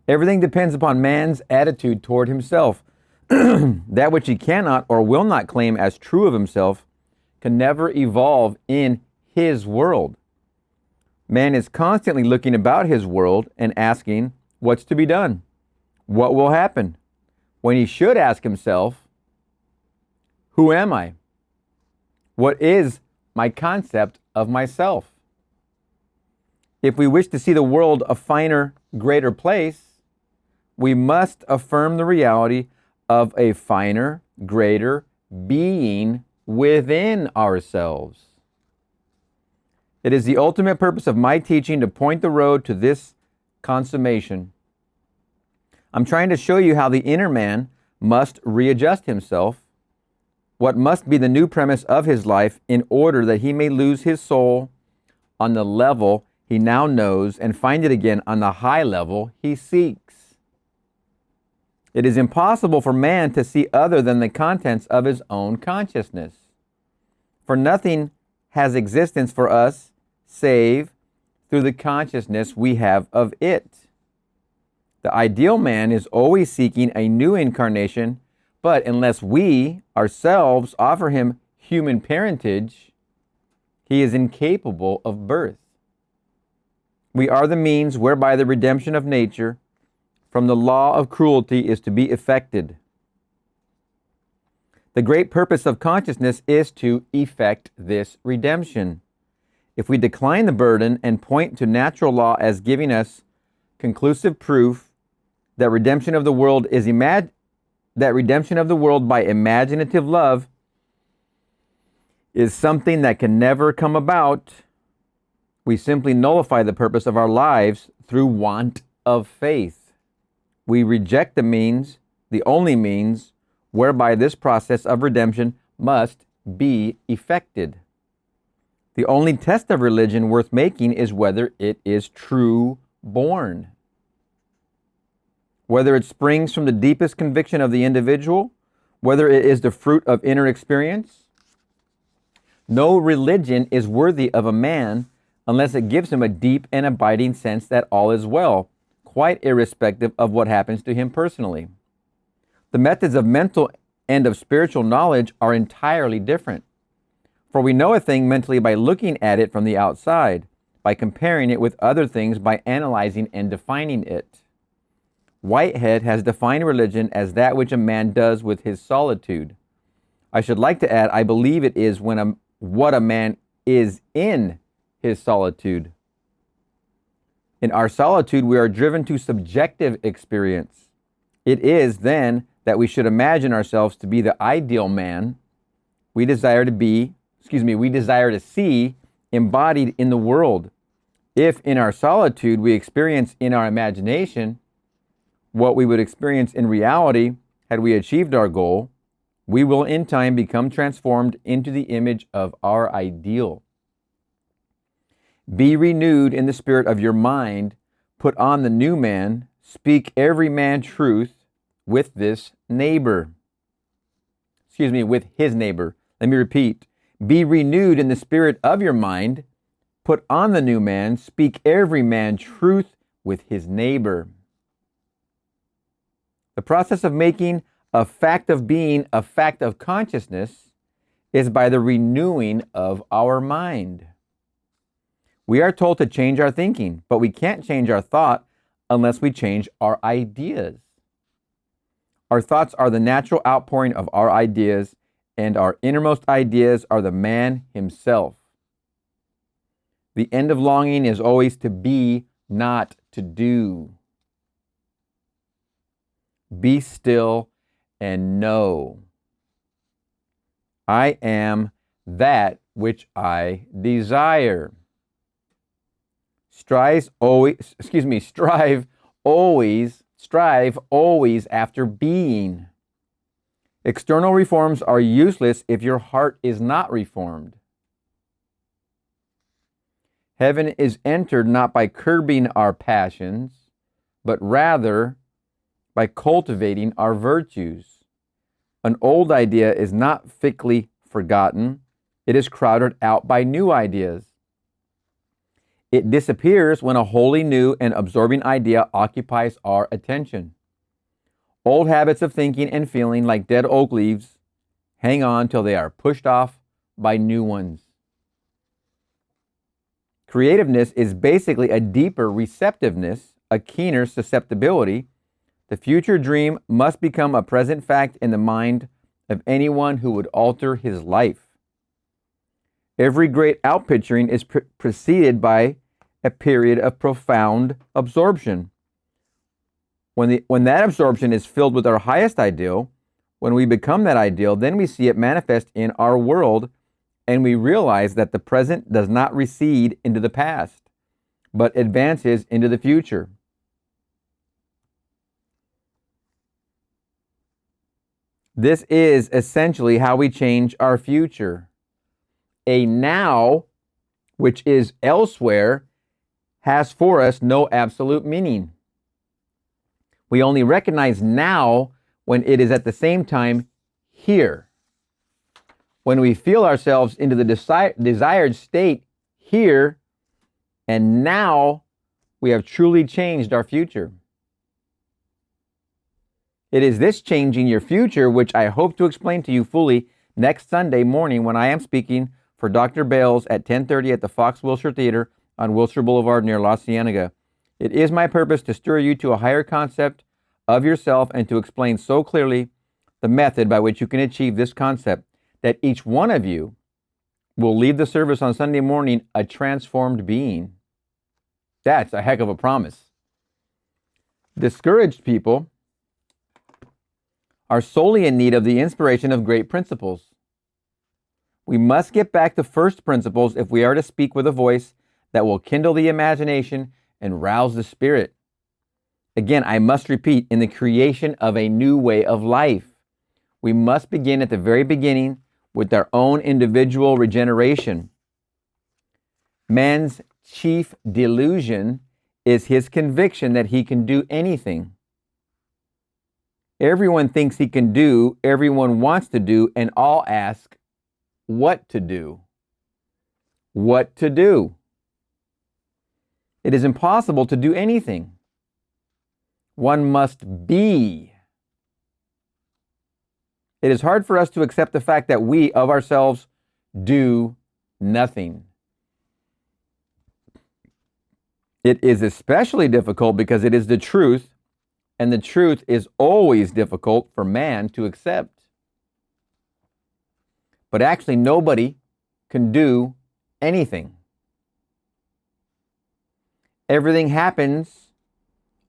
Everything depends upon man's attitude toward himself. That which he cannot or will not claim as true of himself can never evolve in his world. Man is constantly looking about his world and asking, what's to be done? What will happen? When he should ask himself, who am I? What is my concept of myself? If we wish to see the world a finer, greater place, we must affirm the reality of a finer, greater being within ourselves. It is the ultimate purpose of my teaching to point the road to this consummation. I'm trying to show you how the inner man must readjust himself, what must be the new premise of his life in order that he may lose his soul on the level he now knows and find it again on the high level he seeks. It is impossible for man to see other than the contents of his own consciousness. For nothing has existence for us save through the consciousness we have of it. The ideal man is always seeking a new incarnation, but unless we ourselves offer him human parentage, he is incapable of birth. We are the means whereby the redemption of nature from the law of cruelty is to be effected. The great purpose of consciousness is to effect this redemption. If we decline the burden and point to natural law as giving us conclusive proof that redemption of the world by imaginative love is something that can never come about, we simply nullify the purpose of our lives through want of faith. We reject the means, the only means, whereby this process of redemption must be effected. The only test of religion worth making is whether it is true born. Whether it springs from the deepest conviction of the individual, whether it is the fruit of inner experience. No religion is worthy of a man unless it gives him a deep and abiding sense that all is well, quite irrespective of what happens to him personally. The methods of mental and of spiritual knowledge are entirely different. For we know a thing mentally by looking at it from the outside, by comparing it with other things, by analyzing and defining it. Whitehead has defined religion as that which a man does with his solitude. I should like to add, I believe it is what a man is in his solitude. In our solitude, we are driven to subjective experience. It is then that we should imagine ourselves to be the ideal man we desire to see embodied in the world. If in our solitude we experience in our imagination what we would experience in reality had we achieved our goal, we will in time become transformed into the image of our ideal. Be renewed in the spirit of your mind, put on the new man, speak every man truth with this neighbor. With his neighbor. Let me repeat. Be renewed in the spirit of your mind, put on the new man, speak every man truth with his neighbor. The process of making a fact of being a fact of consciousness is by the renewing of our mind. We are told to change our thinking, but we can't change our thought unless we change our ideas. Our thoughts are the natural outpouring of our ideas, and our innermost ideas are the man himself. The end of longing is always to be, not to do. Be still and know. I am that which I desire. Strive always after being. External reforms are useless if your heart is not reformed. Heaven is entered not by curbing our passions, but rather by cultivating our virtues. An old idea is not thickly forgotten. It is crowded out by new ideas. It disappears when a wholly new and absorbing idea occupies our attention. Old habits of thinking and feeling, like dead oak leaves, hang on till they are pushed off by new ones. Creativeness is basically a deeper receptiveness, a keener susceptibility. The future dream must become a present fact in the mind of anyone who would alter his life. Every great outpicturing is preceded by a period of profound absorption. When that absorption is filled with our highest ideal, when we become that ideal, then we see it manifest in our world, and we realize that the present does not recede into the past, but advances into the future. This is essentially how we change our future. A now, which is elsewhere, has for us no absolute meaning. We only recognize now when it is at the same time here. When we feel ourselves into the desired state here, and now we have truly changed our future. It is this changing your future which I hope to explain to you fully next Sunday morning when I am speaking for Dr. Bales at 10:30 at the Fox Wilshire Theater on Wilshire Boulevard near La Cienega. It is my purpose to stir you to a higher concept of yourself and to explain so clearly the method by which you can achieve this concept that each one of you will leave the service on Sunday morning a transformed being. That's a heck of a promise. Discouraged people are solely in need of the inspiration of great principles. We must get back to first principles if we are to speak with a voice that will kindle the imagination and rouse the spirit. Again, I must repeat, in the creation of a new way of life. We must begin at the very beginning with our own individual regeneration. Man's chief delusion is his conviction that he can do anything. Everyone thinks he can do, everyone wants to do, and all ask what to do. What to do? It is impossible to do anything. One must be. It is hard for us to accept the fact that we, of ourselves, do nothing. It is especially difficult because it is the truth, and the truth is always difficult for man to accept. But actually, nobody can do anything. Everything happens,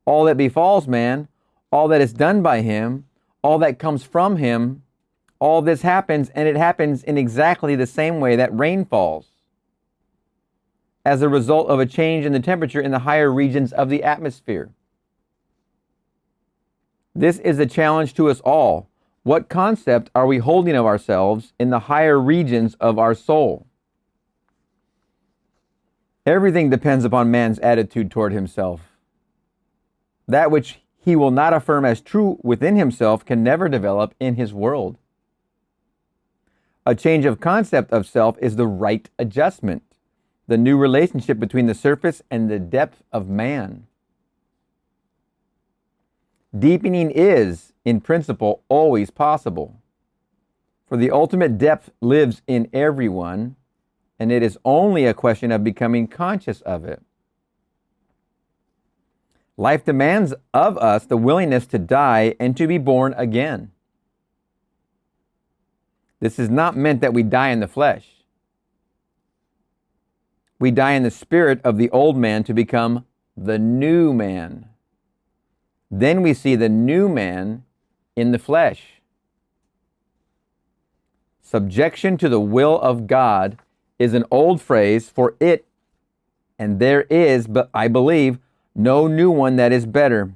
all that befalls man, all that is done by him, all that comes from him, all this happens, and it happens in exactly the same way that rain falls, as a result of a change in the temperature in the higher regions of the atmosphere. This is a challenge to us all. What concept are we holding of ourselves in the higher regions of our soul? Everything depends upon man's attitude toward himself. That which he will not affirm as true within himself can never develop in his world. A change of concept of self is the right adjustment, the new relationship between the surface and the depth of man. Deepening is, in principle, always possible, for the ultimate depth lives in everyone, and it is only a question of becoming conscious of it. Life demands of us the willingness to die and to be born again. This is not meant that we die in the flesh. We die in the spirit of the old man to become the new man. Then we see the new man in the flesh. Subjection to the will of God is an old phrase for it, and there is, but I believe, no new one that is better.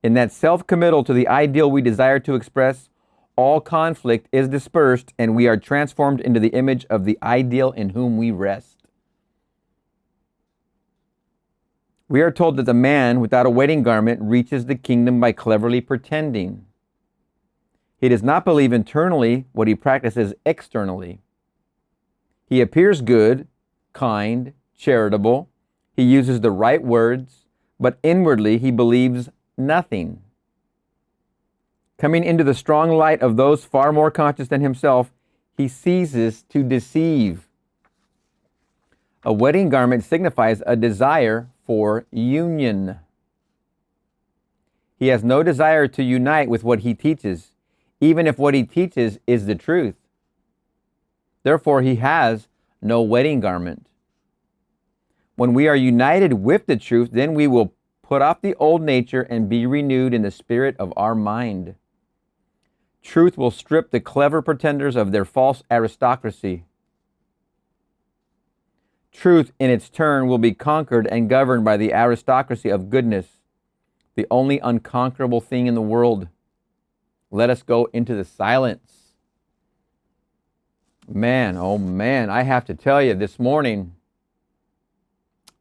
In that self-committal to the ideal we desire to express, all conflict is dispersed, and we are transformed into the image of the ideal in whom we rest. We are told that the man without a wedding garment reaches the kingdom by cleverly pretending. He does not believe internally what he practices externally. He appears good, kind, charitable. He uses the right words, but inwardly he believes nothing. Coming into the strong light of those far more conscious than himself, he ceases to deceive. A wedding garment signifies a desire for union. He has no desire to unite with what he teaches, even if what he teaches is the truth. Therefore, he has no wedding garment. When we are united with the truth, then we will put off the old nature and be renewed in the spirit of our mind. Truth will strip the clever pretenders of their false aristocracy. Truth, in its turn, will be conquered and governed by the aristocracy of goodness, the only unconquerable thing in the world. Let us go into the silence. Man, oh man, I have to tell you, this morning,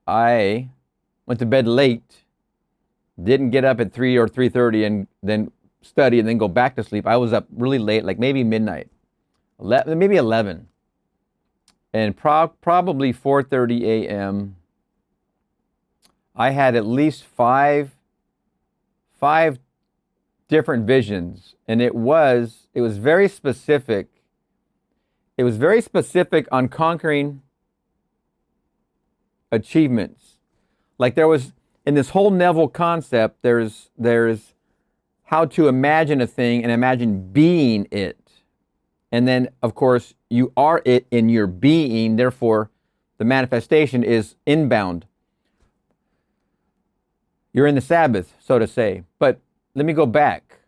I went to bed late, didn't get up at 3 or 3:30 and then study and then go back to sleep. I was up really late, like maybe midnight, maybe 11. And probably 4:30 a.m., I had at least five different visions. And it was very specific. It was very specific on conquering achievements. Like there was, in this whole Neville concept, there's how to imagine a thing and imagine being it. And then, of course, you are it in your being, therefore, the manifestation is inbound. You're in the Sabbath, so to say. But let me go back.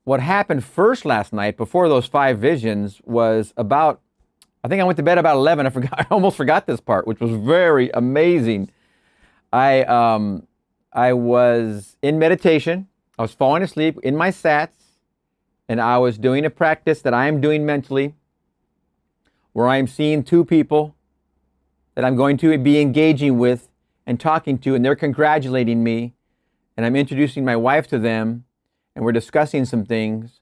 What happened first last night, before those 5 visions, was about, I think I went to bed about 11. I almost forgot this part, which was very amazing. I was in meditation. I was falling asleep in my sats, and I was doing a practice that I am doing mentally, where I am seeing 2 people that I'm going to be engaging with and talking to, and they're congratulating me, and I'm introducing my wife to them, and we're discussing some things,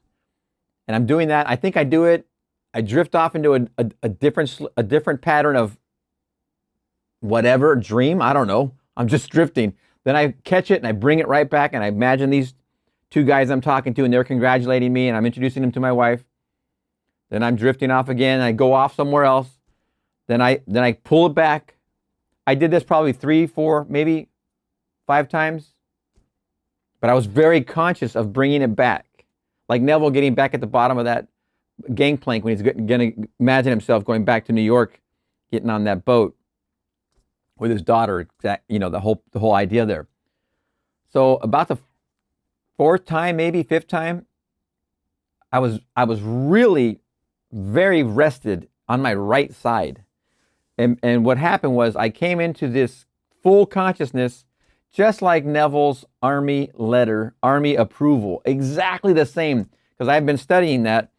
and I'm doing that. I think I do it. I drift off into a different pattern of whatever dream. I don't know. I'm just drifting. Then I catch it and I bring it right back, and I imagine these two guys I'm talking to, and they're congratulating me, and I'm introducing them to my wife. Then I'm drifting off again, and I go off somewhere else. Then I pull it back. I did this probably 3, 4, maybe 5 times, but I was very conscious of bringing it back. Like Neville getting back at the bottom of that gangplank when he's going to imagine himself going back to New York, getting on that boat with his daughter. The whole idea there. So about the 4th time, maybe 5th time, I was really very rested on my right side. And what happened was I came into this full consciousness, just like Neville's Army letter, Army approval, exactly the same, because I've been studying that.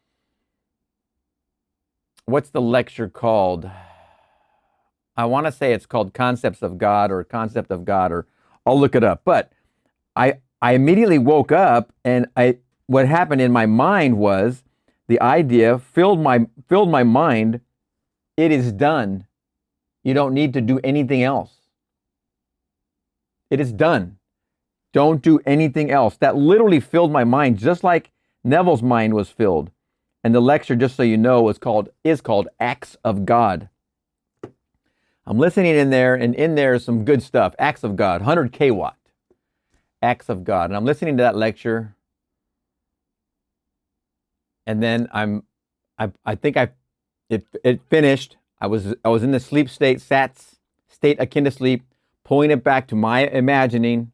What's the lecture called? I want to say it's called Concepts of God or Concept of God, or I'll look it up. But I immediately woke up, and what happened in my mind was the idea filled my mind. It is done. You don't need to do anything else. It is done. Don't do anything else. That literally filled my mind, just like Neville's mind was filled. And the lecture, just so you know, is called Acts of God. I'm listening in there, and in there is some good stuff. Acts of God, 100 kW. Acts of God. And I'm listening to that lecture. And then I think it finished. I was in the sleep state, state akin to sleep, pulling it back to my imagining.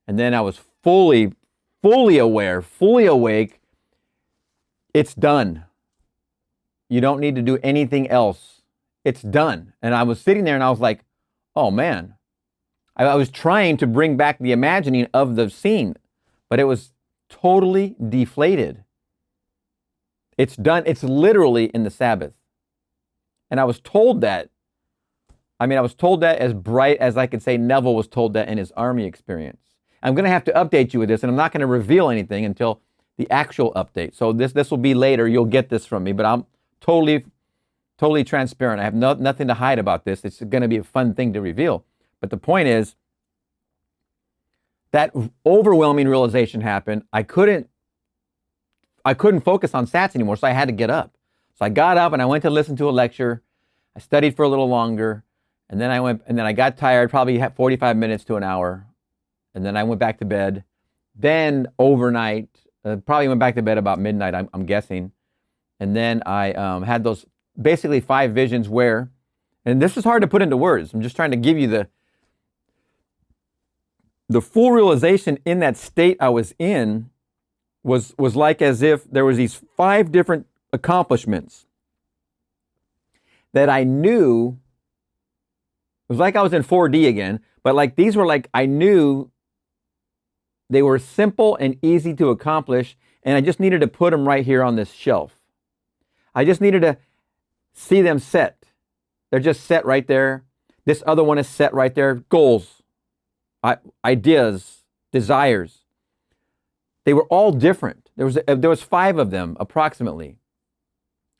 And then I was fully aware, fully awake. It's done. You don't need to do anything else. It's done. And I was sitting there and I was like, oh man. I was trying to bring back the imagining of the scene, but it was totally deflated. It's done. It's literally in the Sabbath. And I was told that. I was told that as bright as I could say Neville was told that in his Army experience. I'm going to have to update you with this, and I'm not going to reveal anything until the actual update. So this will be later. You'll get this from me, but I'm totally transparent. I have nothing to hide about this. It's going to be a fun thing to reveal. But the point is, that overwhelming realization happened. I couldn't focus on sats anymore, so I had to get up. So I got up and I went to listen to a lecture. I studied for a little longer, and then I got tired, probably had 45 minutes to an hour, and then I went back to bed. Then overnight, probably went back to bed about midnight, I'm guessing, and then I had those basically 5 visions where, and this is hard to put into words. I'm just trying to give you the full realization in that state I was in. Was like as if there was these 5 different accomplishments that I knew. It was like I was in 4D again, but like these were like, I knew they were simple and easy to accomplish, and I just needed to put them right here on this shelf. I just needed to see them set. They're just set right there. This other one is set right there. Goals, ideas, desires. They were all different. There was 5 of them approximately.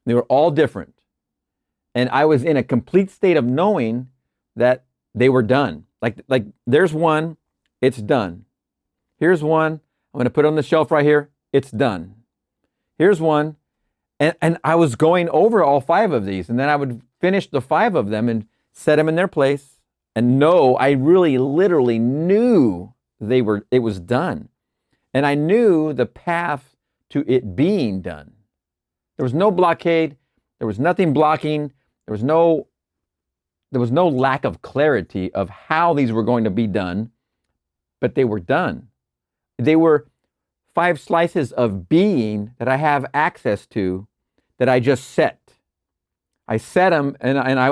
They were all different. And I was in a complete state of knowing that they were done. Like there's one, it's done. Here's one, I'm going to put it on the shelf right here, it's done. Here's one, and I was going over all 5 of these, and then I would finish the 5 of them and set them in their place, and know, I really literally knew it was done. And I knew the path to it being done. There was no blockade. There was nothing blocking. There was no lack of clarity of how these were going to be done, but they were done. They were 5 slices of being that I have access to that I just set. I set them, and I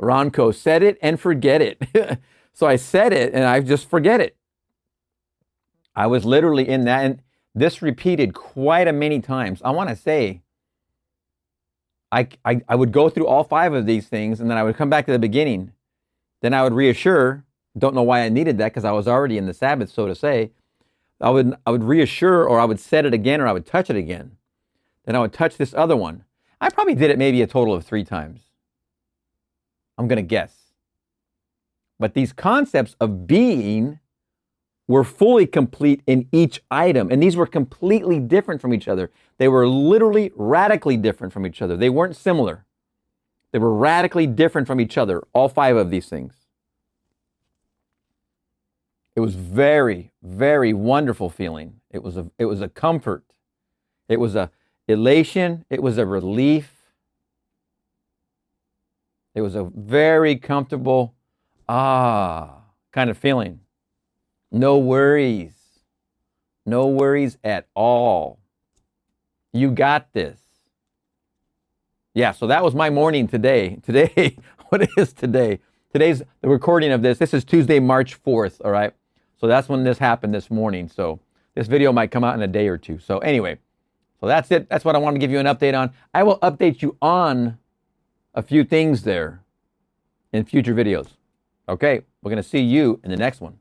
Ronco, set it and forget it. So I set it and I just forget it. I was literally in that, and this repeated quite a many times. I want to say I would go through all 5 of these things, and then I would come back to the beginning. Then I would reassure. Don't know why I needed that, because I was already in the Sabbath, so to say. I would reassure, or I would set it again, or I would touch it again. Then I would touch this other one. I probably did it maybe a total of 3 times. I'm going to guess. But these concepts of being were fully complete in each item. And these were completely different from each other. They were literally radically different from each other. They weren't similar. They were radically different from each other, all 5 of these things. It was very, very wonderful feeling. It was a comfort. It was a elation. It was a relief. It was a very comfortable, kind of feeling. No worries. No worries at all. You got this. Yeah, so that was my morning today. Today, what is today? Today's the recording of this. This is Tuesday, March 4th, all right? So that's when this happened this morning. So this video might come out in a day or two. So anyway, so that's it. That's what I want to give you an update on. I will update you on a few things there in future videos. Okay, we're going to see you in the next one.